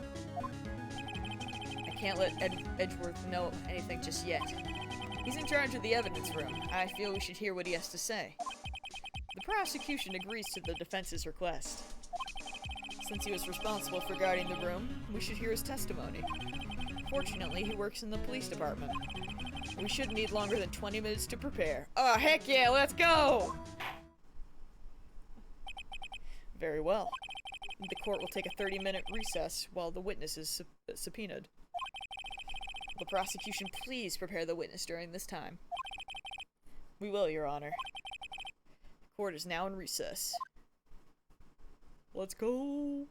I can't let Edgeworth know anything just yet. He's in charge of the evidence room. I feel we should hear what he has to say. The prosecution agrees to the defense's request. Since he was responsible for guarding the room, we should hear his testimony. Fortunately, he works in the police department. We shouldn't need longer than 20 minutes to prepare. Oh, heck yeah, let's go! Very well. The court will take a 30-minute recess while the witness is subpoenaed. Will the prosecution please prepare the witness during this time? We will, Your Honor. The court is now in recess. Let's go!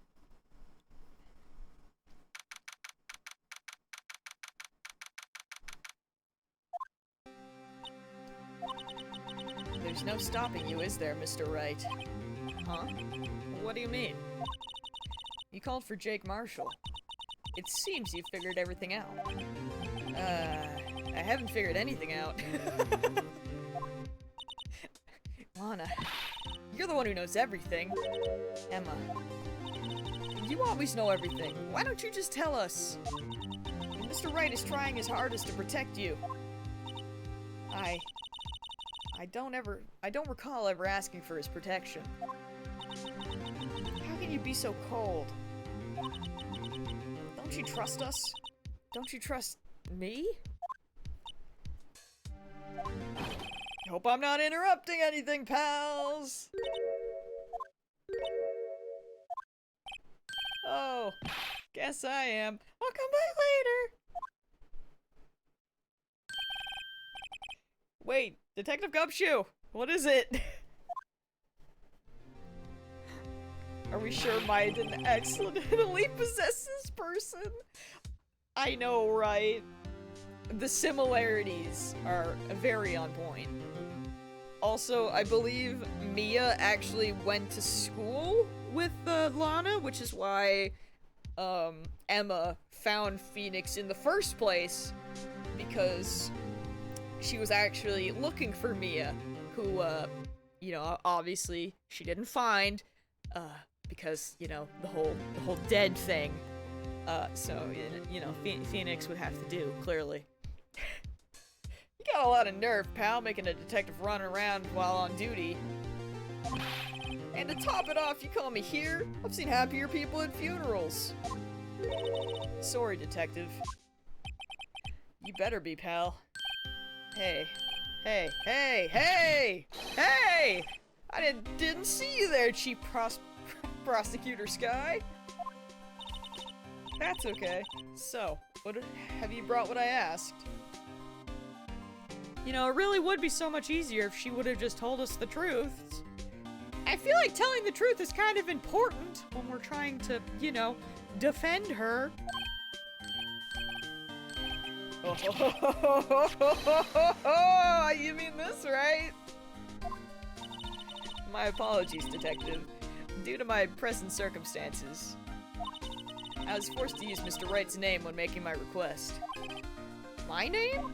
There's no stopping you, is there, Mr. Wright? Huh? What do you mean? You called for Jake Marshall. It seems you've figured everything out. I haven't figured anything out. Lana, you're the one who knows everything. Emma, you always know everything. Why don't you just tell us? Mr. Wright is trying his hardest to protect you. I don't recall ever asking for his protection. How can you be so cold? Don't you trust us? Don't you trust me? Hope I'm not interrupting anything, pals! Oh, guess I am. I'll come back later! Wait, Detective Gumshoe! What is it? Are we sure Maya didn't accidentally possess this person? I know, right? the similarities are very on point. Also, I believe Mia actually went to school with Lana, which is why Emma found Phoenix in the first place, because she was actually looking for Mia, who, you know, obviously she didn't find, because, you know, the whole dead thing. So, you know, Phoenix would have to do, clearly. You got a lot of nerve, pal, making a detective run around while on duty. And to top it off, you call me here? I've seen happier people at funerals. Sorry, detective. You better be, pal. Hey. Hey, hey, hey! Hey! I didn't see you there, Chief Prosecutor Sky. That's okay. So, have you brought what I asked? You know, it really would be so much easier if she would have just told us the truth. I feel like telling the truth is kind of important when we're trying to, you know, defend her. Oh, you mean this, right? My apologies, detective. Due to my present circumstances, I was forced to use Mr. Wright's name when making my request. My name?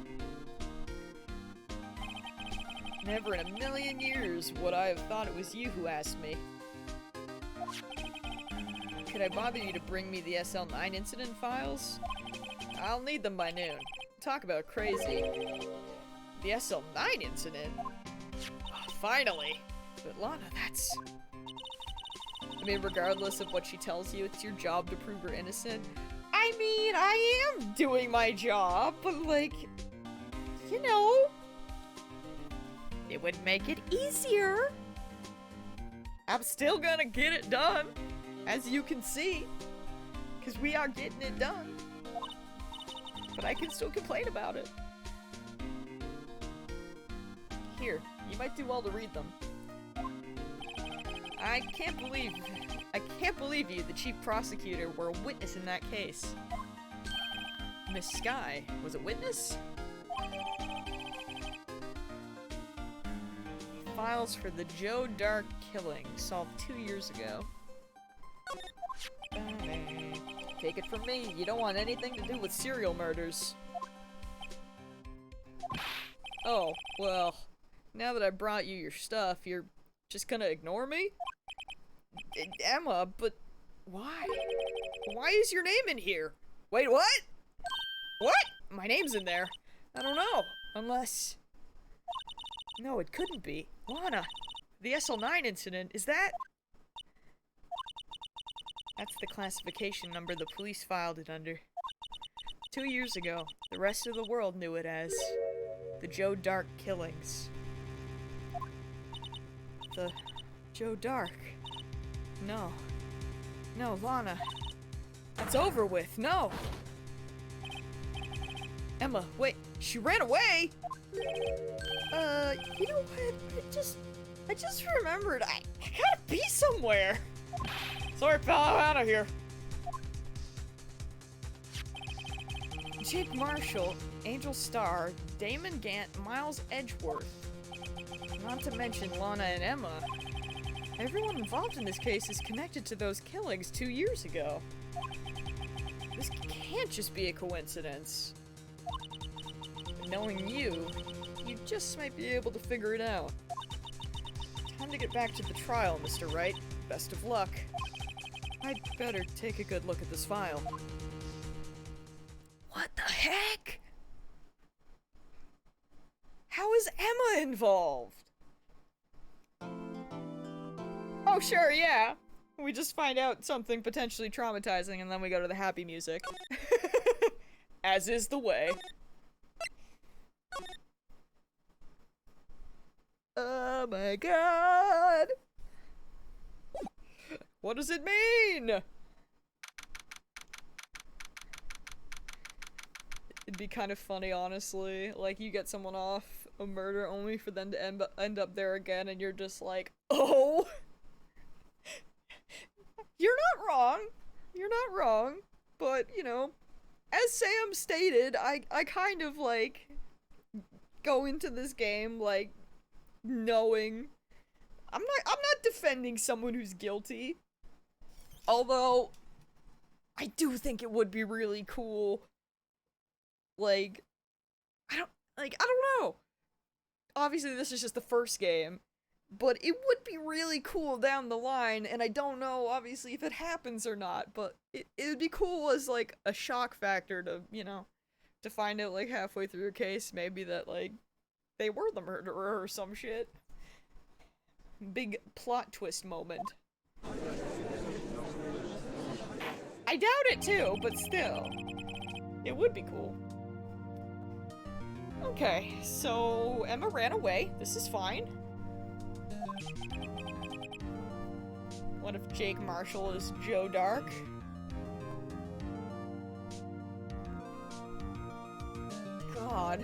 Never in a million years would I have thought it was you who asked me. Could I bother you to bring me the SL9 incident files? I'll need them by noon. Talk about crazy. The SL9 incident? Oh, finally! But Lana, that's... I mean, regardless of what she tells you, it's your job to prove her innocent. I mean, I am doing my job, but like... You know... It would make it easier. I'm still gonna get it done, as you can see, because we are getting it done. But I can still complain about it. Here, you might do well to read them. I can't believe you, the chief prosecutor, were a witness in that case. Miss Sky was a witness? Files for the Joe Dark killing, solved 2 years ago. Take it from me, you don't want anything to do with serial murders. Oh, well, now that I brought you your stuff, you're just gonna ignore me? Emma, but why? Why is your name in here? Wait, what? What? My name's in there. I don't know, unless... No, it couldn't be. Lana, the SL9 incident, is that? That's the classification number the police filed it under. 2 years ago, the rest of the world knew it as the Joe Dark killings. The Joe Dark. No. No, Lana. That's over with. No. Emma, wait. She ran away? You know what? I just remembered. I gotta be somewhere. Sorry, pal, I'm out of here. Jake Marshall, Angel Starr, Damon Gant, Miles Edgeworth. Not to mention Lana and Emma. Everyone involved in this case is connected to those killings 2 years ago. This can't just be a coincidence. Knowing you just might be able to figure it out. Time to get back to the trial, Mr. Wright. Best of luck. I'd better take a good look at this file. What the heck? How is Emma involved? Oh, sure, yeah. We just find out something potentially traumatizing and then we go to the happy music. As is the way. Oh my god! What does it mean? It'd be kind of funny, honestly. Like, you get someone off a murder only for them to end up there again, and you're just like, oh! You're not wrong. You're not wrong. But, you know, as Sam stated, I kind of, like, go into this game, like, knowing... I'm not defending someone who's guilty. Although, I do think it would be really cool. Like, I don't know. Obviously, this is just the first game. But it would be really cool down the line, and I don't know, obviously, if it happens or not, but it would be cool as, like, a shock factor to, you know, to find out, like, halfway through a case, maybe that, like, they were the murderer or some shit. Big plot twist moment. I doubt it too, but still. It would be cool. Okay, so Emma ran away. This is fine. What if Jake Marshall is Joe Dark? God.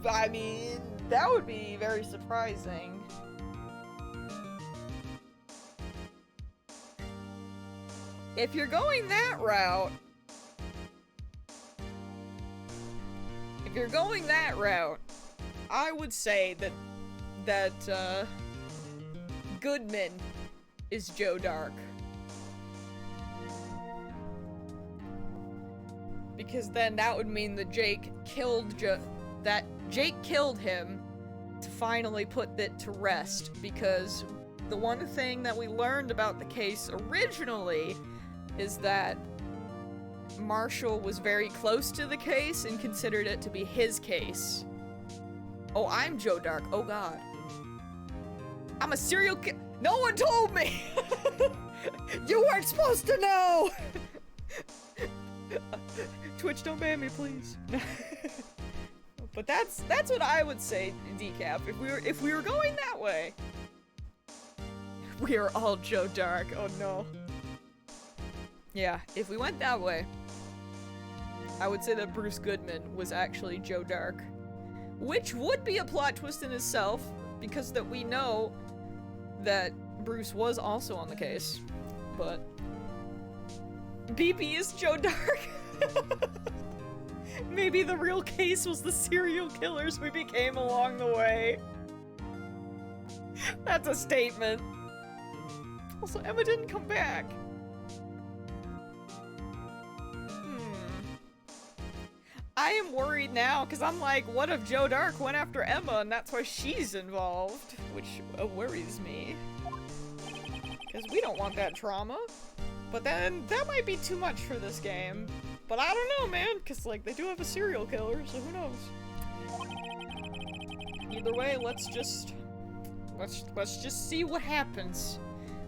I mean, that would be very surprising. If you're going that route... I would say that Goodman is Joe Dark. Because then that would mean that Jake killed him to finally put it to rest, because the one thing that we learned about the case originally is that Marshall was very close to the case and considered it to be his case. Oh, I'm Joe Dark. Oh god. I'm a serial ki- No one told me! You weren't supposed to know! Twitch, don't ban me, please. But that's what I would say, Decap. If we were going that way. We are all Joe Dark. Oh no. Yeah, if we went that way, I would say that Bruce Goodman was actually Joe Dark. Which would be a plot twist in itself, because that we know that Bruce was also on the case. But BB is Joe Dark. Maybe the real case was the serial killers we became along the way. That's a statement. Also, Emma didn't come back. I am worried now, because I'm like, what if Joe Dark went after Emma and that's why she's involved? Which worries me. Because we don't want that trauma. But then, that might be too much for this game. But I don't know, man, because, like, they do have a serial killer, so who knows? Either way, let's just see what happens.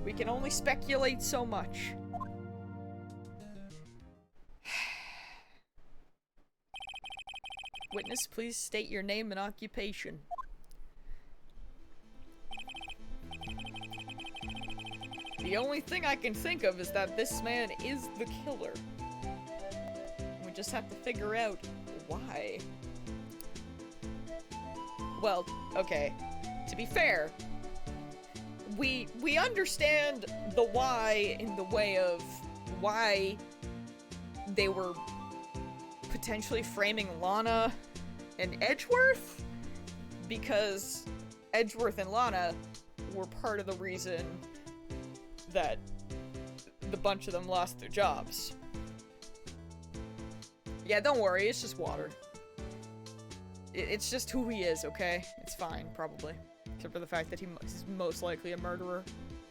We can only speculate so much. Witness, please state your name and occupation. The only thing I can think of is that this man is the killer. We just have to figure out why. Well, okay. To be fair, we understand the why in the way of why they were potentially framing Lana and Edgeworth, because Edgeworth and Lana were part of the reason that the bunch of them lost their jobs. Yeah, don't worry, it's just water. It's just who he is, okay? It's fine, probably. Except for the fact that he's most likely a murderer.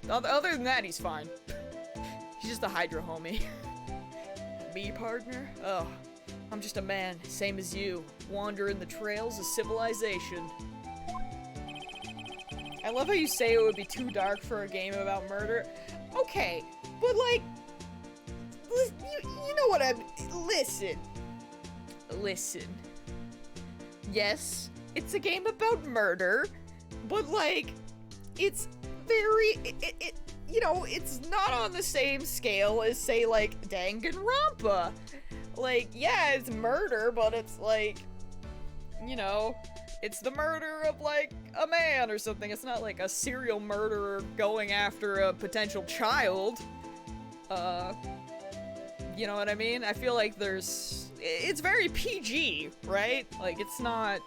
Other than that, he's fine. He's just a Hydra homie. Me, partner? Oh, I'm just a man, same as you, wandering the trails of civilization. I love how you say it would be too dark for a game about murder. Okay, but like, you know what listen. Yes, it's a game about murder, but like, it's very, you know, it's not on the same scale as, say, like, Danganronpa. Like, yeah, it's murder, but it's like, you know, it's the murder of, like, a man or something. It's not like a serial murderer going after a potential child. You know what I mean? I feel like it's very PG, right? Like, it's not,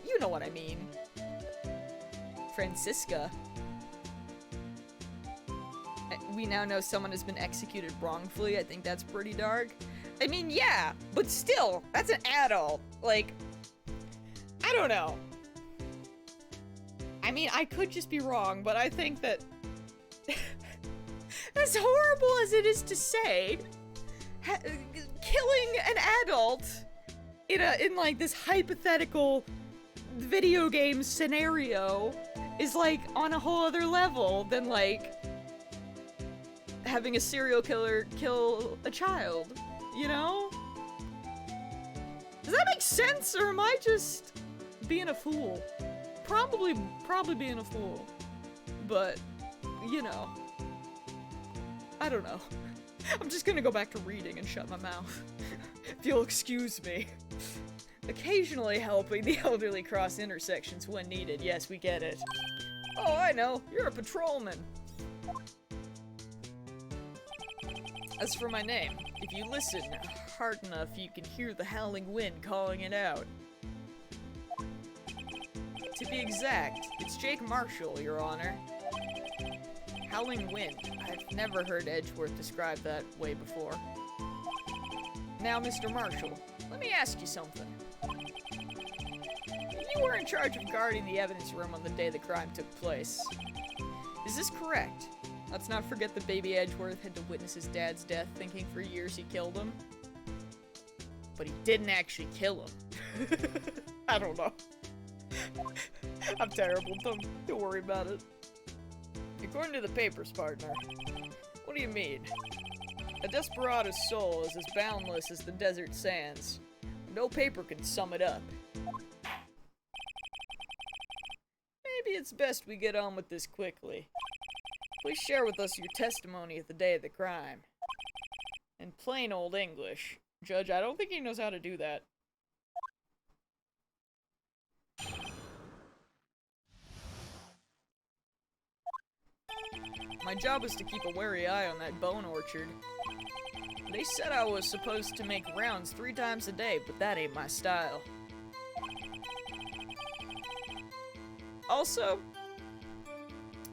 you know what I mean. Francisca. We now know someone has been executed wrongfully. I think that's pretty dark. I mean, yeah, but still, that's an adult. Like, I don't know. I mean, I could just be wrong, but I think that as horrible as it is to say, killing an adult in like this hypothetical video game scenario is like on a whole other level than like having a serial killer kill a child, you know? Does that make sense, or am I just being a fool? Probably being a fool. But, you know. I don't know. I'm just gonna go back to reading and shut my mouth. If you'll excuse me. Occasionally helping the elderly cross intersections when needed. Yes, we get it. Oh, I know. You're a patrolman. As for my name, if you listen hard enough, you can hear the howling wind calling it out. To be exact, it's Jake Marshall, Your Honor. Howling wind. I've never heard Edgeworth described that way before. Now, Mr. Marshall, let me ask you something. You were in charge of guarding the evidence room on the day the crime took place. Is this correct? Let's not forget that baby Edgeworth had to witness his dad's death, thinking for years he killed him. But he didn't actually kill him. I don't know. I'm terrible. Don't worry about it. According to the papers, partner. What do you mean? A desperado's soul is as boundless as the desert sands. No paper can sum it up. Maybe it's best we get on with this quickly. Please share with us your testimony at the day of the crime. In plain old English. Judge, I don't think he knows how to do that. My job was to keep a wary eye on that bone orchard. They said I was supposed to make rounds 3 times a day, but that ain't my style. Also,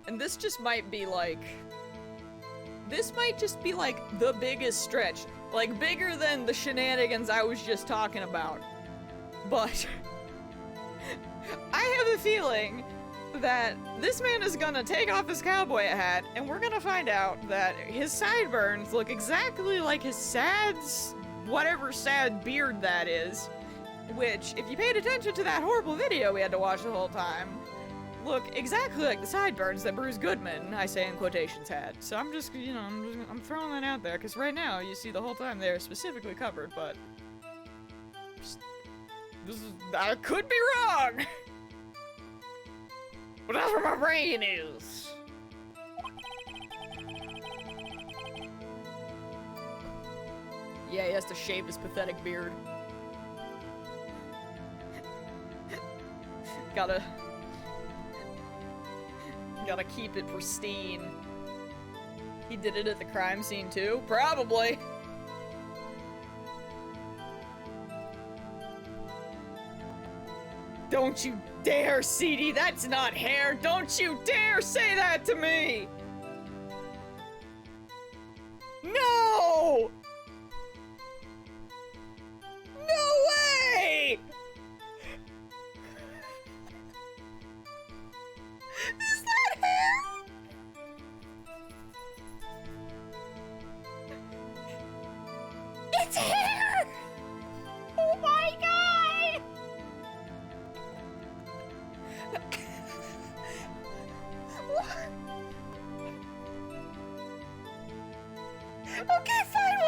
and this just might be like, this might just be like the biggest stretch. Like bigger than the shenanigans I was just talking about. But I have a feeling that this man is gonna take off his cowboy hat and we're gonna find out that his sideburns look exactly like his whatever sad beard that is. Which, if you paid attention to that horrible video we had to watch the whole time, look exactly like the sideburns that Bruce Goodman, I say in quotations, had. So I'm just, you know, I'm throwing that out there, because right now, you see the whole time they're specifically covered, but I could be wrong! But that's where my brain is! Yeah, he has to shave his pathetic beard. Gotta keep it pristine. He did it at the crime scene too? Probably! Don't you dare, CD! That's not hair! Don't you dare say that to me! No! No way! Is that hair? It's hair! Oh my god! What? Okay, fine,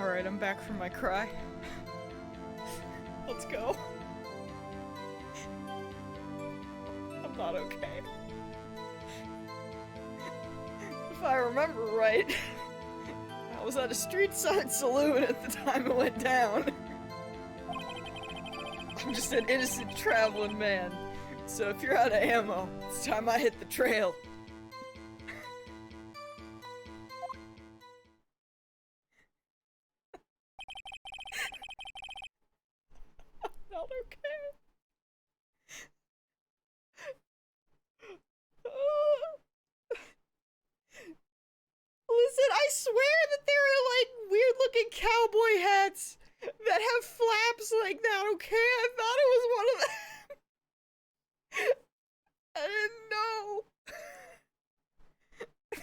Alright, I'm back from my cry. Let's go. I'm not okay. If I remember right, I was at a street side saloon at the time it went down. I'm just an innocent traveling man. So if you're out of ammo, it's time I hit the trail. Not okay. Listen, I swear that there are like weird looking cowboy hats that have flaps like that, okay? I thought it was one of them. I didn't know.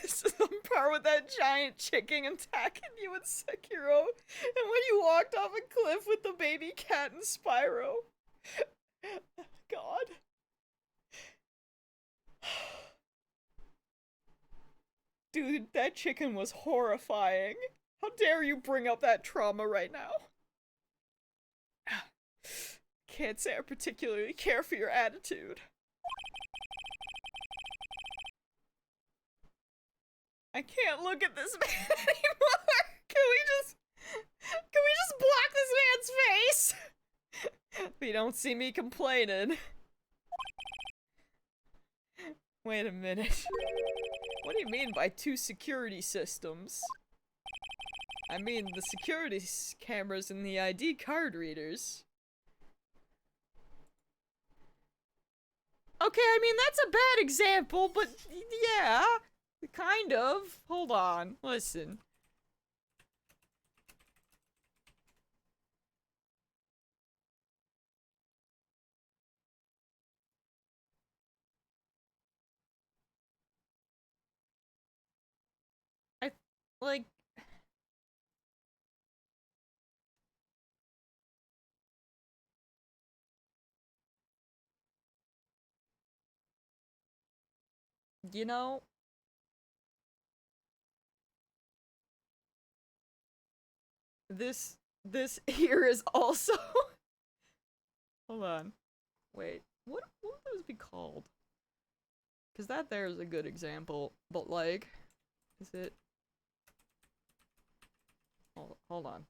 This is on par with that giant chicken attacking you in Sekiro. And when you walked off a cliff with the baby cat and Spyro. God. Dude, that chicken was horrifying. How dare you bring up that trauma right now? Can't say I particularly care for your attitude. I can't look at this man anymore. Can we just block this man's face? But you don't see me complaining. Wait a minute. What do you mean by 2 security systems? I mean the security cameras and the ID card readers. Okay, I mean that's a bad example, but yeah, kind of. Hold on, listen. Like, you know, this here is also hold on. Wait, what would those be called? Because that there is a good example, but like, is it? Hold on.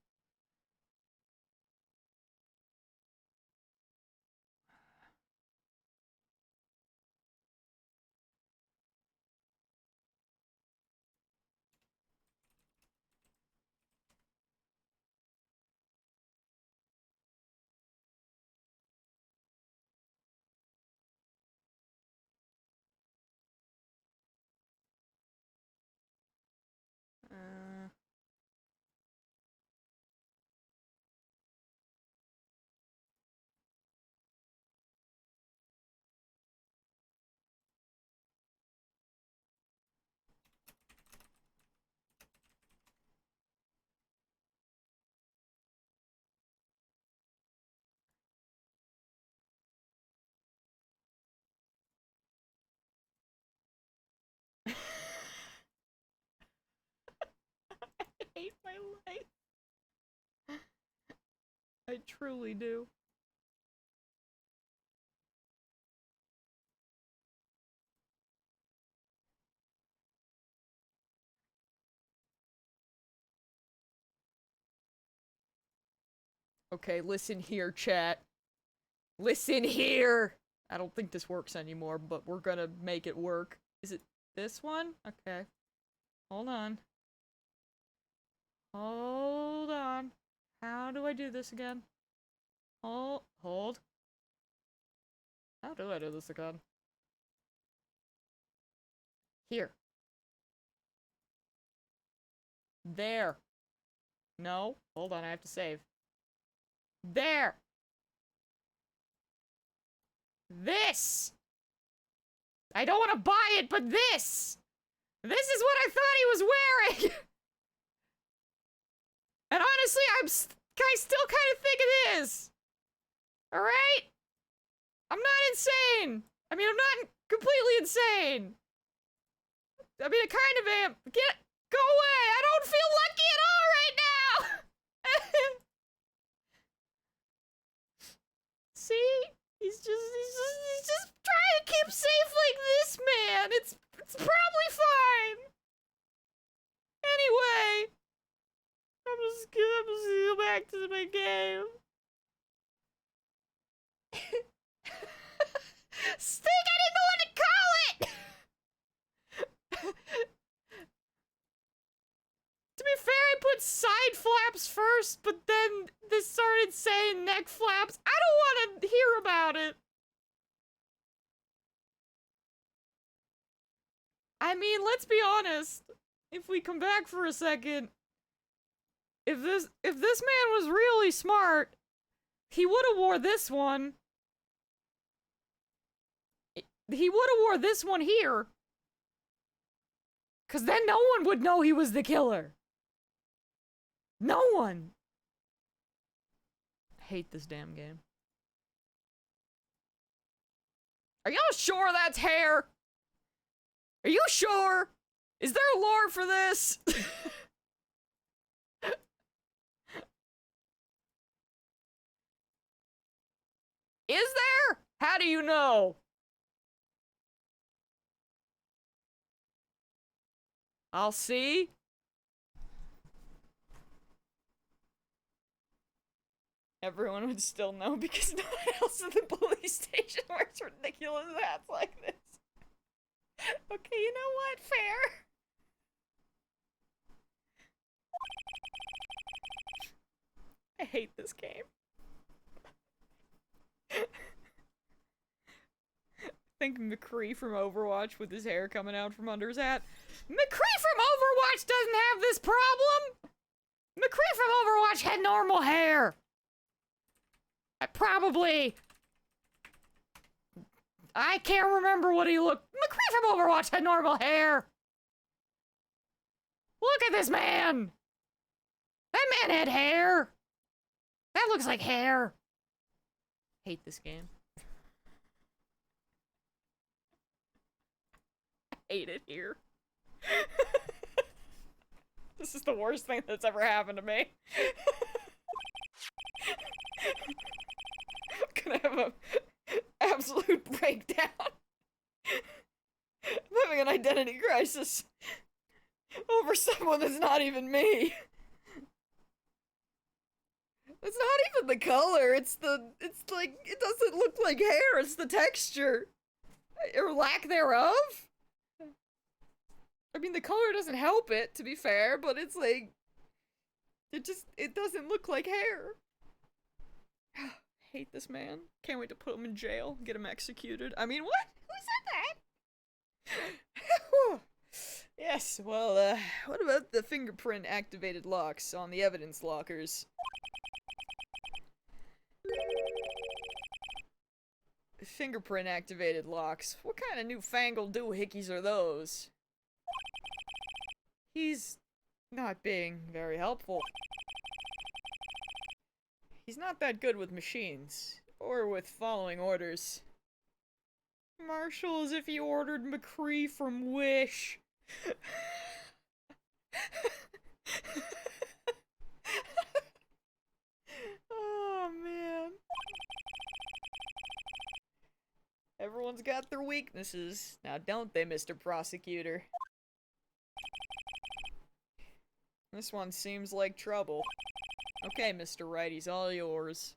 Uh, I hate my life. I truly do. Okay, listen here, chat. Listen here! I don't think this works anymore, but we're gonna make it work. Is it this one? Okay. Hold on. Hold on. How do I do this again? Hold. How do I do this again? Here. There. No. Hold on, I have to save. There! This! I don't want to buy it, but this! This is what I thought he was wearing! And honestly, I still kind of think it is! Alright? I'm not insane! I mean, I'm not completely insane! I mean, I kind of am. Go away! I don't feel lucky at all right now! See? He's just trying to keep safe like this, man. It's probably fine. Anyway, I'm just gonna go back to my game. Stink, I didn't know what to call it! To be fair, I put side flaps first, but then this started saying neck flaps. I don't want to hear about it. I mean, let's be honest. If we come back for a second, if this man was really smart, he would have wore this one. He would have wore this one here. 'Cause then no one would know he was the killer. No one. I hate this damn game. Are y'all sure that's hair? Are you sure? Is there a lore for this? Is there? How do you know? I'll see. Everyone would still know because no one else at the police station wears ridiculous hats like this. Okay, you know what? Fair. I hate this game. Think McCree from Overwatch with his hair coming out from under his hat. McCree from Overwatch doesn't have this problem! McCree from Overwatch had normal hair! I can't remember what he looked. McCree from Overwatch had normal hair! Look at this man! That man had hair! That looks like hair! Hate this game. Hate it here. This is the worst thing that's ever happened to me. I'm gonna have an absolute breakdown. I'm having an identity crisis over someone that's not even me. It's not even the color, it's like, it doesn't look like hair, it's the texture. Or lack thereof? I mean, the color doesn't help it, to be fair, but it's like, it doesn't look like hair. Hate this man. Can't wait to put him in jail, get him executed. I mean, what? Who said that? Yes, well, what about the fingerprint activated locks on the evidence lockers? Fingerprint activated locks. What kind of newfangled doohickeys are those? He's not being very helpful. He's not that good with machines, or with following orders. Marshall, as if he ordered McCree from Wish. Oh, man. Everyone's got their weaknesses. Now don't they, Mr. Prosecutor? This one seems like trouble. Okay, Mr. Wright, he's all yours.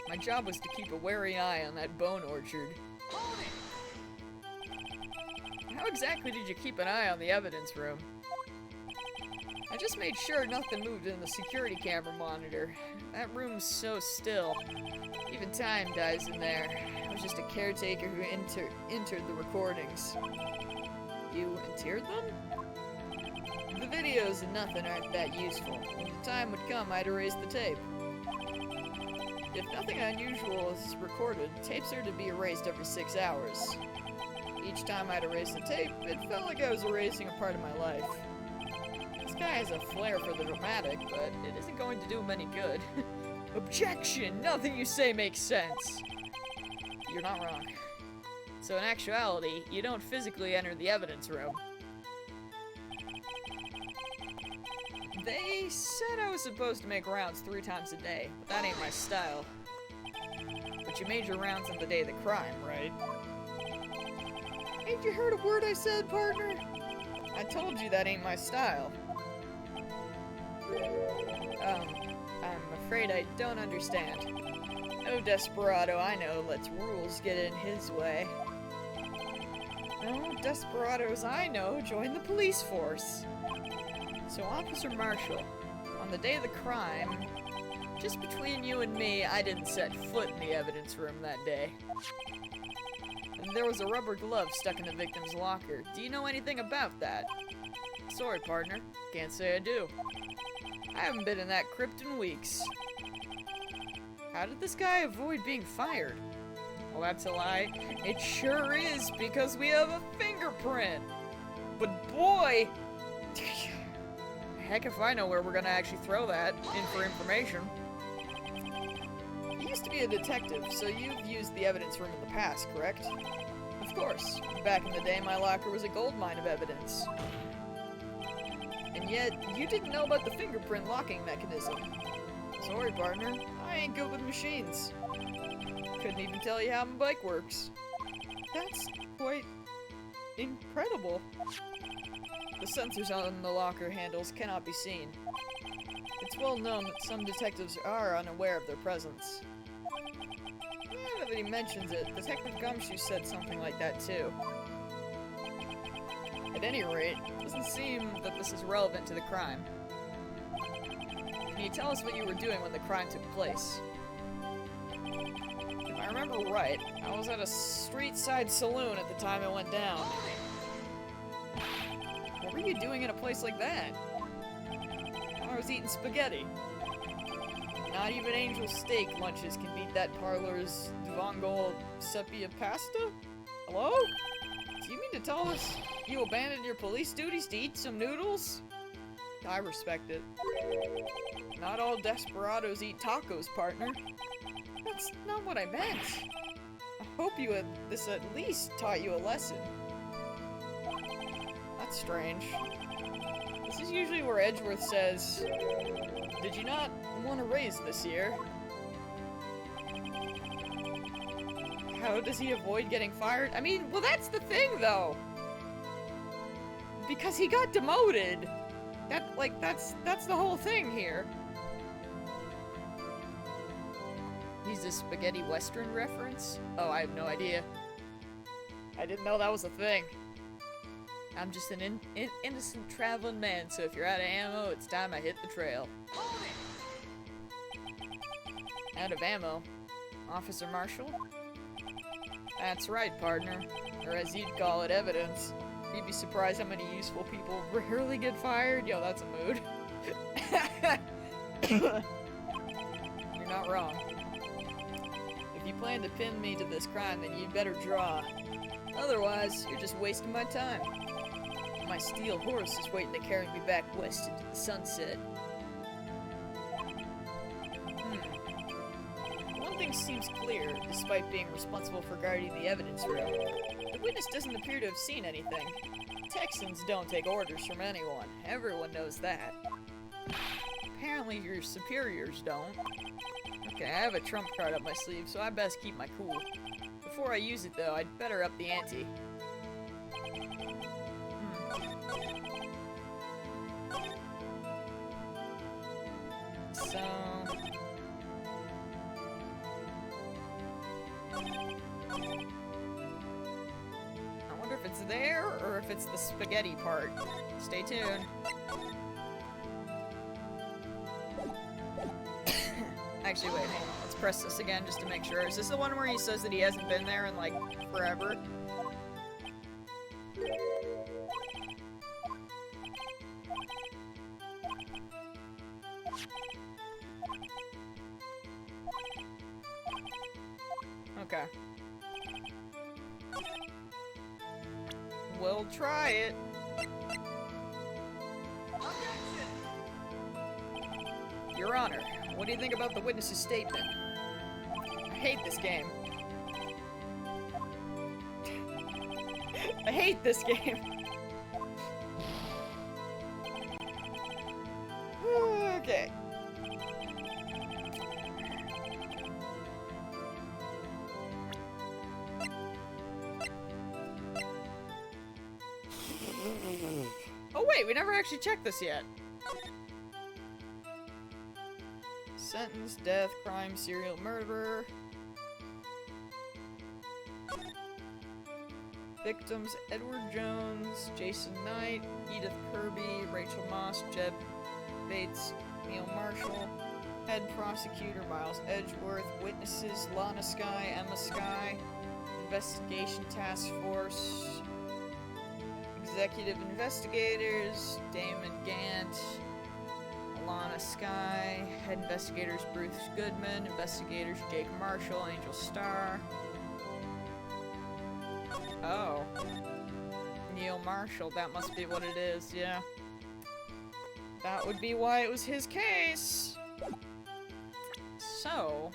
My job was to keep a wary eye on that bone orchard. How exactly did you keep an eye on the evidence room? I just made sure nothing moved in the security camera monitor. That room's so still. Even time dies in there. I was just a caretaker who entered the recordings. You interred them? The videos and nothing aren't that useful. When the time would come, I'd erase the tape. If nothing unusual is recorded, tapes are to be erased every 6 hours. Each time I'd erase the tape, it felt like I was erasing a part of my life. This guy has a flair for the dramatic, but it isn't going to do him any good. Objection! Nothing you say makes sense! You're not wrong. So in actuality, you don't physically enter the evidence room. They said I was supposed to make rounds 3 times a day, but that ain't my style. But you made your rounds on the day of the crime, right? Ain't you heard a word I said, partner? I told you that ain't my style. I'm afraid I don't understand. No desperado I know lets rules get in his way. No desperados I know join the police force. So, Officer Marshall, on the day of the crime, just between you and me, I didn't set foot in the evidence room that day. And there was a rubber glove stuck in the victim's locker. Do you know anything about that? Sorry, partner. Can't say I do. I haven't been in that crypt in weeks. How did this guy avoid being fired? Well, that's a lie. It sure is, because we have a fingerprint. But boy, heck if I know where we're gonna actually throw that in for information. You used to be a detective, so you've used the evidence room in the past, correct? Of course. Back in the day, my locker was a goldmine of evidence. And yet, you didn't know about the fingerprint locking mechanism. Sorry, partner. I ain't good with machines. Couldn't even tell you how my bike works. That's quite incredible. The sensors on the locker handles cannot be seen. It's well known that some detectives are unaware of their presence. Now that he mentions it, Detective Gumshoe said something like that too. At any rate, it doesn't seem that this is relevant to the crime. Can you tell us what you were doing when the crime took place? If I remember right, I was at a street-side saloon at the time it went down. What were you doing in a place like that? I was eating spaghetti. Not even Angel Steak lunches can beat that parlor's Dvangol sepia pasta? Hello? Do you mean to tell us you abandoned your police duties to eat some noodles? I respect it. Not all desperados eat tacos, partner. That's not what I meant. I hope this at least taught you a lesson. That's strange. This is usually where Edgeworth says, "Did you not want a raise this year?" How does he avoid getting fired? I mean, well, that's the thing, though. Because he got demoted. That's the whole thing here. He's a spaghetti western reference? Oh, I have no idea. I didn't know that was a thing. I'm just an innocent traveling man, so if you're out of ammo, it's time I hit the trail. Out of ammo? Officer Marshall? That's right, partner. Or as you'd call it, evidence. You'd be surprised how many useful people rarely get fired. Yo, that's a mood. You're not wrong. If you plan to pin me to this crime, then you'd better draw. Otherwise, you're just wasting my time. My steel horse is waiting to carry me back west into the sunset. One thing seems clear, despite being responsible for guarding the evidence room. The witness doesn't appear to have seen anything. Texans don't take orders from anyone. Everyone knows that. Apparently your superiors don't. Okay, I have a trump card up my sleeve, so I best keep my cool. Before I use it, though, I'd better up the ante. So... I wonder if it's there, or if it's the spaghetti part. Stay tuned. Actually, wait, hold on. Let's press this again just to make sure. Is this the one where he says that he hasn't been there in, like, forever? Okay. We'll try it. Your Honor, what do you think about the witness's statement? I hate this game. I hate this game. Okay. Oh wait, we never actually checked this yet. Sentence, death, crime, serial murderer. Victims, Edward Jones, Jason Knight, Edith Kirby, Rachel Moss, Jeb Bates, Neil Marshall. Head prosecutor, Miles Edgeworth. Witnesses, Lana Skye, Emma Skye. Investigation task force. Executive investigators, Damon Gant. Lana Skye. Head investigators, Bruce Goodman. Investigators, Jake Marshall, Angel Starr. Oh. Neil Marshall, that must be what it is, yeah. That would be why it was his case. So...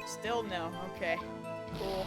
Still no, okay. Cool.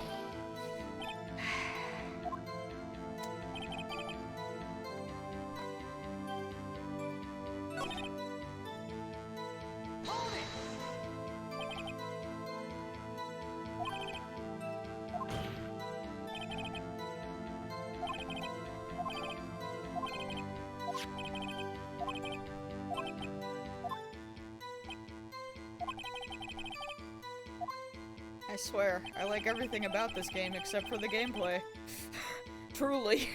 I swear, I like everything about this game except for the gameplay. Truly.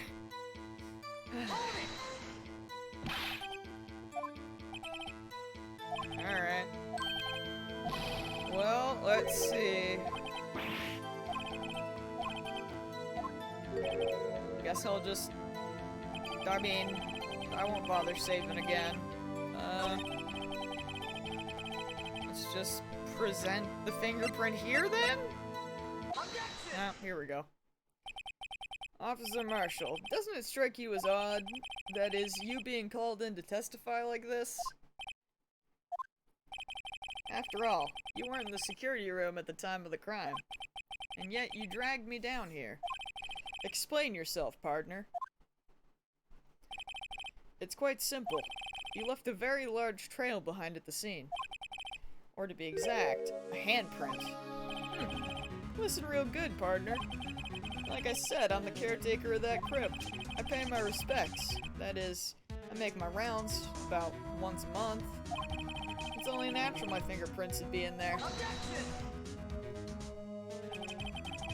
Alright. Well, let's see. Guess I'll just... I mean, I won't bother saving again. Let's just present the fingerprint here, then? Ah, here we go. Officer Marshall, doesn't it strike you as odd, that is, you being called in to testify like this? After all, you weren't in the security room at the time of the crime, and yet you dragged me down here. Explain yourself, partner. It's quite simple. You left a very large trail behind at the scene. Or to be exact, a handprint. Listen real good, partner. Like I said, I'm the caretaker of that crypt. I pay my respects. That is, I make my rounds about once a month. It's only natural my fingerprints would be in there.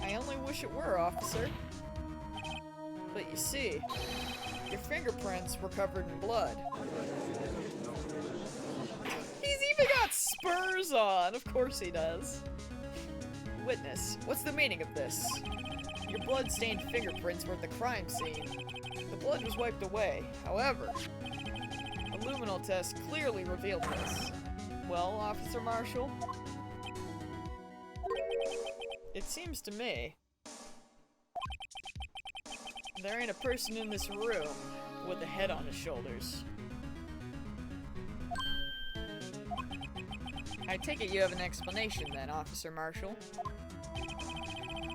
I only wish it were, officer. But you see, your fingerprints were covered in blood. He's even got spurs on! Of course he does. Witness, what's the meaning of this? Your blood-stained fingerprints were at the crime scene. The blood was wiped away. However, a luminol test clearly revealed this. Well, Officer Marshall? It seems to me there ain't a person in this room with a head on his shoulders. I take it you have an explanation then, Officer Marshall?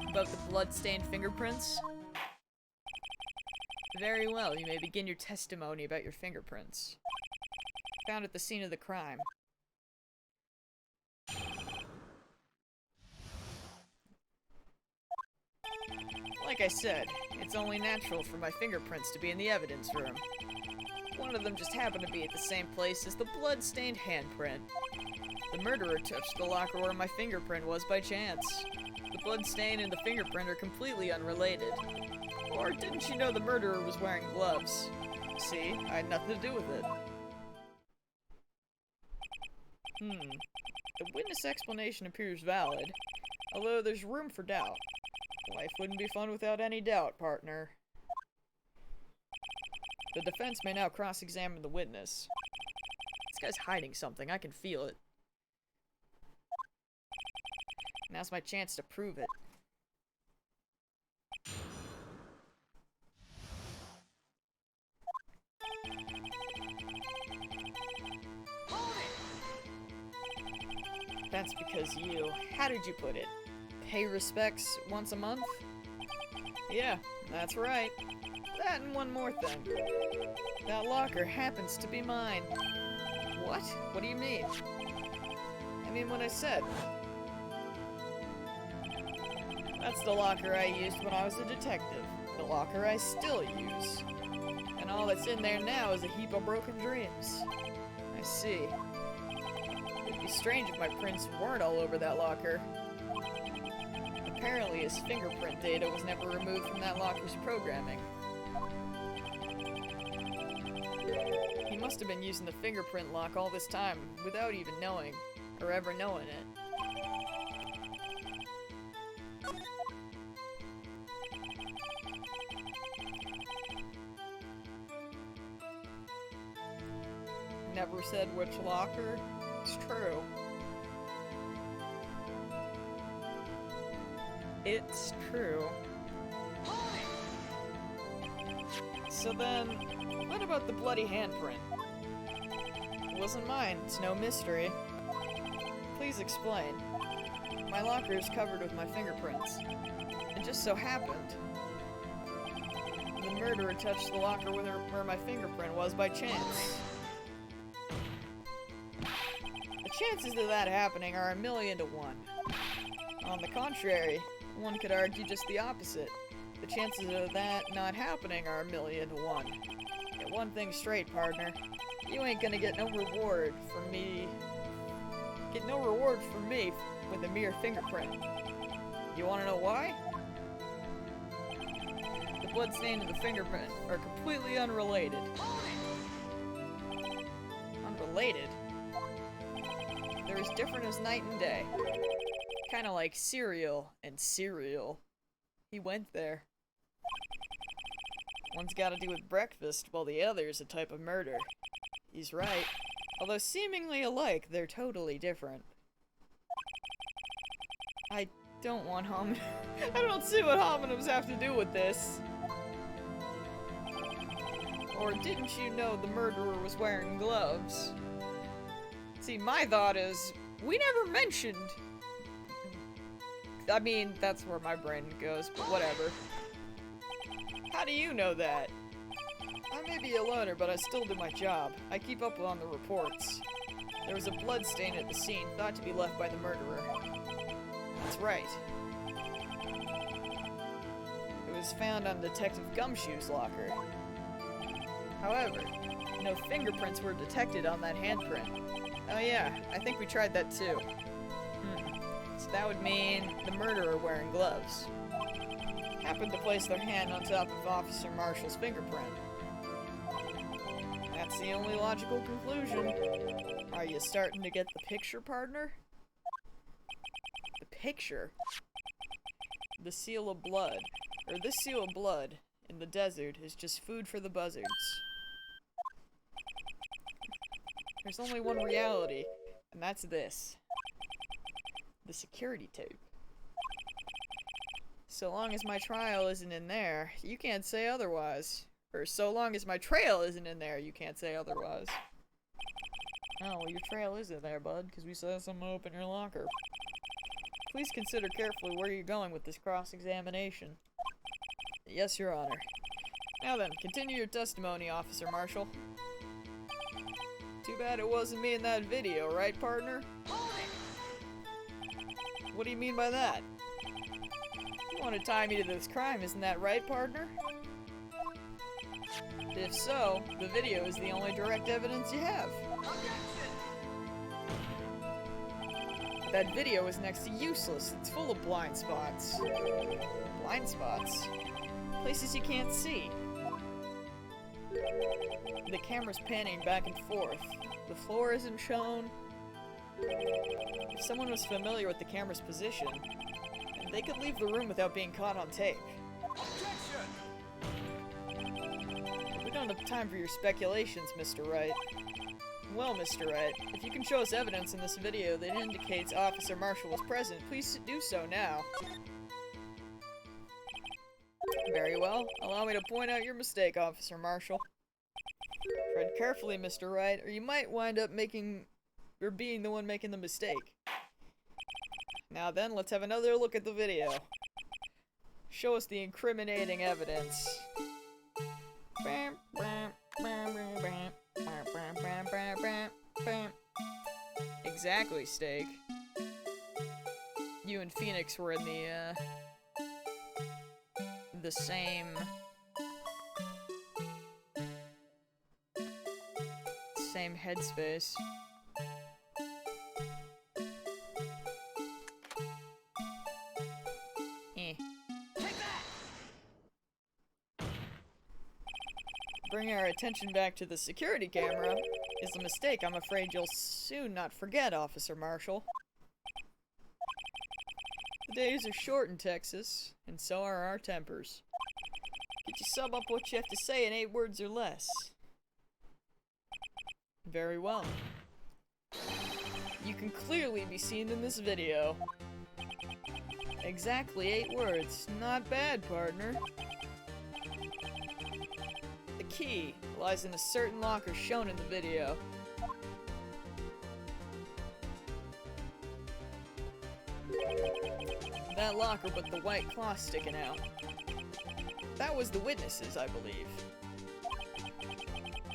About the blood-stained fingerprints? Very well, you may begin your testimony about your fingerprints. Found at the scene of the crime. Like I said, it's only natural for my fingerprints to be in the evidence room. One of them just happened to be at the same place as the blood-stained handprint. The murderer touched the locker where my fingerprint was by chance. The blood stain and the fingerprint are completely unrelated. Or didn't you know the murderer was wearing gloves? See, I had nothing to do with it. The witness explanation appears valid, although there's room for doubt. Life wouldn't be fun without any doubt, partner. The defense may now cross-examine the witness. This guy's hiding something, I can feel it. Now's my chance to prove it. That's because you... How did you put it? pay respects once a month? Yeah, that's right. That and one more thing. That locker happens to be mine. What? What do you mean? I mean what I said. That's the locker I used when I was a detective. The locker I still use. And all that's in there now is a heap of broken dreams. I see. It'd be strange if my prints weren't all over that locker. Apparently his fingerprint data was never removed from that locker's programming. He must have been using the fingerprint lock all this time without even knowing, or ever knowing it. Never said which locker. It's true. It's true. So then, what about the bloody handprint? It wasn't mine, it's no mystery. Please explain. My locker is covered with my fingerprints. It just so happened. The murderer touched the locker where my fingerprint was by chance. The chances of that happening are 1,000,000 to 1. On the contrary, one could argue just the opposite. The chances of that not happening are 1,000,000 to 1. Get one thing straight, partner. You ain't gonna get no reward from me. Get no reward from me with a mere fingerprint. You wanna know why? The bloodstain and the fingerprint are completely unrelated. Unrelated? They're as different as night and day. Kinda like cereal and cereal. He went there. One's gotta do with breakfast, while the other's a type of murder. He's right. Although seemingly alike, they're totally different. I don't want I don't see what homonyms have to do with this. Or didn't you know the murderer was wearing gloves? See, my thought is, we never mentioned... I mean, that's where my brain goes, but whatever. How do you know that? I may be a loner, but I still do my job. I keep up on the reports. There was a blood stain at the scene, thought to be left by the murderer. That's right. It was found on Detective Gumshoe's locker. However, no fingerprints were detected on that handprint. Oh yeah, I think we tried that too. So that would mean the murderer wearing gloves happened to place their hand on top of Officer Marshall's fingerprint. That's the only logical conclusion. Are you starting to get the picture, partner? The picture? The seal of blood. Or this seal of blood in the desert is just food for the buzzards. There's only one reality, and that's this. The security tape. So long as my trial isn't in there, you can't say otherwise. Or so long as my trail isn't in there, you can't say otherwise. Oh, well, your trail is in there, bud, because we saw someone open your locker. Please consider carefully where you're going with this cross-examination. Yes, Your Honor. Now then, continue your testimony, Officer Marshall. Too bad it wasn't me in that video, right, partner? What do you mean by that? You want to tie me to this crime, isn't that right, partner? If so, the video is the only direct evidence you have. That video is next to useless. It's full of blind spots. Blind spots? Places you can't see. The camera's panning back and forth. The floor isn't shown. If someone was familiar with the camera's position, they could leave the room without being caught on tape. We don't have time for your speculations, Mr. Wright. Well, Mr. Wright, if you can show us evidence in this video that indicates Officer Marshall was present, please do so now. Very well. Allow me to point out your mistake, Officer Marshall. Tread carefully, Mr. Wright, or you might wind up being the one making the mistake. Now then, let's have another look at the video. Show us the incriminating evidence. Exactly, Steak. You and Phoenix were in the same headspace. Bringing our attention back to the security camera is a mistake I'm afraid you'll soon not forget, Officer Marshall. The days are short in Texas, and so are our tempers. Could you sum up what you have to say in 8 words or less? Very well. You can clearly be seen in this video. Exactly 8 words. Not bad, partner. The key lies in a certain locker shown in the video. That locker with the white cloth sticking out. That was the witnesses, I believe.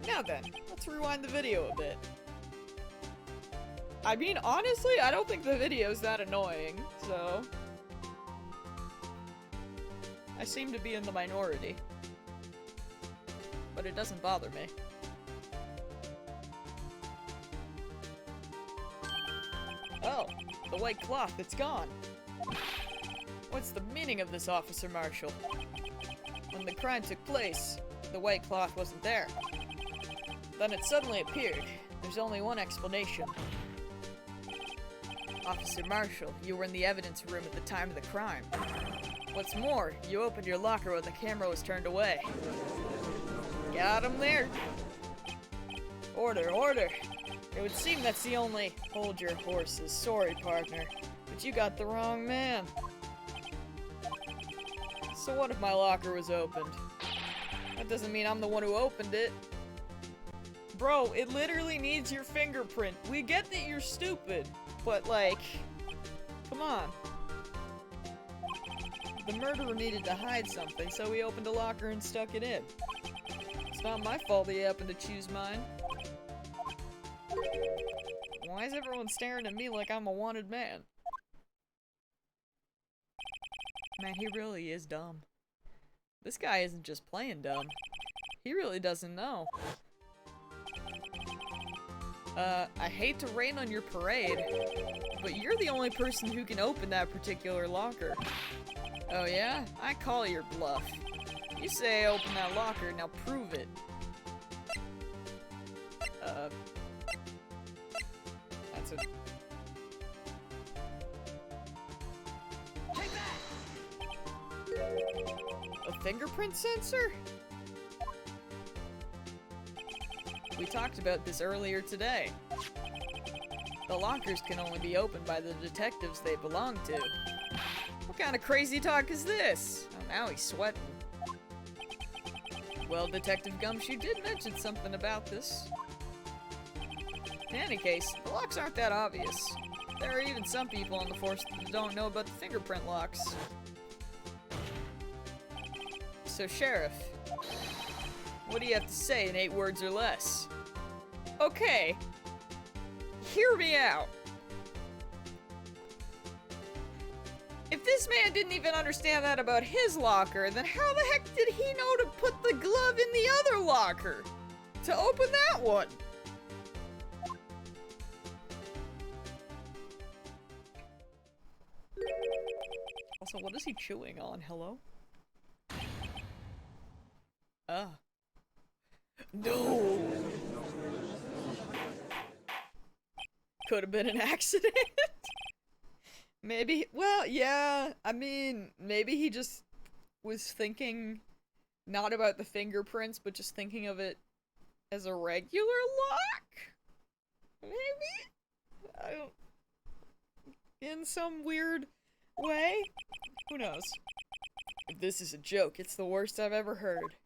Now then, let's rewind the video a bit. I mean, honestly, I don't think the video's that annoying, so... I seem to be in the minority. But it doesn't bother me. Oh, the white cloth, it's gone. What's the meaning of this, Officer Marshall? When the crime took place, the white cloth wasn't there. Then it suddenly appeared. There's only one explanation. Officer Marshall, you were in the evidence room at the time of the crime. What's more, you opened your locker when the camera was turned away. Got him there. Order, order. It would seem that's the only... Hold your horses. Sorry, partner. But you got the wrong man. So what if my locker was opened? That doesn't mean I'm the one who opened it. Bro, it literally needs your fingerprint. We get that you're stupid, but like, come on. The murderer needed to hide something, so he opened a locker and stuck it in. It's not my fault that he happened to choose mine. Why is everyone staring at me like I'm a wanted man? Man, he really is dumb. This guy isn't just playing dumb. He really doesn't know. I hate to rain on your parade, but you're the only person who can open that particular locker. Oh yeah? I call your bluff. You say I open that locker, now prove it. That's a... A fingerprint sensor? We talked about this earlier today. The lockers can only be opened by the detectives they belong to. What kind of crazy talk is this? Oh, now he's sweating. Well, Detective Gumshoe did mention something about this. In any case, the locks aren't that obvious. There are even some people on the force that don't know about the fingerprint locks. So, Sheriff, what do you have to say in 8 words or less? Okay, hear me out. If this man didn't even understand that about his locker, then how the heck did he know to put the glove in the other locker? To open that one? Also, what is he chewing on? Hello? No! Could have been an accident? Maybe, well, yeah, I mean, maybe he just was thinking not about the fingerprints, but just thinking of it as a regular lock? Maybe? I don't... In some weird way? Who knows? If this is a joke, it's the worst I've ever heard.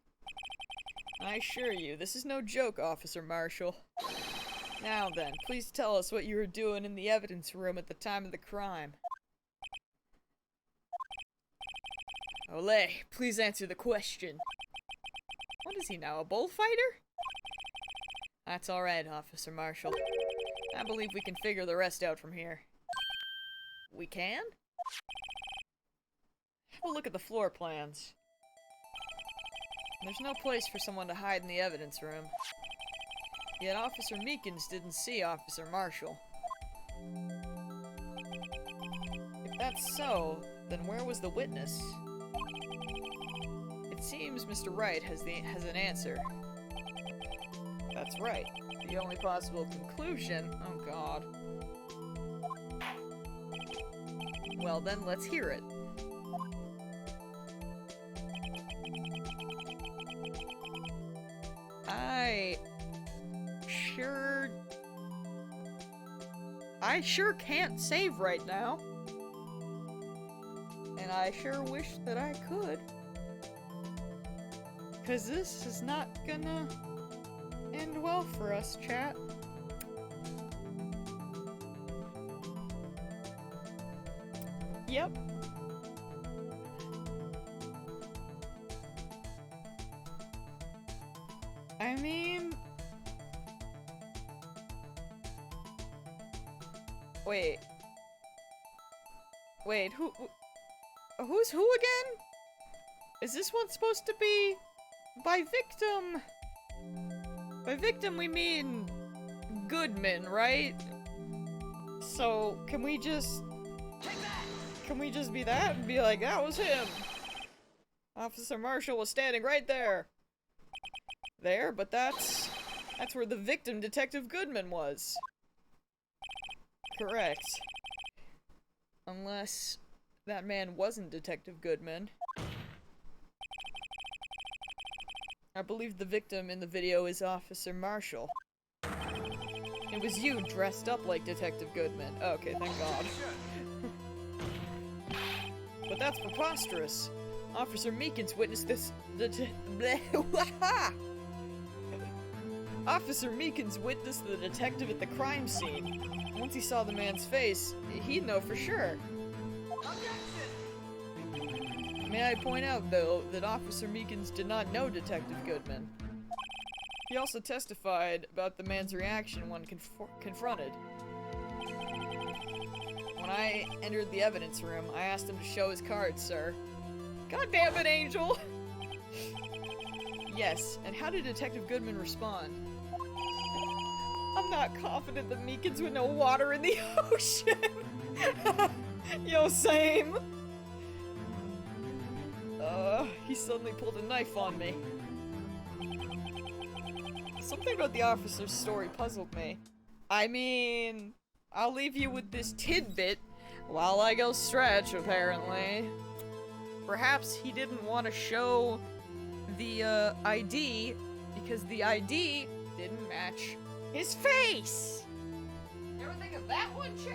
I assure you, this is no joke, Officer Marshall. Now then, please tell us what you were doing in the evidence room at the time of the crime. Olay, please answer the question. What is he now, a bullfighter? That's alright, Officer Marshall. I believe we can figure the rest out from here. We can? Have a look at the floor plans. There's no place for someone to hide in the evidence room. Yet Officer Meekins didn't see Officer Marshall. If that's so, then where was the witness? It seems Mr. Wright has an answer. That's right. The only possible conclusion... Oh god. Well then, let's hear it. I sure can't save right now. And I sure wish that I could. 'Cause this is not gonna end well for us, chat. Yep. I mean... Wait, who's who again? Is this one supposed to be... By victim... By victim we mean... Goodman, right? So, can we just... Can we just be that and be like, that was him? Officer Marshall was standing right there. There, but that's where the victim, Detective Goodman, was. Correct. Unless that man wasn't Detective Goodman. I believe the victim in the video is Officer Marshall. It was you dressed up like Detective Goodman. Okay, thank God. But that's preposterous. Officer Meekins witnessed this. Officer Meekins witnessed the detective at the crime scene. Once he saw the man's face, he'd know for sure. May I point out, though, that Officer Meekins did not know Detective Goodman. He also testified about the man's reaction when confronted. When I entered the evidence room, I asked him to show his card, sir. God damn it, Angel! Yes, and how did Detective Goodman respond? I'm not confident that Meekins would know water in the ocean! Yo, same! He suddenly pulled a knife on me. Something about the officer's story puzzled me. I mean, I'll leave you with this tidbit while I go stretch, apparently. Perhaps he didn't want to show the ID because the ID didn't match his face! You ever think of that one, chat?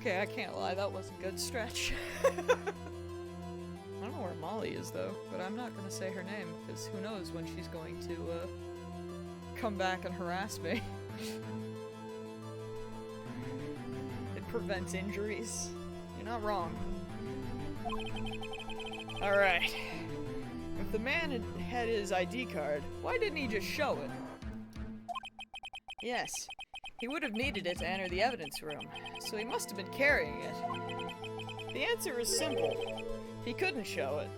Okay, I can't lie, that was a good stretch. I don't know where Molly is, though, but I'm not gonna say her name, because who knows when she's going to, come back and harass me. It prevents injuries. You're not wrong. Alright. If the man had his ID card, why didn't he just show it? Yes. He would have needed it to enter the evidence room, so he must have been carrying it. The answer is simple. He couldn't show it.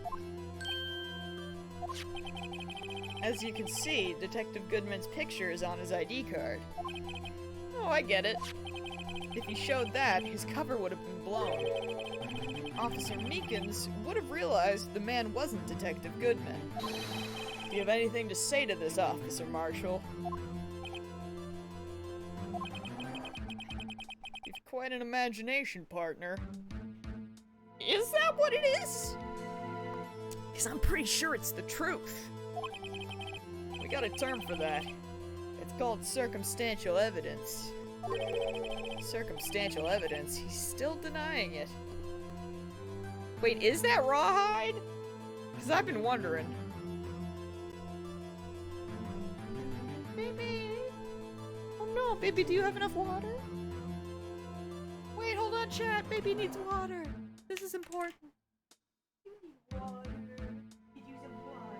As you can see, Detective Goodman's picture is on his ID card. Oh, I get it. If he showed that, his cover would have been blown. Officer Meekins would have realized the man wasn't Detective Goodman. Do you have anything to say to this, Officer Marshall? You've quite an imagination, partner. Is that what it is? Because I'm pretty sure it's the truth. We got a term for that. It's called circumstantial evidence. Circumstantial evidence? He's still denying it. Wait, is that Rawhide? Because I've been wondering. Baby! Oh no, baby, do you have enough water? Wait, hold on, chat. Baby needs water. This is important. You need water. Could use some water.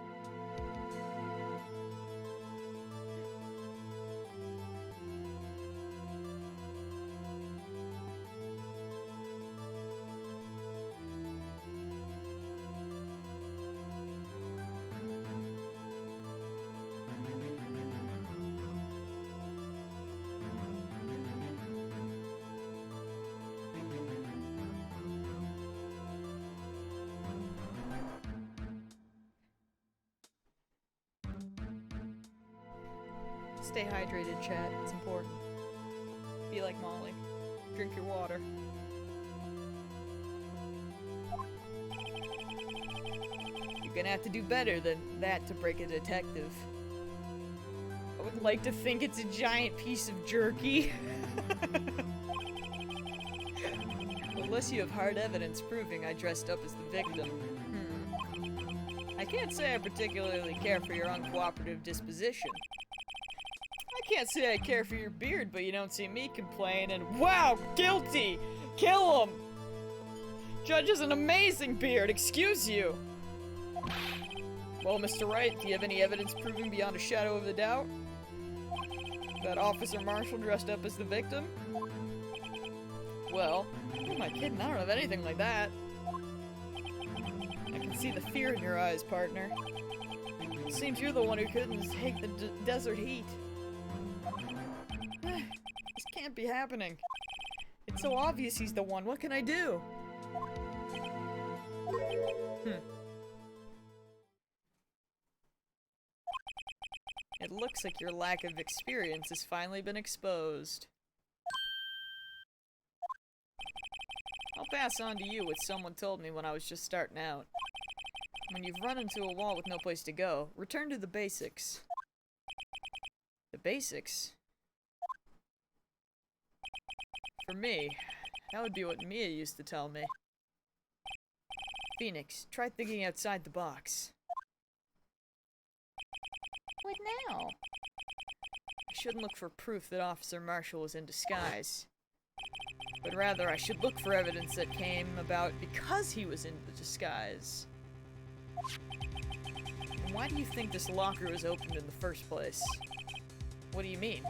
Stay hydrated, chat. It's important. Be like Molly. Drink your water. You're gonna have to do better than that to break a detective. I would like to think it's a giant piece of jerky. Unless you have hard evidence proving I dressed up as the victim. I can't say I particularly care for your uncooperative disposition. I can't say I care for your beard, but you don't see me complain and wow, guilty! Kill him! Judge has an amazing beard, excuse you! Well, Mr. Wright, do you have any evidence proving beyond a shadow of a doubt that Officer Marshall dressed up as the victim? Well, who am I kidding? I don't have anything like that. I can see the fear in your eyes, partner. It seems you're the one who couldn't take the desert heat. This can't be happening. It's so obvious he's the one. What can I do? It looks like your lack of experience has finally been exposed. I'll pass on to you what someone told me when I was just starting out. When you've run into a wall with no place to go, return to the basics. The basics? For me, that would be what Mia used to tell me. Phoenix, try thinking outside the box. What now? I shouldn't look for proof that Officer Marshall was in disguise. But rather, I should look for evidence that came about because he was in the disguise. And why do you think this locker was opened in the first place? What do you mean?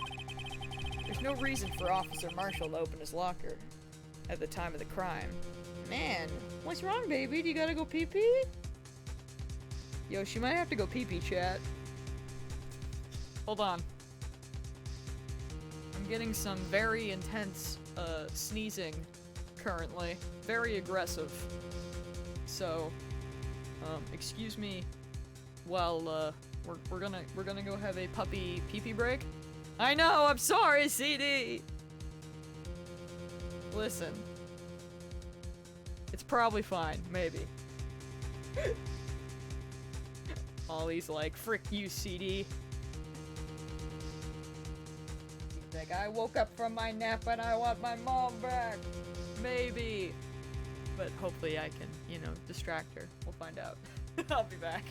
There's no reason for Officer Marshall to open his locker at the time of the crime. Man, what's wrong, baby? Do you gotta go pee-pee? Yo, she might have to go pee-pee, chat. Hold on. I'm getting some very intense, sneezing currently. Very aggressive. So, excuse me while, we're gonna go have a puppy pee-pee break. I know, I'm sorry, CD! Listen. It's probably fine, maybe. Ollie's like, frick you, CD. Like, I woke up from my nap and I want my mom back. Maybe. But hopefully I can, you know, distract her. We'll find out. I'll be back.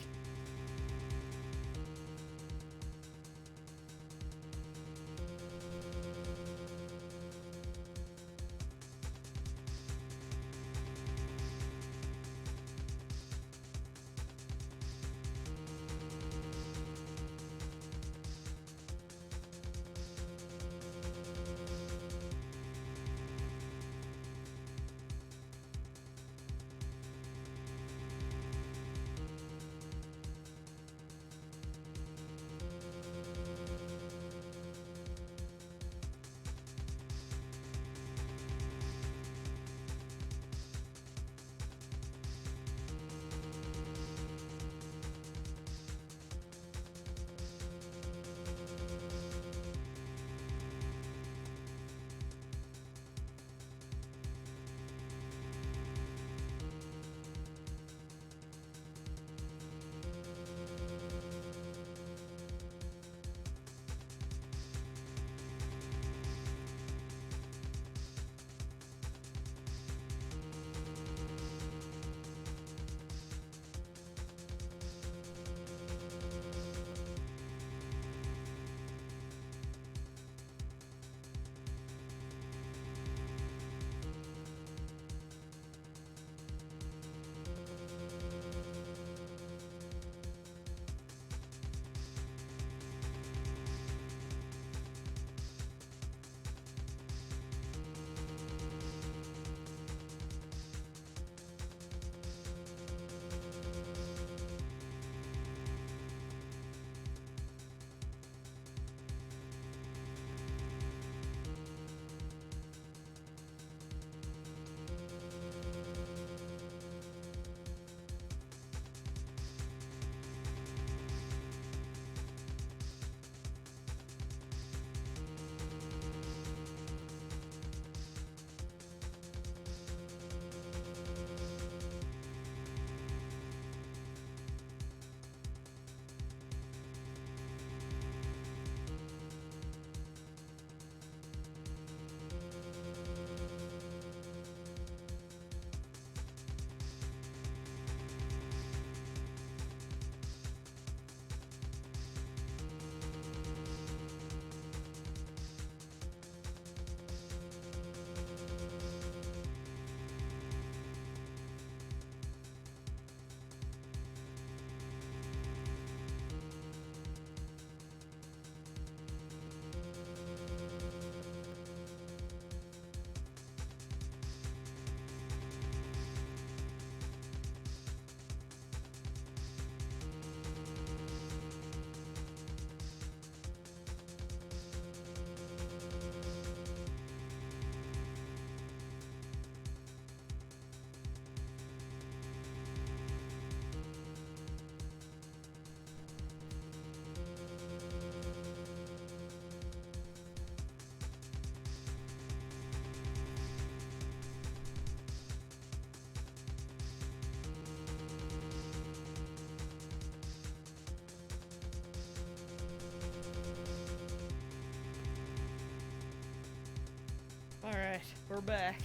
Alright, we're back.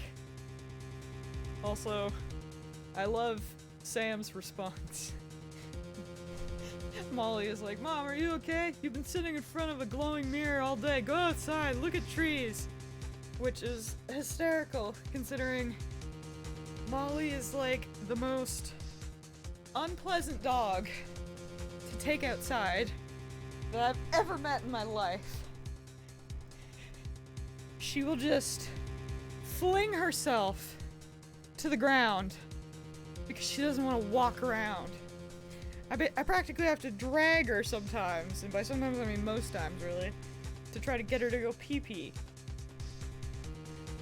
Also, I love Sam's response. Molly is like, Mom, are you okay? You've been sitting in front of a glowing mirror all day. Go outside, look at trees. Which is hysterical, considering Molly is like the most unpleasant dog to take outside that I've ever met in my life. She will just fling herself to the ground because she doesn't want to walk around. I practically have to drag her sometimes, and by sometimes I mean most times, really, to try to get her to go pee-pee.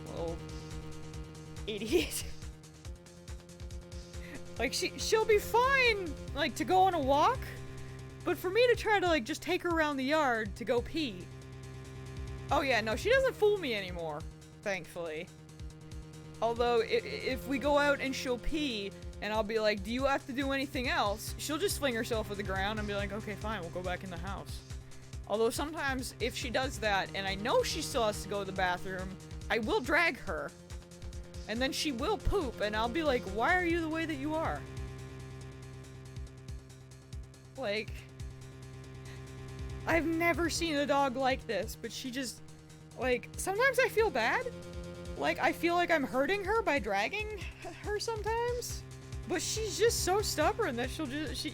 Little idiot. Like, she'll be fine, like, to go on a walk, but for me to try to, like, just take her around the yard to go pee. Oh yeah, no, she doesn't fool me anymore, thankfully. Although, if we go out and she'll pee, and I'll be like, do you have to do anything else? She'll just fling herself to the ground and be like, okay, fine, we'll go back in the house. Although sometimes, if she does that, and I know she still has to go to the bathroom, I will drag her. And then she will poop, and I'll be like, why are you the way that you are? Like, I've never seen a dog like this, but she just, like, sometimes I feel bad. Like, I feel like I'm hurting her by dragging her sometimes. But she's just so stubborn that she'll just,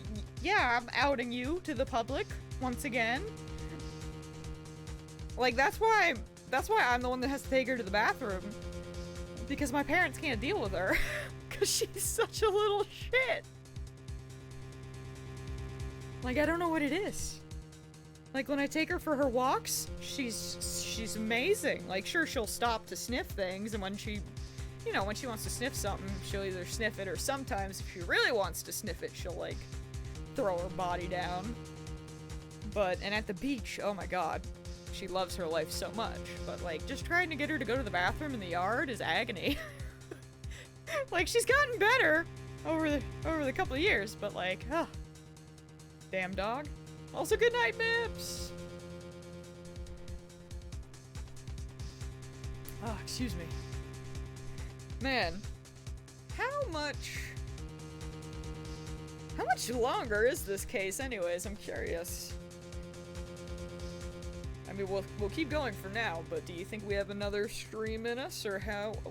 yeah, I'm outing you to the public, once again. Like, that's why I'm the one that has to take her to the bathroom. Because my parents can't deal with her. Because she's such a little shit. Like, I don't know what it is. Like, when I take her for her walks, she's amazing. Like, sure, she'll stop to sniff things, and when she, you know, when she wants to sniff something, she'll either sniff it, or sometimes, if she really wants to sniff it, she'll, like, throw her body down. But, and at the beach, oh my god, she loves her life so much. But, like, just trying to get her to go to the bathroom in the yard is agony. Like, she's gotten better over the couple of years, but, like, damn dog. Also, good night, Mips! Oh, excuse me. Man, how much longer is this case anyways? I'm curious. I mean, we'll keep going for now, but do you think we have another stream in us, or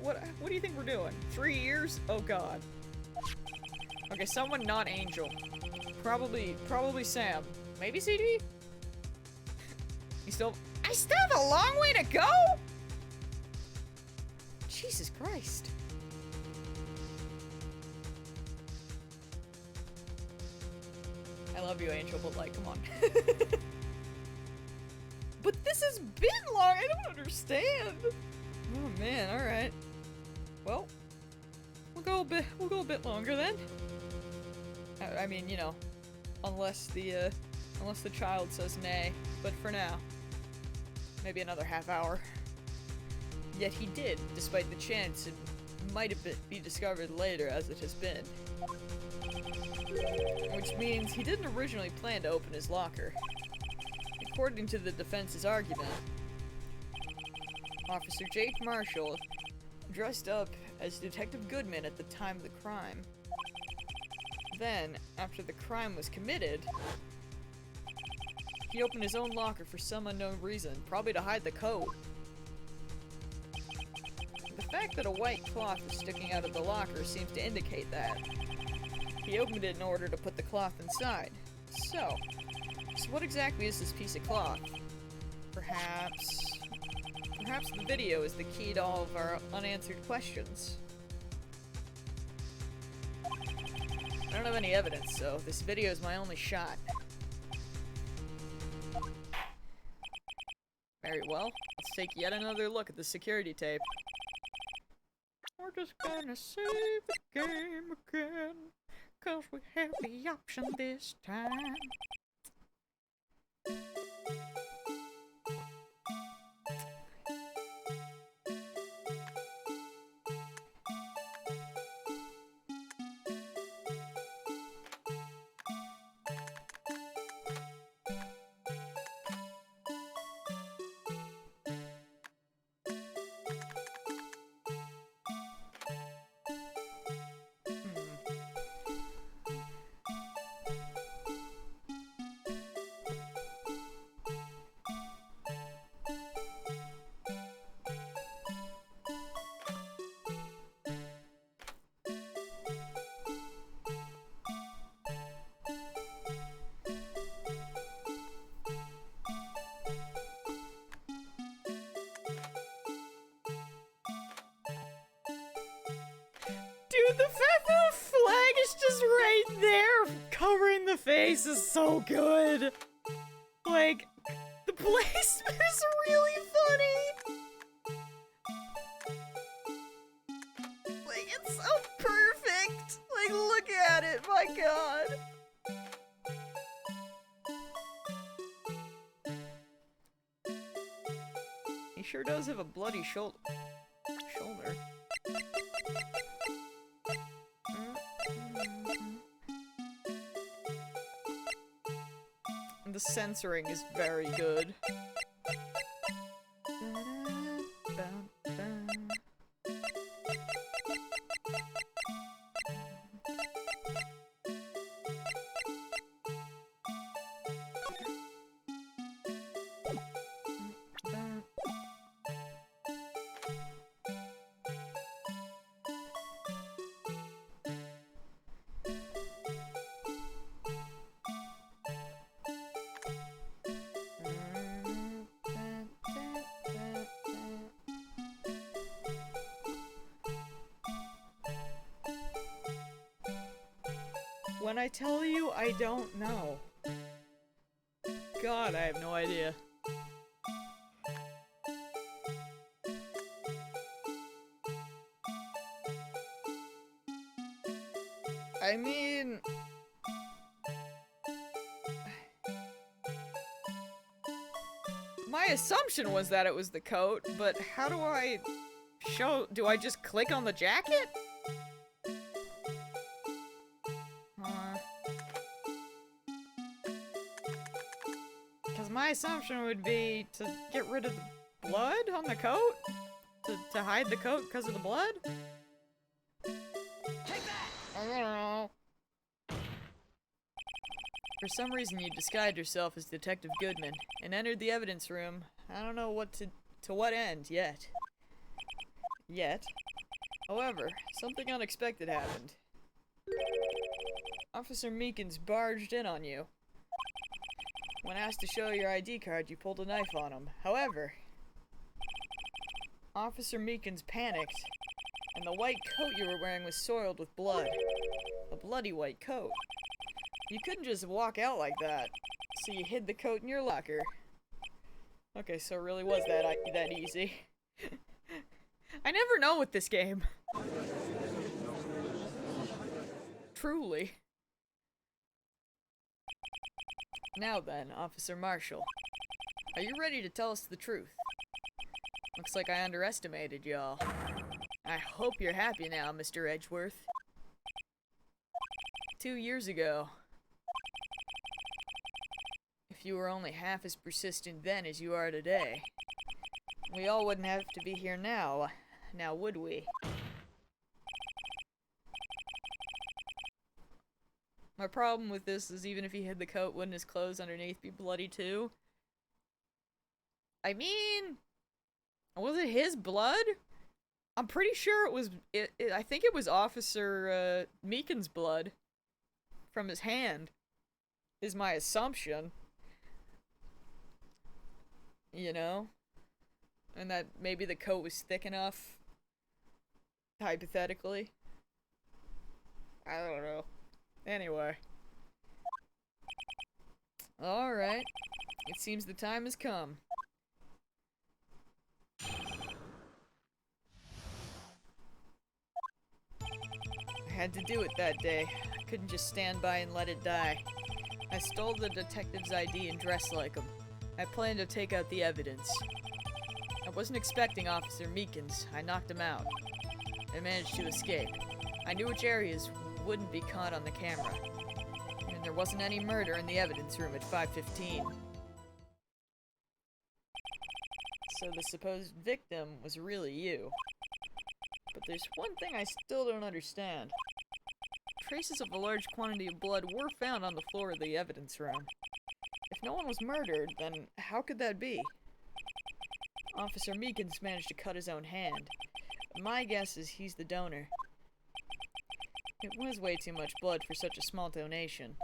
what do you think we're doing? 3 years? Oh god. Okay, someone not Angel. Probably Sam. Maybe CD? I still have a long way to go? Jesus Christ. I love you, Angel, but like, come on. But this has been long, I don't understand. Oh man, alright. Well, we'll go a bit longer then. I mean, you know, unless the child says nay, but for now, maybe another half hour. Yet he did, despite the chance it might have be discovered later as it has been. Which means he didn't originally plan to open his locker. According to the defense's argument, Officer Jake Marshall dressed up as Detective Goodman at the time of the crime. Then, after the crime was committed, he opened his own locker for some unknown reason, probably to hide the code. The fact that a white cloth was sticking out of the locker seems to indicate that. He opened it in order to put the cloth inside. So what exactly is this piece of cloth? Perhaps the video is the key to all of our unanswered questions. I don't have any evidence, so this video is my only shot. Very well, let's take yet another look at the security tape. We're just gonna save the game again, 'cause we have the option this time. The fact that the flag is just right there, covering the face, is so good. Like, the placement is really funny. Like, it's so perfect. Like, look at it, my god. He sure does have a bloody shoulder. The censoring is very good. When I tell you, I don't know. God, I have no idea. I mean... my assumption was that it was the coat, but how do I show... do I just click on the jacket? My assumption would be to get rid of the blood on the coat? To hide the coat because of the blood? Take that! I don't know. For some reason you disguised yourself as Detective Goodman and entered the evidence room. I don't know what to what end yet. However, something unexpected happened. Officer Meekins barged in on you. When asked to show your ID card, you pulled a knife on him. However, Officer Meekins panicked, and the white coat you were wearing was soiled with blood. A bloody white coat. You couldn't just walk out like that, so you hid the coat in your locker. Okay, so it really was that easy. I never know with this game. Truly. Now then, Officer Marshall. Are you ready to tell us the truth? Looks like I underestimated y'all. I hope you're happy now, Mr. Edgeworth. 2 years ago. If you were only half as persistent then as you are today, we all wouldn't have to be here now would we? My problem with this is even if he hid the coat, wouldn't his clothes underneath be bloody too? I mean, was it his blood? I'm pretty sure it was, I think it was Officer Meekins' blood from his hand, is my assumption. You know? And that maybe the coat was thick enough, hypothetically. I don't know. Anyway. Alright. It seems the time has come. I had to do it that day. I couldn't just stand by and let it die. I stole the detective's ID and dressed like him. I planned to take out the evidence. I wasn't expecting Officer Meekins. I knocked him out. I managed to escape. I knew which areas wouldn't be caught on the camera. And there wasn't any murder in the evidence room at 5:15. So the supposed victim was really you. But there's one thing I still don't understand. Traces of a large quantity of blood were found on the floor of the evidence room. If no one was murdered, then how could that be? Officer Meekins managed to cut his own hand. My guess is he's the donor. It was way too much blood for such a small donation.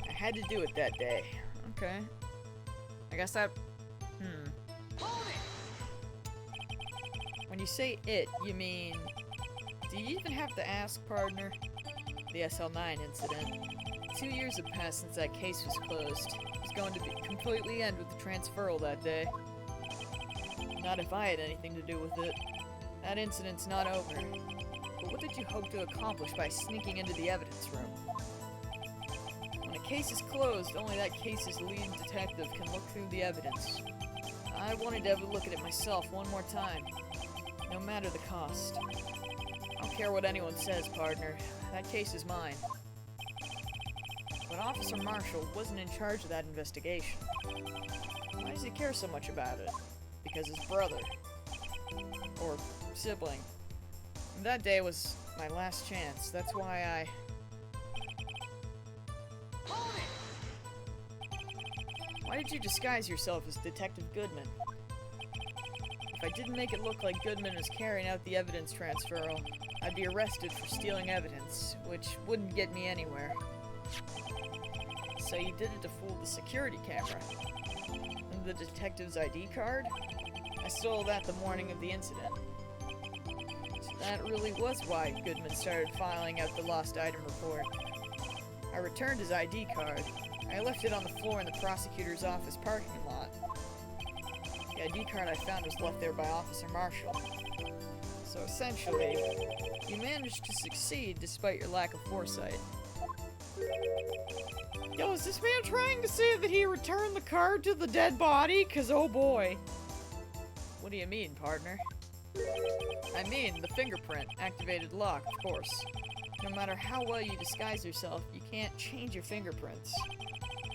I had to do it that day. Okay. I guess that... When you say it, you mean... Do you even have to ask, partner? The SL9 incident. 2 years have passed since that case was closed. It was going to be completely end with the transferal that day. Not if I had anything to do with it. That incident's not over. But what did you hope to accomplish by sneaking into the evidence room? When a case is closed, only that case's lead detective can look through the evidence. I wanted to have a look at it myself one more time, no matter the cost. I don't care what anyone says, partner. That case is mine. But Officer Marshall wasn't in charge of that investigation. Why does he care so much about it? Because his brother. Or sibling. That day was my last chance. That's why I... Why did you disguise yourself as Detective Goodman? If I didn't make it look like Goodman was carrying out the evidence transferal, I'd be arrested for stealing evidence, which wouldn't get me anywhere. So you did it to fool the security camera. And the detective's ID card? I stole that the morning of the incident. So that really was why Goodman started filing out the lost item report. I returned his ID card. I left it on the floor in the prosecutor's office parking lot. The ID card I found was left there by Officer Marshall. So essentially, you managed to succeed despite your lack of foresight. Yo, is this man trying to say that he returned the card to the dead body? 'Cause oh boy. What do you mean, partner? I mean, the fingerprint activated lock, of course. No matter how well you disguise yourself, you can't change your fingerprints.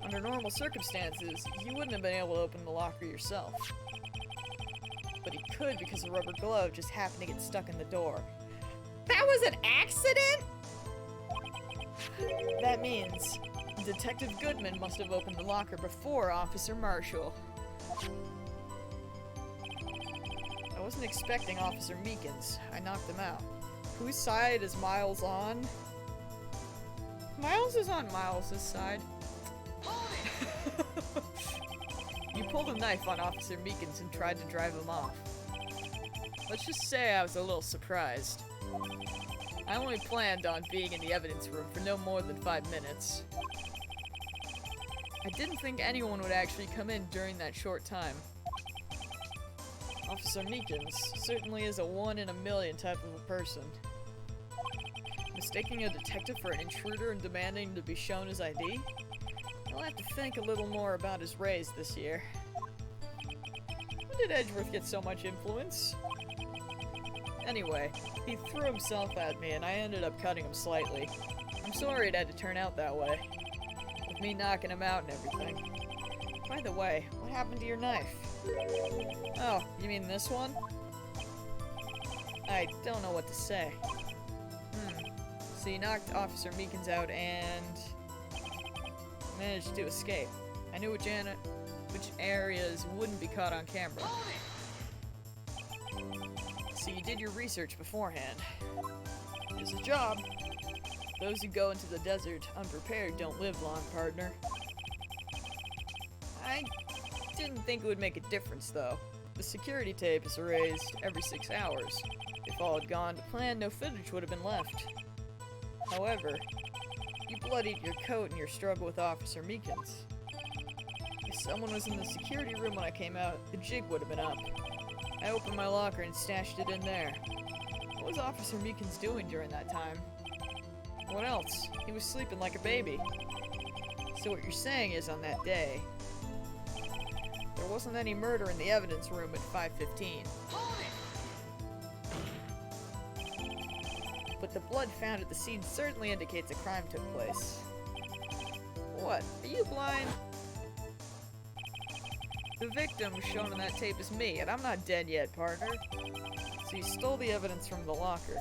Under normal circumstances, you wouldn't have been able to open the locker yourself. But he could because the rubber glove just happened to get stuck in the door. That was an accident?! That means Detective Goodman must have opened the locker before Officer Marshall. I wasn't expecting Officer Meekins. I knocked him out. Whose side is Miles on? Miles is on Miles' side. You pulled a knife on Officer Meekins and tried to drive him off. Let's just say I was a little surprised. I only planned on being in the evidence room for no more than 5 minutes. I didn't think anyone would actually come in during that short time. Officer Meekins certainly is a 1 in a million type of a person. Mistaking a detective for an intruder and demanding to be shown his ID? I'll have to think a little more about his raise this year. When did Edgeworth get so much influence? Anyway, he threw himself at me and I ended up cutting him slightly. I'm sorry it had to turn out that way. With me knocking him out and everything. By the way, what happened to your knife? Oh, you mean this one? I don't know what to say. So you knocked Officer Meekins out and... managed to escape. I knew which areas wouldn't be caught on camera. So you did your research beforehand. It's a job. Those who go into the desert unprepared don't live long, partner. I didn't think it would make a difference, though. The security tape is erased every 6 hours. If all had gone to plan, no footage would have been left. However, you bloodied your coat in your struggle with Officer Meekins. If someone was in the security room when I came out, the jig would have been up. I opened my locker and stashed it in there. What was Officer Meekins doing during that time? What else? He was sleeping like a baby. So what you're saying is on that day, there wasn't any murder in the evidence room at 5:15. But the blood found at the scene certainly indicates a crime took place. What? Are you blind? The victim shown on that tape is me, and I'm not dead yet, partner. So you stole the evidence from the locker.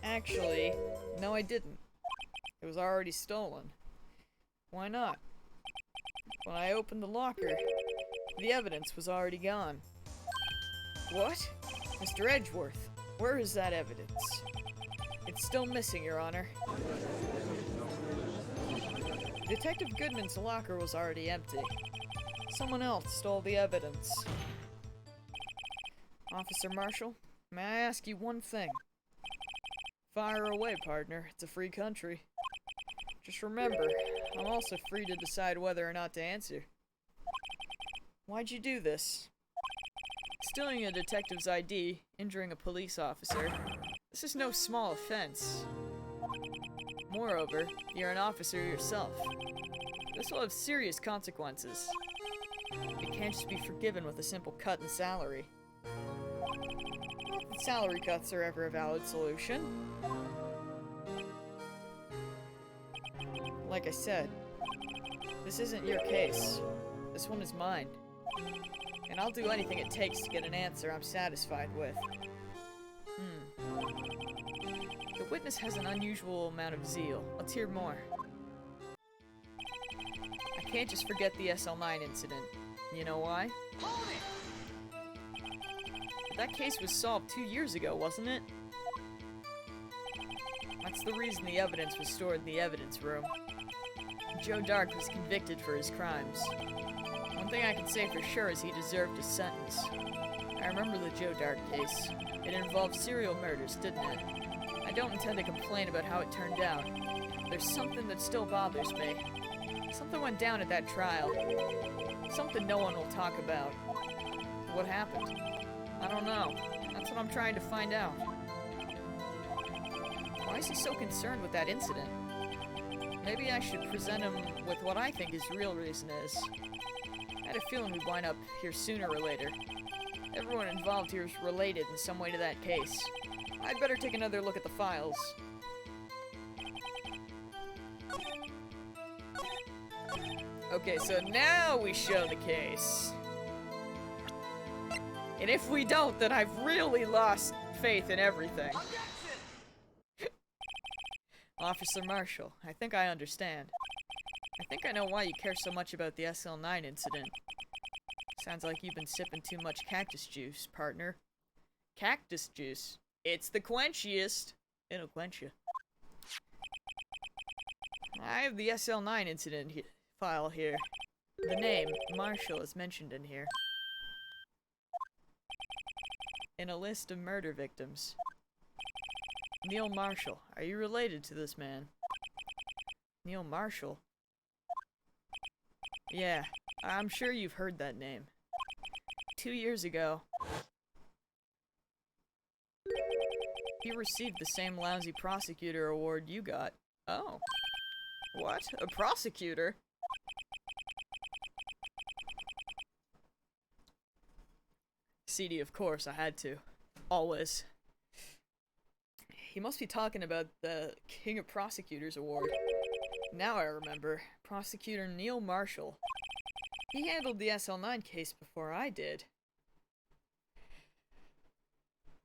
Actually, no I didn't. It was already stolen. Why not? When I opened the locker, the evidence was already gone. What? Mr. Edgeworth, where is that evidence? It's still missing, Your Honor. Detective Goodman's locker was already empty. Someone else stole the evidence. Officer Marshall, may I ask you one thing? Fire away, partner. It's a free country. Just remember, I'm also free to decide whether or not to answer. Why'd you do this? Stealing a detective's ID, injuring a police officer. This is no small offense. Moreover, you're an officer yourself. This will have serious consequences. It can't just be forgiven with a simple cut in salary. Not that salary cuts are ever a valid solution. Like I said, this isn't your case. This one is mine. And I'll do anything it takes to get an answer I'm satisfied with. The witness has an unusual amount of zeal. Let's hear more. I can't just forget the SL9 incident. You know why? That case was solved 2 years ago, wasn't it? That's the reason the evidence was stored in the evidence room. Joe Dark was convicted for his crimes. One thing I can say for sure is he deserved his sentence. I remember the Joe Dark case. It involved serial murders, didn't it? I don't intend to complain about how it turned out. There's something that still bothers me. Something went down at that trial. Something no one will talk about. What happened? I don't know. That's what I'm trying to find out. Why is he so concerned with that incident? Maybe I should present him with what I think his real reason is. I had a feeling we'd wind up here sooner or later. Everyone involved here is related in some way to that case. I'd better take another look at the files. Okay, so now we show the case. And if we don't, then I've really lost faith in everything. Officer Marshall, I think I understand. I think I know why you care so much about the SL9 incident. Sounds like you've been sipping too much cactus juice, partner. Cactus juice? It's the quenchiest. It'll quench you. I have the SL9 incident file here. The name, Marshall, is mentioned in here. In a list of murder victims. Neil Marshall. Are you related to this man? Neil Marshall? Yeah, I'm sure you've heard that name. 2 years ago, he received the same lousy prosecutor award you got. Oh. What? A prosecutor? CD, of course, I had to. Always. He must be talking about the King of Prosecutors Award. Now I remember. Prosecutor Neil Marshall. He handled the SL9 case before I did.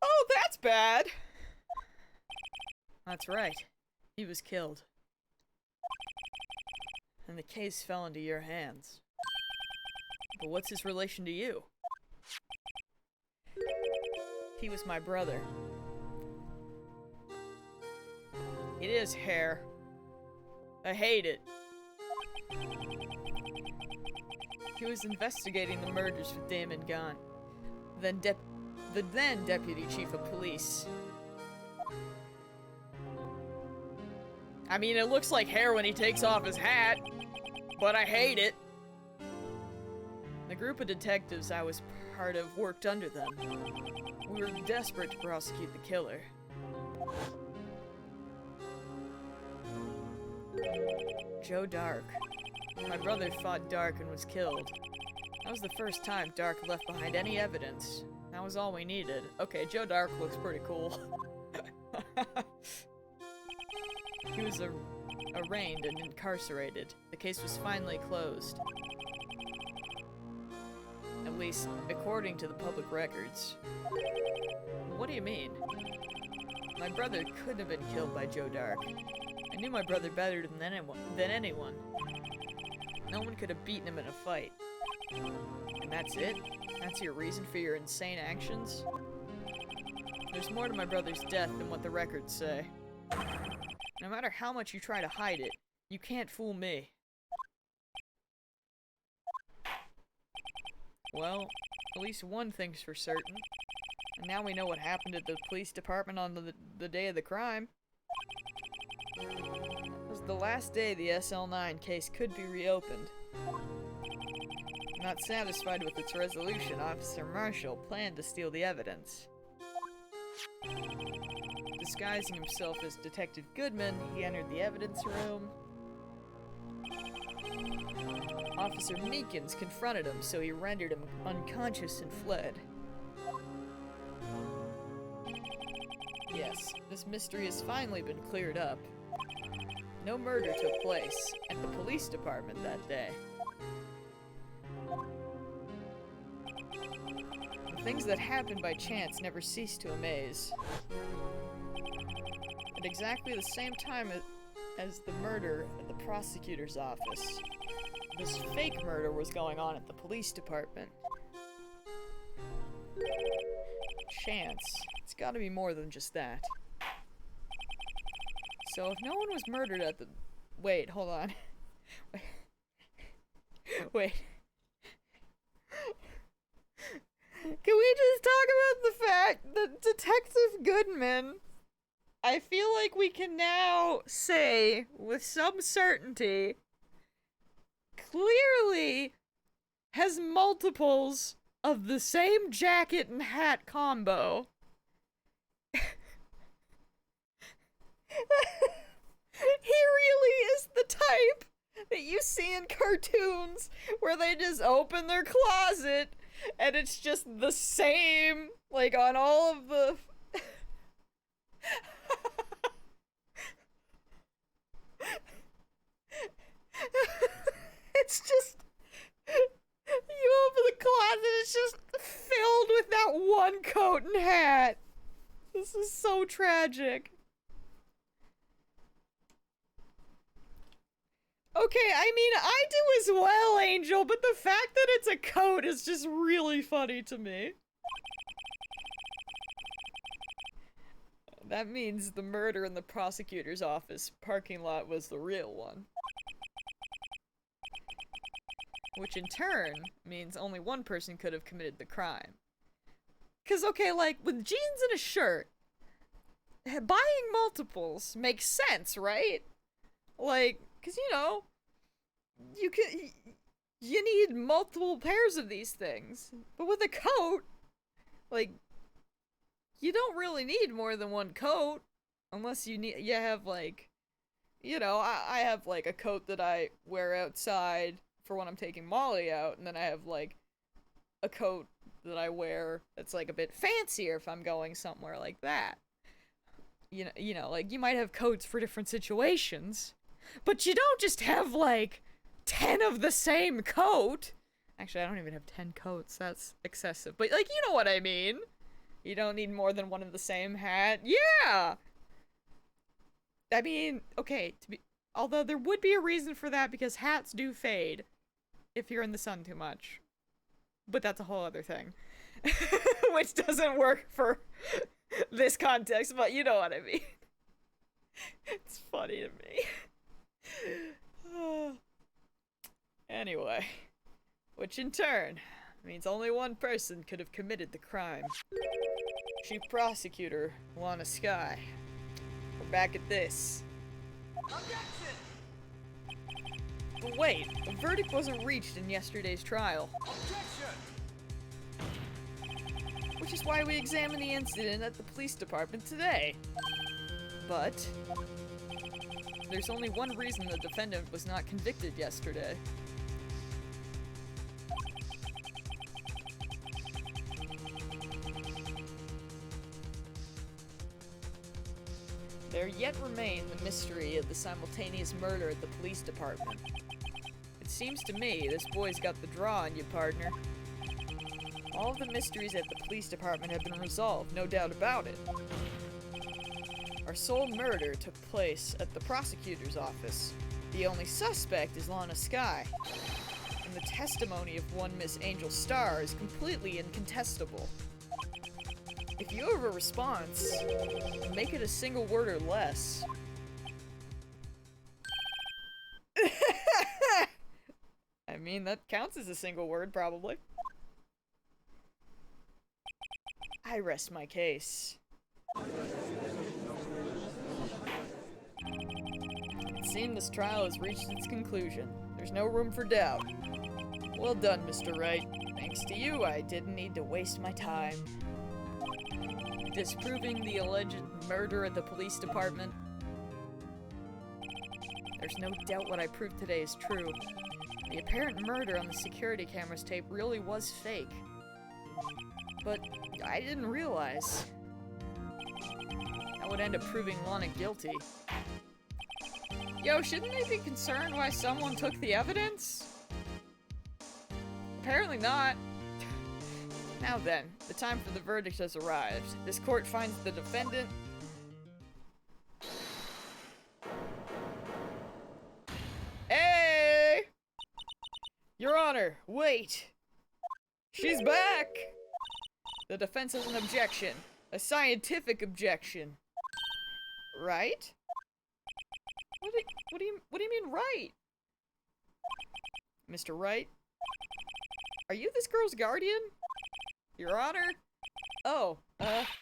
Oh, that's bad! That's right. He was killed. And the case fell into your hands. But what's his relation to you? He was my brother. It is hair. I hate it. He was investigating the murders with Damon gone. The then Deputy Chief of Police. I mean, it looks like hair when he takes off his hat, but I hate it. The group of detectives I was part of worked under them. We were desperate to prosecute the killer. Joe Dark. My brother fought Dark and was killed. That was the first time Dark left behind any evidence. That was all we needed. Okay, Joe Dark looks pretty cool. He was arraigned and incarcerated. The case was finally closed. At least, according to the public records. What do you mean? My brother couldn't have been killed by Joe Dark. I knew my brother better than anyone. No one could have beaten him in a fight. And that's it? That's your reason for your insane actions? There's more to my brother's death than what the records say. No matter how much you try to hide it, you can't fool me. Well, at least one thing's for certain. And now we know what happened at the police department on the day of the crime. It was the last day the SL9 case could be reopened. Not satisfied with its resolution, Officer Marshall planned to steal the evidence. Disguising himself as Detective Goodman, he entered the evidence room. Officer Meekins confronted him, so he rendered him unconscious and fled. Yes, this mystery has finally been cleared up. No murder took place at the police department that day. The things that happen by chance never cease to amaze. At exactly the same time as the murder at the prosecutor's office, this fake murder was going on at the police department. Chance. It's gotta be more than just that. So if no one was murdered at the... Wait, hold on. Wait. Can we just talk about the fact that Detective Goodman, I feel like we can now say with some certainty, clearly has multiples of the same jacket and hat combo. He really is the type that you see in cartoons where they just open their closet and it's just the same, like, on all of the... It's just... You open the closet, it's just filled with that one coat and hat. This is so tragic. Okay, I mean, I do as well, Angel, but the fact that it's a coat is just really funny to me. That means the murder in the prosecutor's office parking lot was the real one. Which in turn means only one person could have committed the crime. 'Cause, okay, like, with jeans and a shirt, buying multiples makes sense, right? Like, 'cause, you know, you need multiple pairs of these things. But with a coat, like, you don't really need more than one coat. Unless you have, like, you know, I have, like, a coat that I wear outside for when I'm taking Molly out, and then I have, like, a coat that I wear that's, like, a bit fancier if I'm going somewhere like that. You know, like, you might have coats for different situations, but you don't just have, like, 10 of the same coat. Actually, I don't even have 10 coats. That's excessive. But, like, you know what I mean. You don't need more than one of the same hat. Yeah! I mean, okay, although there would be a reason for that because hats do fade if you're in the sun too much. But that's a whole other thing. Which doesn't work for this context, but you know what I mean. It's funny to me. Anyway, which in turn means only one person could have committed the crime. Chief Prosecutor Lana Skye. We're back at this. Objection! But wait, the verdict wasn't reached in yesterday's trial. Objection! Which is why we examined the incident at the police department today. But there's only one reason the defendant was not convicted yesterday. There yet remained the mystery of the simultaneous murder at the police department. It seems to me this boy's got the draw on you, partner. All of the mysteries at the police department have been resolved, no doubt about it. Our sole murder took place at the prosecutor's office. The only suspect is Lana Skye. And the testimony of one Miss Angel Starr is completely incontestable. If you have a response, make it a single word or less. I mean, that counts as a single word, probably. I rest my case. It seems this trial has reached its conclusion. There's no room for doubt. Well done, Mr. Wright. Thanks to you, I didn't need to waste my time disproving the alleged murder at the police department. There's no doubt what I proved today is true. The apparent murder on the security camera's tape really was fake. But I didn't realize that would end up proving Lana guilty. Yo, shouldn't they be concerned why someone took the evidence? Apparently not. Now then, the time for the verdict has arrived. This court finds the defendant... Hey! Your Honor, wait! She's back! The defense has an objection. A scientific objection. Right? What do you mean, right? Mr. Wright? Are you this girl's guardian? Your Honor? Oh,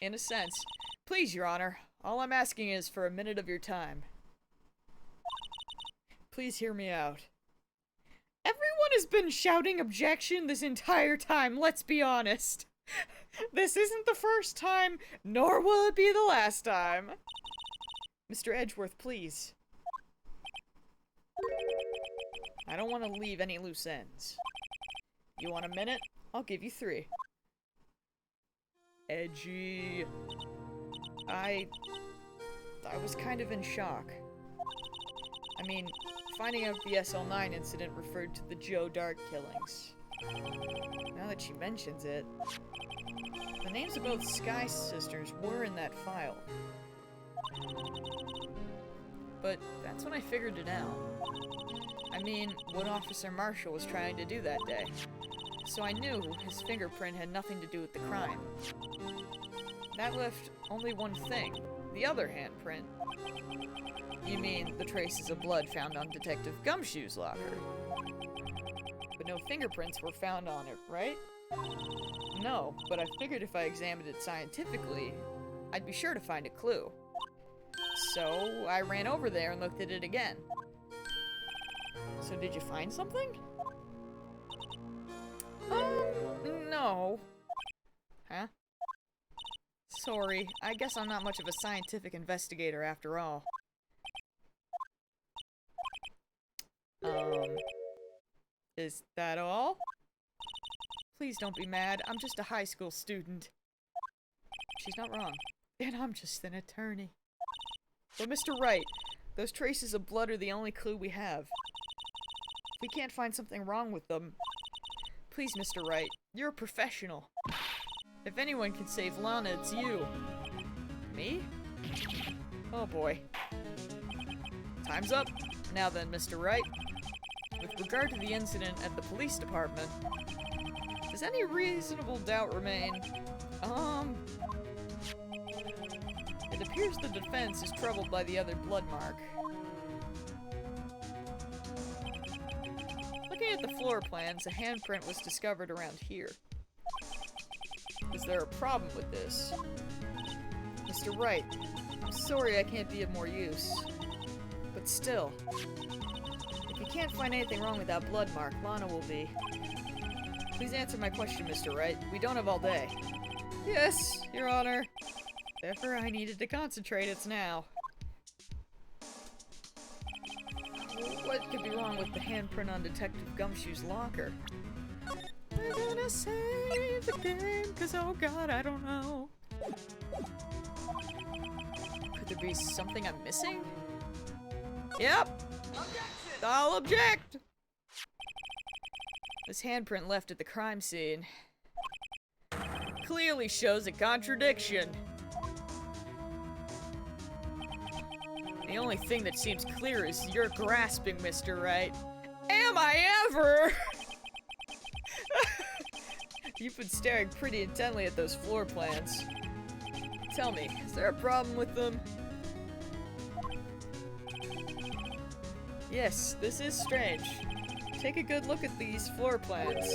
in a sense. Please, Your Honor. All I'm asking is for a minute of your time. Please hear me out. Everyone has been shouting objection this entire time, let's be honest. This isn't the first time, nor will it be the last time. Mr. Edgeworth, please. I don't want to leave any loose ends. You want a minute? I'll give you 3. Edgy. I was kind of in shock. I mean, finding out the SL9 incident referred to the Joe Dart killings. Now that she mentions it, the names of both Sky sisters were in that file. But that's when I figured it out. I mean, what Officer Marshall was trying to do that day. So I knew his fingerprint had nothing to do with the crime. That left only one thing, the other handprint. You mean the traces of blood found on Detective Gumshoe's locker? But no fingerprints were found on it, right? No, but I figured if I examined it scientifically, I'd be sure to find a clue. So I ran over there and looked at it again. So did you find something? No. Huh? Sorry, I guess I'm not much of a scientific investigator after all. Is that all? Please don't be mad, I'm just a high school student. She's not wrong, and I'm just an attorney. But Mr. Wright, those traces of blood are the only clue we have. If we can't find something wrong with them, please, Mr. Wright, you're a professional. If anyone can save Lana, it's you. Me? Oh boy. Time's up. Now then, Mr. Wright. With regard to the incident at the police department, does any reasonable doubt remain? It appears the defense is troubled by the other blood mark. Looking at the floor plans, a handprint was discovered around here. Is there a problem with this? Mr. Wright, I'm sorry I can't be of more use. But still, if you can't find anything wrong with that blood mark, Lana will be. Please answer my question, Mr. Wright. We don't have all day. Yes, Your Honor. If ever I needed to concentrate, it's now. What could be wrong with the handprint on Detective Gumshoe's locker? I'm gonna save the game, cause oh god, I don't know. Could there be something I'm missing? Yep! Objection! I'll object! This handprint left at the crime scene clearly shows a contradiction. The only thing that seems clear is you're grasping, Mr. Wright. Am I ever? You've been staring pretty intently at those floor plans. Tell me, is there a problem with them? Yes, this is strange. Take a good look at these floor plans.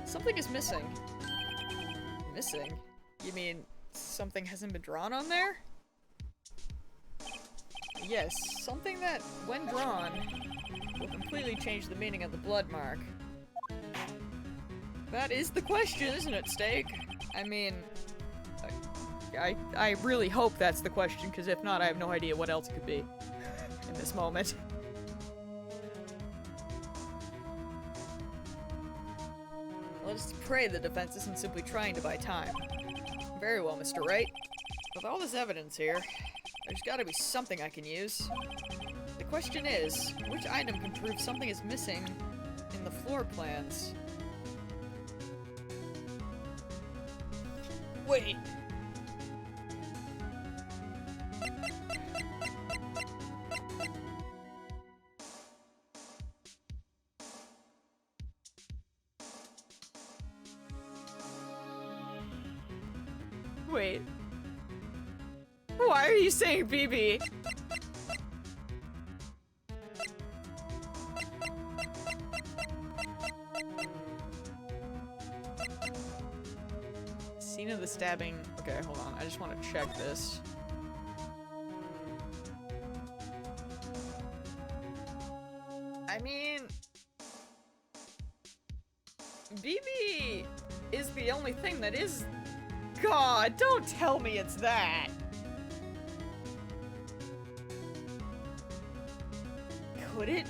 Something is missing. Missing? You mean something hasn't been drawn on there? Yes, something that, when drawn, will completely change the meaning of the blood mark. That is the question, isn't it, Steak? I mean, I really hope that's the question, because if not, I have no idea what else it could be in this moment. Let us pray the defense isn't simply trying to buy time. Very well, Mr. Wright. With all this evidence here, there's gotta be something I can use. The question is, which item can prove something is missing in the floor plans? Wait. Wait. Why are you saying BB? Scene of the stabbing. Okay, hold on. I just want to check this. I mean, BB is the only thing that is. God, don't tell me it's that. Could it?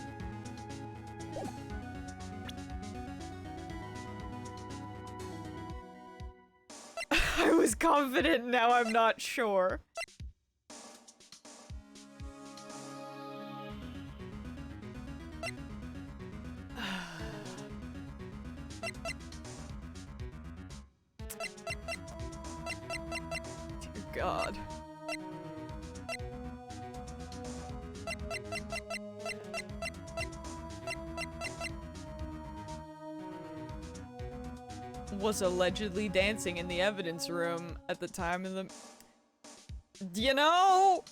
I was confident, now I'm not sure. Dear God. Was allegedly dancing in the evidence room at the time of the... You know?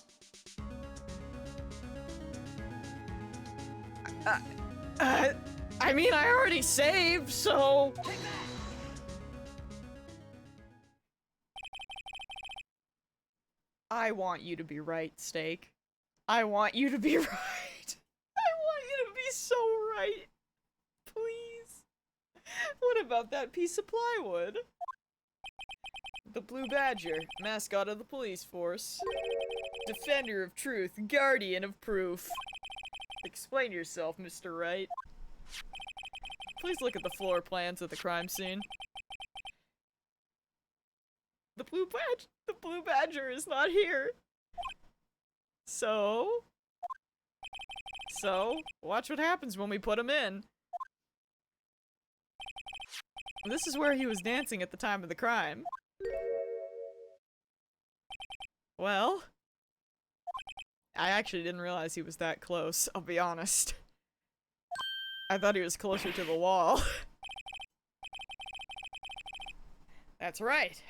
I mean, I already saved, so... I want you to be right, Steak. I want you to be right. I want you to be so right. Please. What about that piece of plywood? The Blue Badger, mascot of the police force. Defender of truth, guardian of proof. Explain yourself, Mr. Wright. Please look at the floor plans of the crime scene. The Blue Badger is not here. So, watch what happens when we put him in. This is where he was dancing at the time of the crime. Well, I actually didn't realize he was that close, I'll be honest. I thought he was closer to the wall. That's right.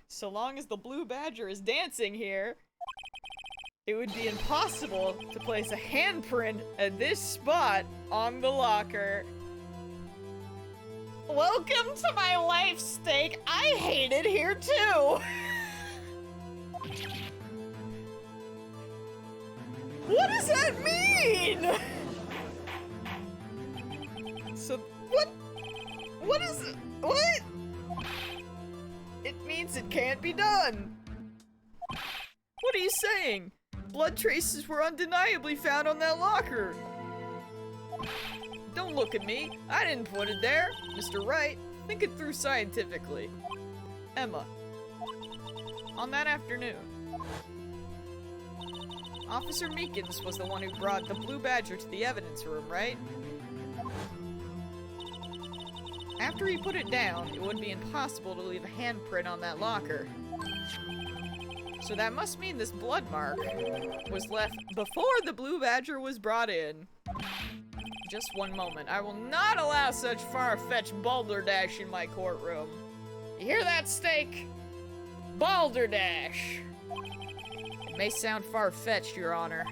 So long as the Blue Badger is dancing here, it would be impossible to place a handprint at this spot on the locker. Welcome to my life, Steak. I hate it here too. What does that mean? So, what is it? What? It means it can't be done. What are you saying? Blood traces were undeniably found on that locker. Don't look at me. I didn't put it there. Mr. Wright, think it through scientifically. Emma. On that afternoon, Officer Meekins was the one who brought the Blue Badger to the evidence room, right? After he put it down, it would be impossible to leave a handprint on that locker. So that must mean this blood mark was left before the Blue Badger was brought in. Just one moment. I will not allow such far-fetched balderdash in my courtroom. You hear that, Steak? Balderdash! It may sound far-fetched, Your Honor,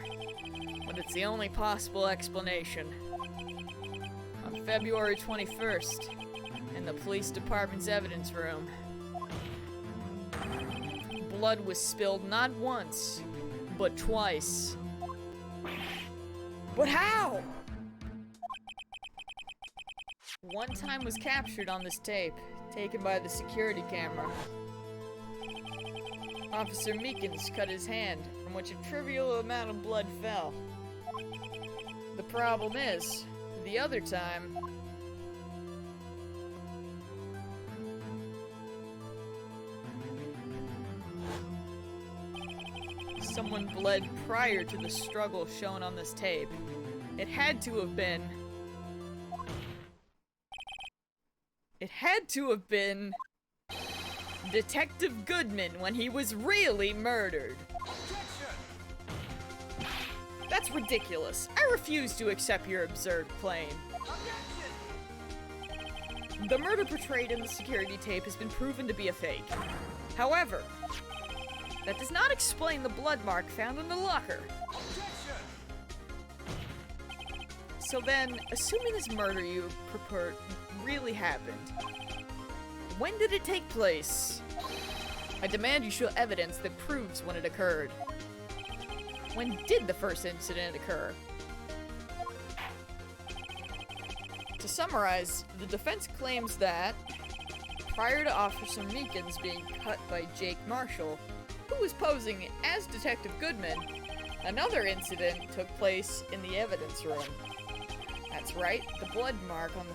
but it's the only possible explanation. On February 21st, in the police department's evidence room, blood was spilled not once, but twice. But how? One time was captured on this tape, taken by the security camera. Officer Meekins cut his hand, from which a trivial amount of blood fell. The problem is, the other time, someone bled prior to the struggle shown on this tape. It had to have been Detective Goodman when he was really murdered. That's ridiculous. I refuse to accept your absurd claim. The murder portrayed in the security tape has been proven to be a fake. However, that does not explain the blood mark found in the locker. So then, assuming this murder you purport really happened, when did it take place? I demand you show evidence that proves when it occurred. When did the first incident occur? To summarize, the defense claims that, prior to Officer Meekins being cut by Jake Marshall, who was posing as Detective Goodman, another incident took place in the evidence room. That's right, the blood mark on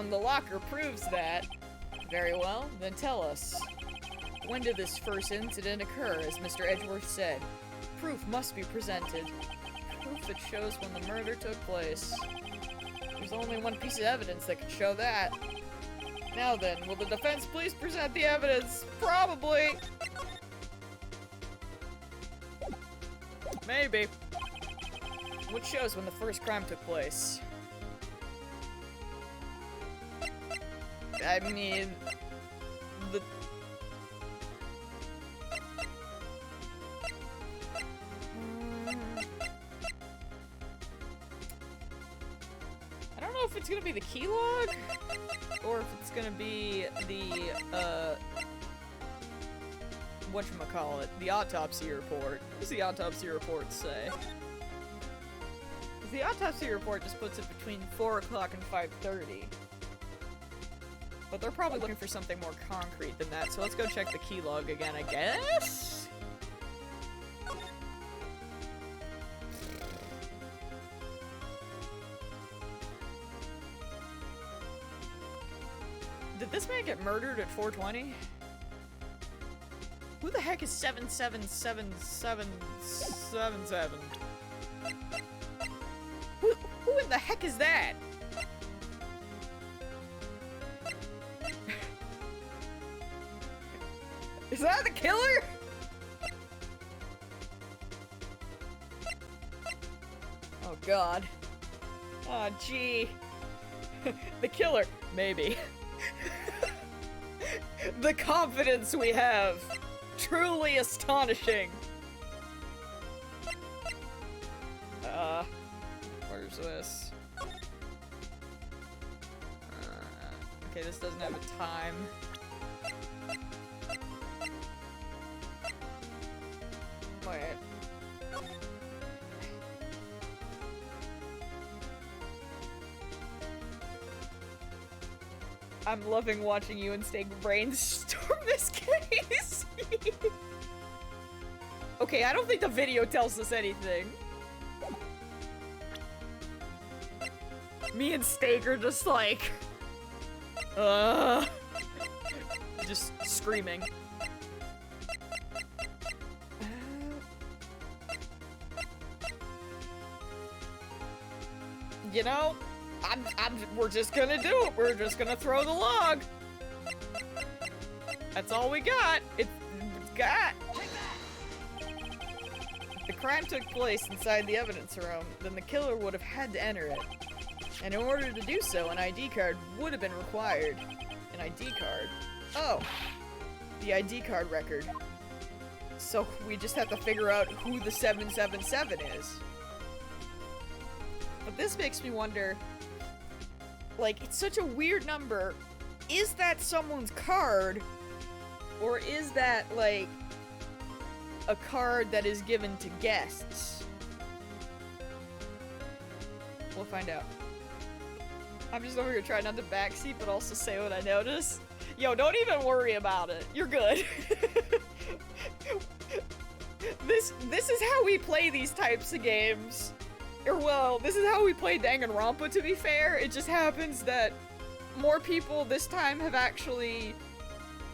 the locker proves that. Very well, then tell us. When did this first incident occur, as Mr. Edgeworth said? Proof must be presented. Proof that shows when the murder took place. There's only one piece of evidence that could show that. Now then, will the defense please present the evidence? Probably. Maybe. What shows when the first crime took place? I mean, I don't know if it's gonna be the key log, or if it's gonna be the, whatchamacallit, the autopsy report. What does the autopsy report say? The autopsy report just puts it between 4 o'clock and 5:30. But they're probably looking for something more concrete than that, so let's go check the key log again, I guess? Did this man get murdered at 4:20? Who the heck is 77777? Who in the heck is that? Is that the killer? Oh god. Oh gee. The killer. Maybe. The confidence we have. Truly astonishing. Where's this? Okay, this doesn't have a time. Wait. I'm loving watching you and Steak brainstorm this case. Okay, I don't think the video tells us anything. Me and Steak are just like, just screaming. You know, we're just gonna do it. We're just gonna throw the log. That's all we got. It's got. If the crime took place inside the evidence room, then the killer would have had to enter it. And in order to do so, an ID card would have been required. An ID card? Oh. The ID card record. So we just have to figure out who the 777 is. But this makes me wonder, like, it's such a weird number. Is that someone's card? Or is that, like, a card that is given to guests? We'll find out. I'm just over here trying not to backseat, but also say what I notice. Yo, don't even worry about it. You're good. This is how we play these types of games. Or, well, this is how we play Danganronpa, to be fair. It just happens that more people this time have actually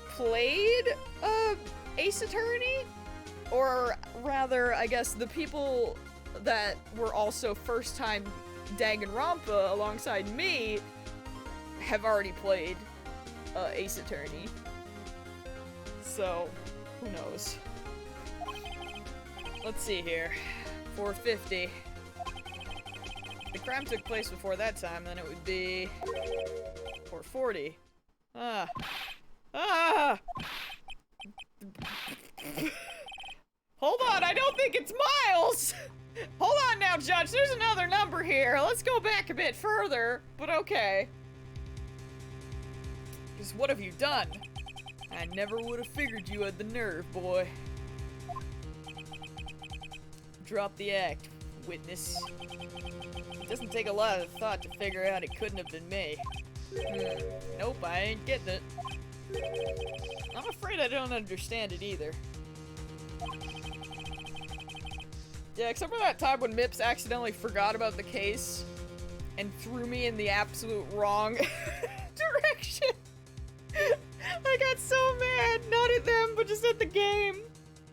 played Ace Attorney? Or rather, I guess, the people that were also first-time Danganronpa alongside me have already played Ace Attorney. So, who knows? Let's see here. 450. If the crime took place before that time, then it would be 440. Ah. Hold on, I don't think it's Miles! Hold on now, Judge, there's another number here. Let's go back a bit further, but okay. Because what have you done? I never would have figured you had the nerve, boy. Drop the act, witness. It doesn't take a lot of thought to figure out it couldn't have been me. Nope, I ain't getting it. I'm afraid I don't understand it either. Yeah, except for that time when Mips accidentally forgot about the case and threw me in the absolute wrong direction. I got so mad, not at them, but just at the game.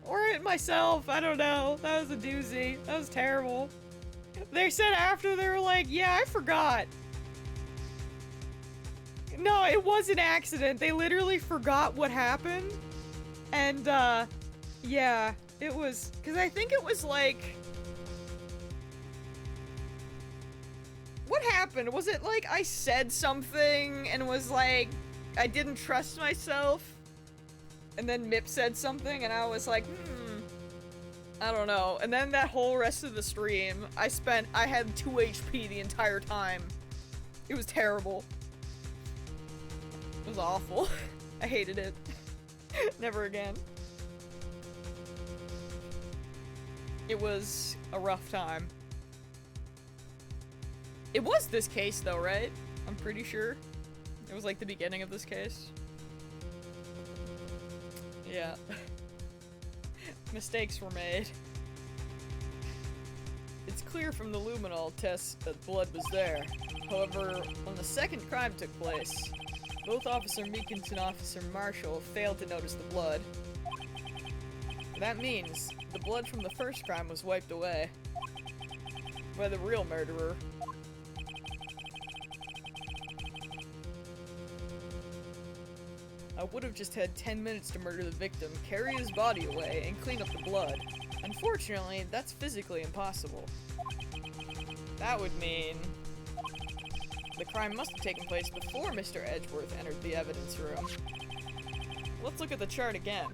Or at myself, I don't know. That was a doozy. That was terrible. They said after, they were like, yeah, I forgot. No, it was an accident. They literally forgot what happened. And, yeah, it was, because I think it was like, what happened? Was it like I said something and was like, I didn't trust myself? And then Mip said something and I was like, I don't know. And then that whole rest of the stream, I had 2 HP the entire time. It was terrible. It was awful. I hated it. Never again. It was a rough time. It was this case though, right? I'm pretty sure. It was like the beginning of this case. Yeah. Mistakes were made. It's clear from the luminol test that blood was there. However, when the second crime took place, both Officer Meekins and Officer Marshall failed to notice the blood. That means the blood from the first crime was wiped away by the real murderer. I would have just had 10 minutes to murder the victim, carry his body away, and clean up the blood. Unfortunately, that's physically impossible. That would mean the crime must have taken place before Mr. Edgeworth entered the evidence room. Let's look at the chart again.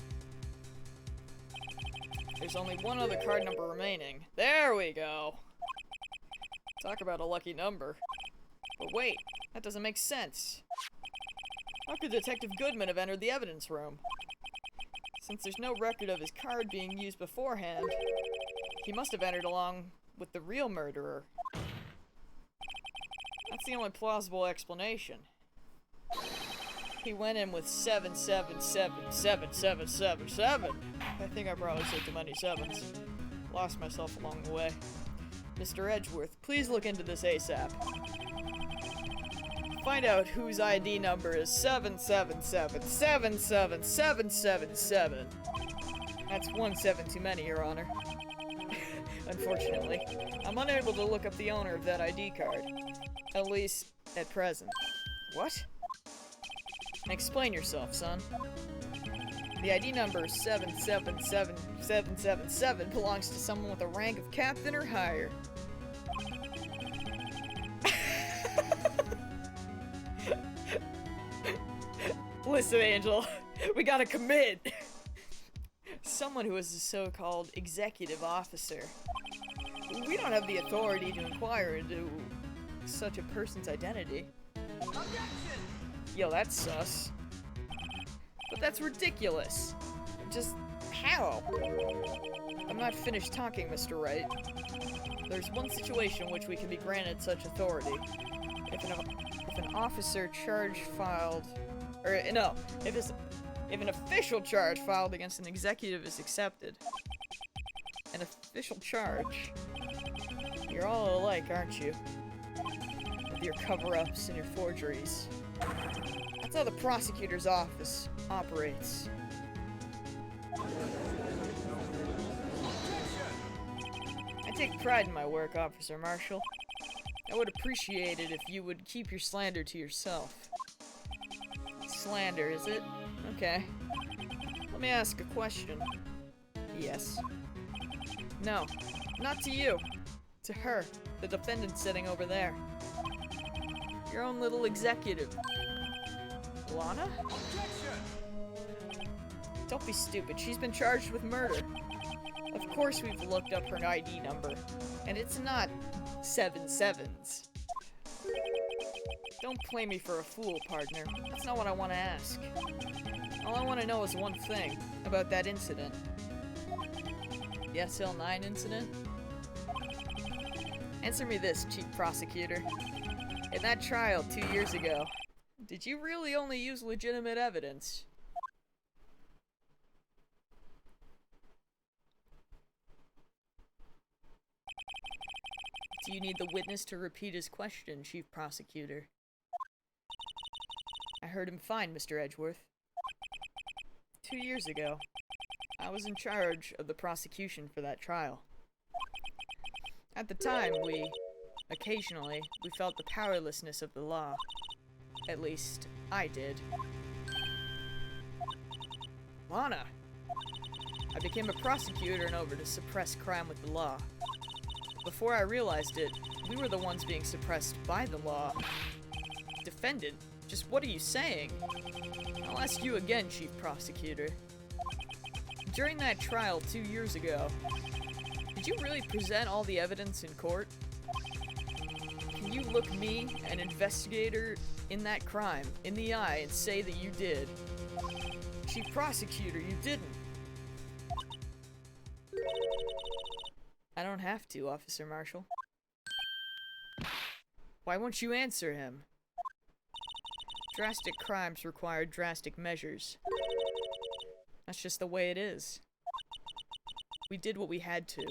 There's only one other card number remaining. There we go! Talk about a lucky number. But wait, that doesn't make sense. How could Detective Goodman have entered the evidence room? Since there's no record of his card being used beforehand, he must have entered along with the real murderer. That's the only plausible explanation. He went in with 7777777. I think I probably said too many sevens. Lost myself along the way. Mr. Edgeworth, please look into this ASAP. Find out whose ID number is 777777777. That's 1 7 too many, Your Honor. Unfortunately, I'm unable to look up the owner of that ID card. At least, at present. What? Explain yourself, son. The ID number 7777777 belongs to someone with a rank of captain or higher. Listen, Angel, we gotta commit. Someone who is a so-called executive officer. We don't have the authority to inquire into such a person's identity. Objection! Yo, that's sus. But that's ridiculous. Just how? I'm not finished talking, Mr. Wright. There's one situation in which we can be granted such authority. If an officer charge filed, or no, if an official charge filed against an executive is accepted. An official charge. You're all alike, aren't you? With your cover-ups and your forgeries. That's how the prosecutor's office operates. I take pride in my work, Officer Marshall. I would appreciate it if you would keep your slander to yourself. Slander, is it? Okay. Let me ask a question. Yes. No, not to you. To her, the defendant sitting over there. Your own little executive. Lana? Don't be stupid. She's been charged with murder. Of course we've looked up her ID number. And it's not 7 sevens. Don't play me for a fool, partner. That's not what I want to ask. All I want to know is one thing about that incident. The SL9 incident? Answer me this, Chief Prosecutor. In that trial 2 years ago, did you really only use legitimate evidence? Do you need the witness to repeat his question, Chief Prosecutor? I heard him fine, Mr. Edgeworth. 2 years ago, I was in charge of the prosecution for that trial. At the time, occasionally, we felt the powerlessness of the law. At least, I did. Lana! I became a prosecutor in order to suppress crime with the law. Before I realized it, we were the ones being suppressed by the law. Defendant, just what are you saying? I'll ask you again, Chief Prosecutor. During that trial 2 years ago, did you really present all the evidence in court? Can you look me, an investigator in that crime, in the eye and say that you did? Chief Prosecutor, you didn't. I don't have to, Officer Marshall. Why won't you answer him? Drastic crimes require drastic measures. That's just the way it is. We did what we had to,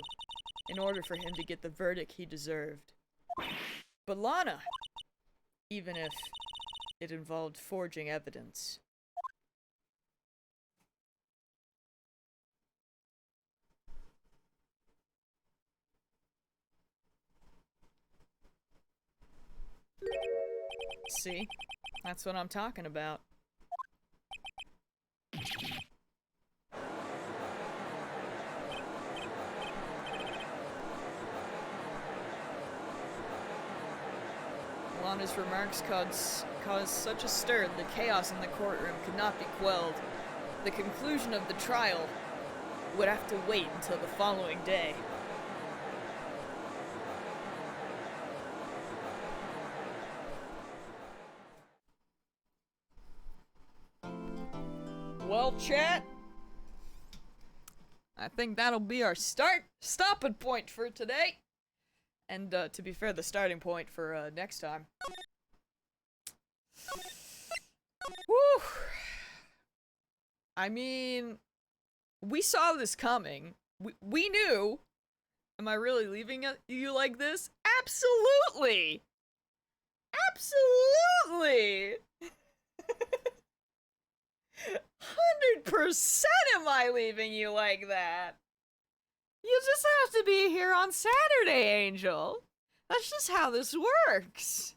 in order for him to get the verdict he deserved. But Lana! Even if it involved forging evidence. See? That's what I'm talking about. Lana's remarks caused such a stir that the chaos in the courtroom could not be quelled. The conclusion of the trial would have to wait until the following day. Well, chat, I think that'll be our stopping point for today. And, to be fair, the starting point for, next time. Whew! I mean, we saw this coming. We knew. Am I really leaving you like this? Absolutely! Absolutely! 100% am I leaving you like that? You just have to be here on Saturday, Angel. That's just how this works.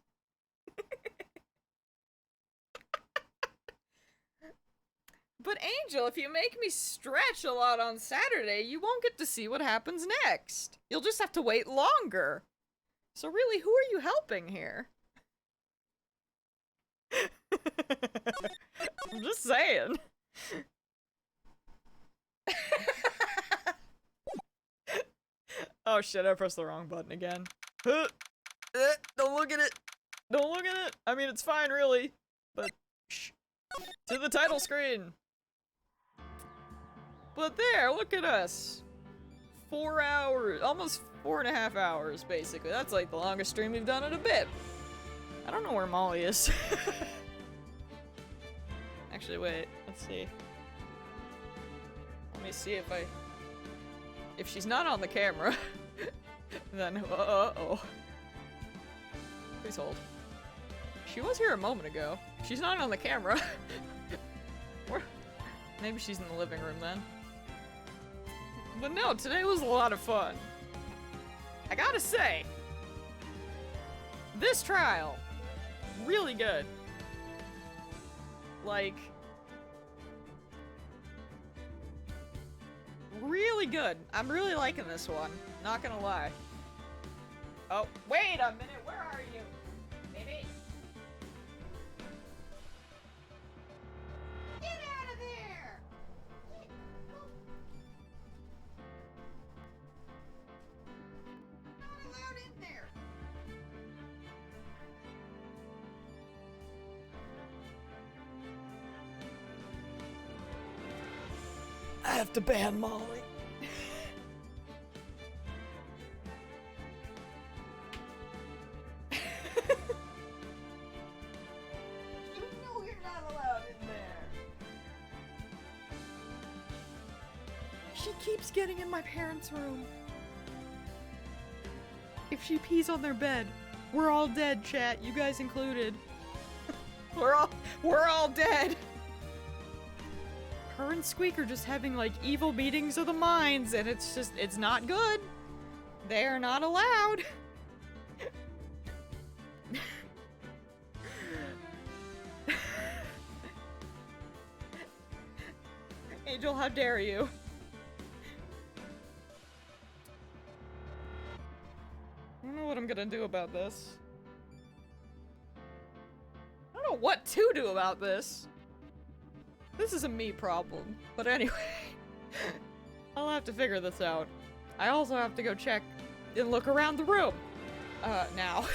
But Angel, if you make me stretch a lot on Saturday, you won't get to see what happens next. You'll just have to wait longer. So really, who are you helping here? I'm just saying. Oh shit, I pressed the wrong button again. Don't look at it. Don't look at it. I mean, it's fine, really. But, shh. To the title screen. But there, look at us. 4 hours, almost 4.5 hours, basically. That's like the longest stream we've done in a bit. I don't know where Molly is. Actually, wait, let's see. Let me see if she's not on the camera, then uh-oh. Please hold. She was here a moment ago. She's not on the camera. Maybe she's in the living room then. But no, today was a lot of fun. I gotta say, this trial, really good. Like, really good. I'm really liking this one, not gonna lie. Oh, wait a minute, where are you, baby? Get out of there! Not allowed in there. I have to ban Molly. You know you're not allowed in there. She keeps getting in my parents' room. If she pees on their bed, we're all dead, chat. You guys included. we're all dead. Her and Squeak are just having like evil meetings of the minds, and it's not good. They are not allowed. Angel, how dare you? I don't know what I'm gonna do about this. I don't know what to do about this. This is a me problem. But anyway, I'll have to figure this out. I also have to go check and look around the room. Now.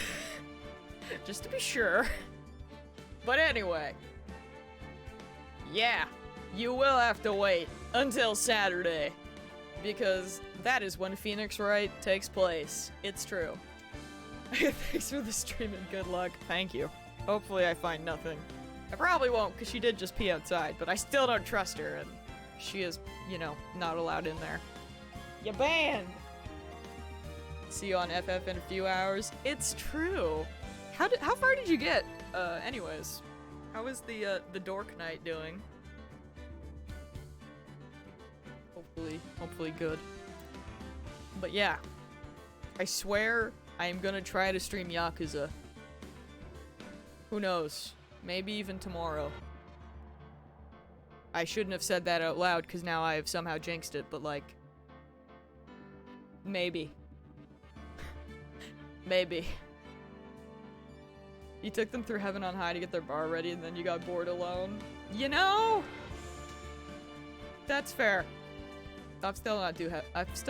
Just to be sure. But anyway. Yeah, you will have to wait until Saturday. Because that is when Phoenix Wright takes place. It's true. Thanks for the stream and good luck. Thank you. Hopefully I find nothing. I probably won't, because she did just pee outside, but I still don't trust her, and she is, you know, not allowed in there. You banned! See you on FF in a few hours. It's true! How far did you get? Anyways. How is the dork knight doing? Hopefully good. But yeah. I swear I am gonna try to stream Yakuza. Who knows? Maybe even tomorrow. I shouldn't have said that out loud, because now I have somehow jinxed it, but like... Maybe. Maybe. You took them through Heaven on High to get their bar ready, and then you got bored alone? You know? That's fair. I've still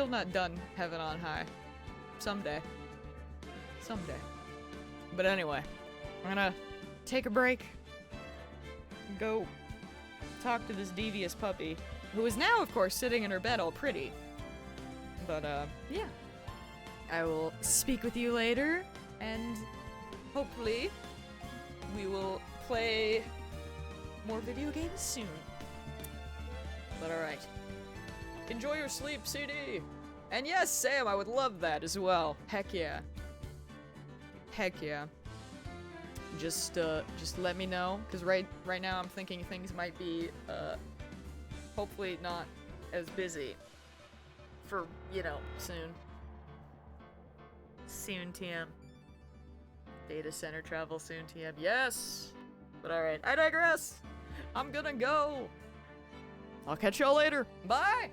not done Heaven on High. Someday. Someday. But anyway. I'm gonna take a break, go talk to this devious puppy, who is now, of course, sitting in her bed all pretty. But, yeah. I will speak with you later, and hopefully we will play more video games soon. But alright. Enjoy your sleep, CD! And yes, Sam, I would love that as well. Heck yeah. Heck yeah. Just let me know, because right now I'm thinking things might be, hopefully not as busy for, you know, soon. Soon, TM. Data center travel soon, TM. Yes! But alright, I digress! I'm gonna go! I'll catch y'all later. Bye!